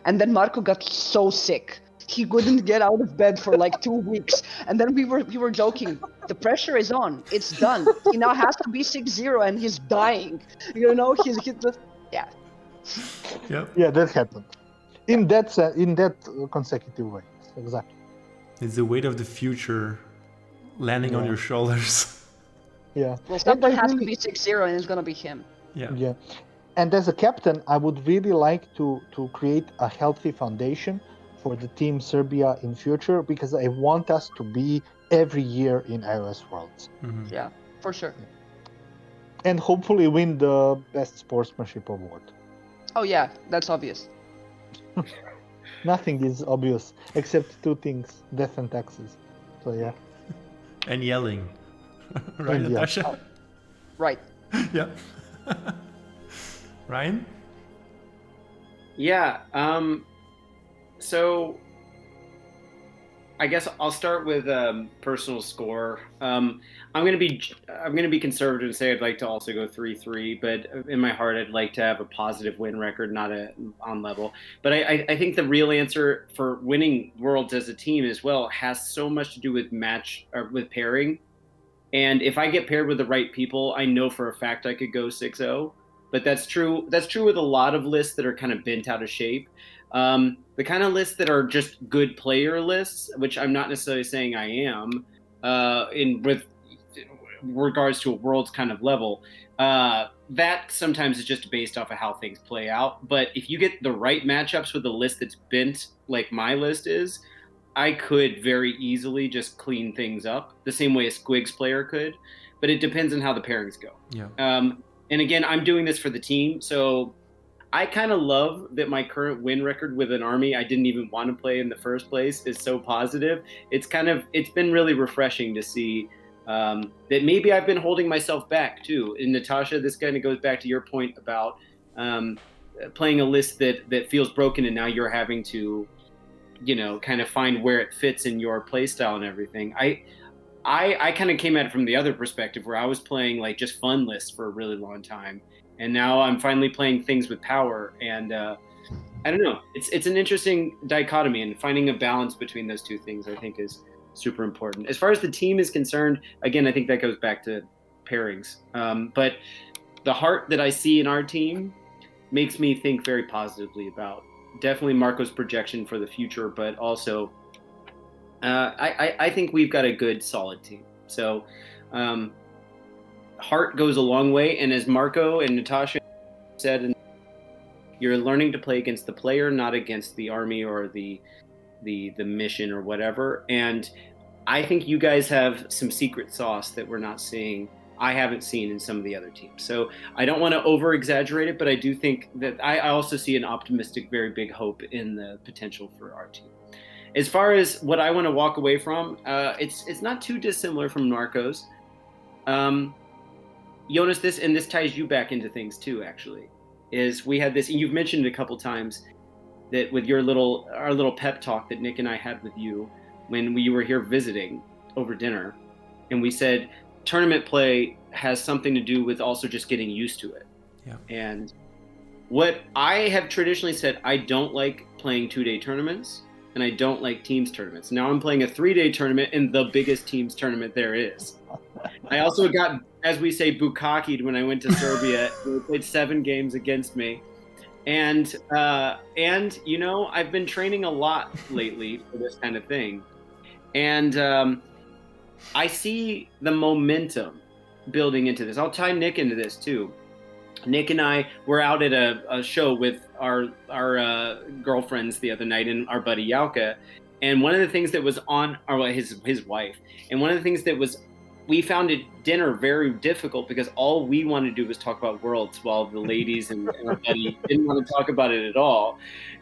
And then Marko got so sick. He couldn't get out of bed for like 2 weeks. And then we were joking. The pressure is on. It's done. He now has to be 6-0 and he's dying. He's just, yeah. Yep. Yeah, that happened. In that consecutive way. Exactly. It's the weight of the future landing on your shoulders. Yeah. Well, someone has to be 6-0 and it's going to be him. Yeah. And as a captain, I would really like to create a healthy foundation for the Team Serbia in future, because I want us to be every year in AoS Worlds. Mhm. Yeah, for sure. And hopefully win the Best Sportsmanship Award. Oh yeah, that's obvious. Nothing is obvious except two things, death and taxes. So yeah. And yelling. Right, And yeah. Natasha? Right. Yeah. Ryan? Yeah. So I guess I'll start with personal score. I'm gonna be conservative and say I'd like to also go 3-3, but in my heart I'd like to have a positive win record, not a on level. But I think the real answer for winning Worlds as a team as well has so much to do with with pairing. And if I get paired with the right people, I know for a fact I could go 6-0. But that's true. That's true with a lot of lists that are kind of bent out of shape. The kind of lists that are just good player lists, which I'm not necessarily saying I am, with regards to a Worlds kind of level, that sometimes is just based off of how things play out. But if you get the right matchups with a list that's bent like my list is, I could very easily just clean things up the same way a Squigs player could, but it depends on how the pairings go. Yeah. And again, I'm doing this for the team, so I kind of love that my current win record with an army I didn't even want to play in the first place is so positive. It's been really refreshing to see that maybe I've been holding myself back too. And Natasha, this kind of goes back to your point about playing a list that feels broken, and now you're having to, kind of find where it fits in your play style and everything. I kind of came at it from the other perspective, where I was playing like just fun lists for a really long time, and now I'm finally playing things with power. And I don't know, it's an interesting dichotomy, and finding a balance between those two things I think is super important. As far as the team is concerned, again, I think that goes back to pairings. But the heart that I see in our team makes me think very positively about definitely Marko's projection for the future, but also I think we've got a good, solid team. So heart goes a long way. And as Marko and Natasha said, you're learning to play against the player, not against the army or the mission or whatever. And I think you guys have some secret sauce that we're not seeing. I haven't seen in some of the other teams. So I don't want to over exaggerate it, but I do think that I also see an optimistic, very big hope in the potential for our team. As far as what I want to walk away from, it's not too dissimilar from Marko's. Jonas, this ties you back into things too, actually, is we had this, and you've mentioned it a couple times, that with our little pep talk that Nick and I had with you when we were here visiting over dinner, and we said tournament play has something to do with also just getting used to it. Yeah. And what I have traditionally said, I don't like playing 2-day tournaments, and I don't like teams tournaments. Now I'm playing a 3-day tournament in the biggest teams tournament there is. I also got, as we say, bukakied when I went to Serbia. They played 7 games against me. And I've been training a lot lately for this kind of thing. And I see the momentum building into this. I'll tie Nick into this too. Nick and I were out at a show with our girlfriends the other night, and our buddy Yauka. And one of the things that was on his wife, and one of the things that was, we found at dinner very difficult because all we wanted to do was talk about Worlds, while the ladies and our buddy didn't want to talk about it at all.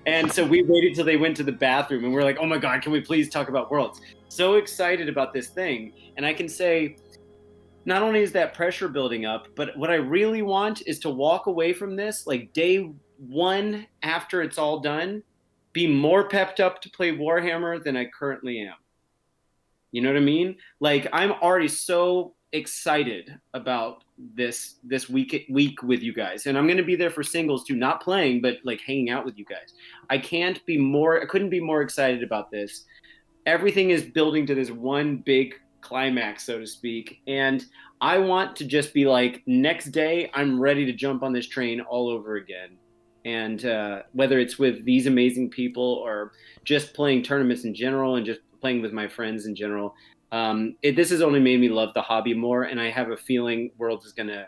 And so we waited till they went to the bathroom, and we're like, oh my God, can we please talk about Worlds? So excited about this thing. And I can say, not only is that pressure building up, but what I really want is to walk away from this, like day 1 after it's all done, be more pepped up to play Warhammer than I currently am. You know what I mean? Like, I'm already so excited about this week with you guys, and I'm going to be there for singles too, not playing, but like hanging out with you guys. I couldn't be more excited about this. Everything is building to this one big climax, so to speak, and I want to just be like, next day I'm ready to jump on this train all over again. And whether it's with these amazing people or just playing tournaments in general and just playing with my friends in general, this has only made me love the hobby more, and I have a feeling Worlds is going to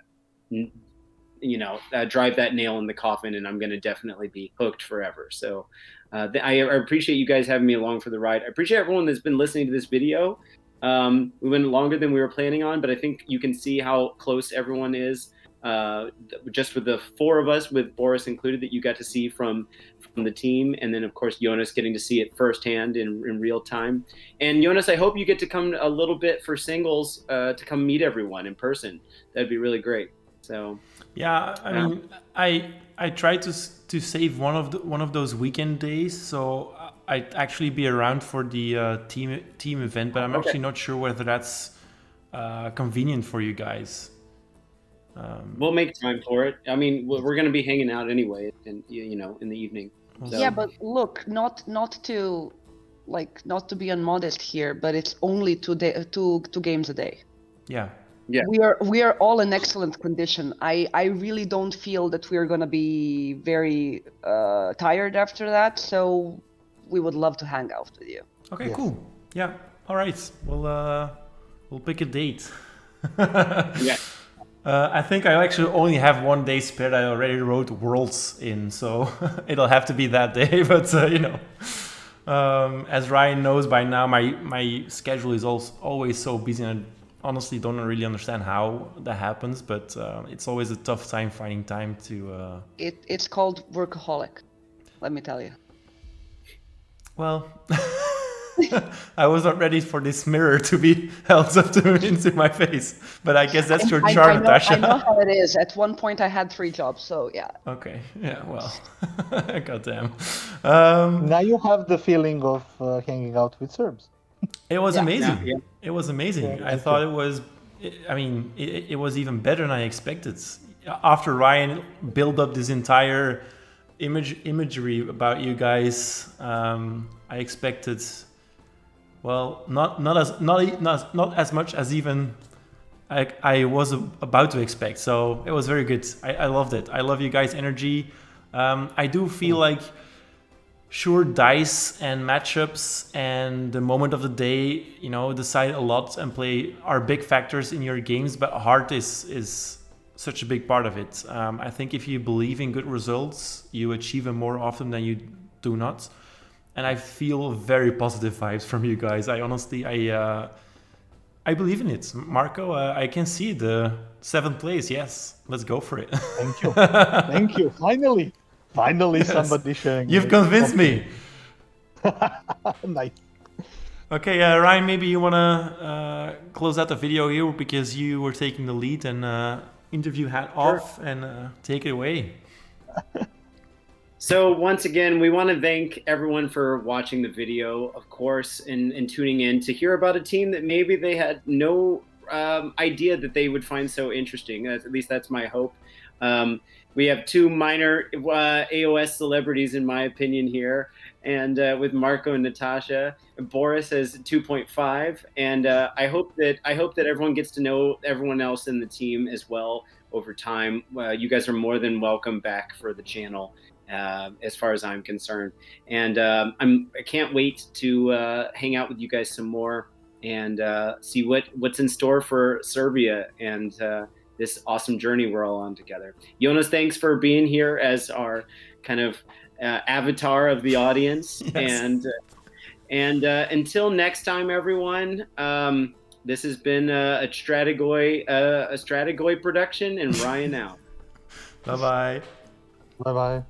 drive that nail in the coffin, and I'm going to definitely be hooked forever. So I appreciate you guys having me along for the ride. I appreciate everyone that's been listening to this video. We went longer than we were planning on, but I think you can see how close everyone is. Just with the four of us, with Boris included, that you got to see from the team, and then of course Jonas getting to see it firsthand in real time. And Jonas, I hope you get to come a little bit for singles to come meet everyone in person. That'd be really great. So yeah, I mean, I tried to save one of those weekend days, so I'd actually be around for the team event, but I'm actually not sure whether that's convenient for you guys. We'll make time for it. I mean, we're going to be hanging out anyway, and in the evening. So. Yeah, but look, not to be unmodest here, but it's only two games a day. Yeah. Yeah. We are all in excellent condition. I really don't feel that we're gonna be very tired after that. So we would love to hang out with you. Okay, yes. Cool. Yeah. All right. We'll pick a date. Yeah. I think I actually only have one day spare. I already wrote Worlds in, so it'll have to be that day. But as Ryan knows by now, my schedule is always so busy, and I honestly don't really understand how that happens. But it's always a tough time finding time to. It's called workaholic. Let me tell you. Well. I was not ready for this mirror to be held up into my face, but I guess that's your charm, Natasha. I know how it is. At one point, I had 3 jobs, so yeah. Okay, yeah, well, goddamn. Now you have the feeling of hanging out with Serbs. It was amazing. Yeah. It was amazing. Yeah, I thought it was. I mean, it was even better than I expected. After Ryan built up this entire imagery about you guys, I expected. Well, not as much as even I was about to expect. So it was very good. I loved it. I love you guys' energy. I do feel like, sure, dice and matchups and the moment of the day, decide a lot and play are big factors in your games. But heart is such a big part of it. I think if you believe in good results, you achieve them more often than you do not. And I feel very positive vibes from you guys. I honestly, I believe in it. Marko, I can see the 7th place. Yes, let's go for it. Thank you. Thank you. Finally, yes. Somebody sharing. You've convinced me. Nice. Okay, Ryan, maybe you want to close out the video here because you were taking the lead and interview hat off and take it away. So once again, we want to thank everyone for watching the video, of course, and tuning in to hear about a team that maybe they had no idea that they would find so interesting. At least that's my hope. We have 2 minor AoS celebrities, in my opinion, here, and with Marko and Natasha. Boris has 2.5, and I hope that everyone gets to know everyone else in the team as well over time. You guys are more than welcome back for the channel. As far as I'm concerned, and I can't wait to hang out with you guys some more and see what's in store for Serbia and this awesome journey we're all on together. Jonas, thanks for being here as our kind of avatar of the audience. Yes. And until next time, everyone. This has been a Strategoi production, and Ryan out. Bye bye. Bye bye.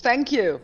Thank you.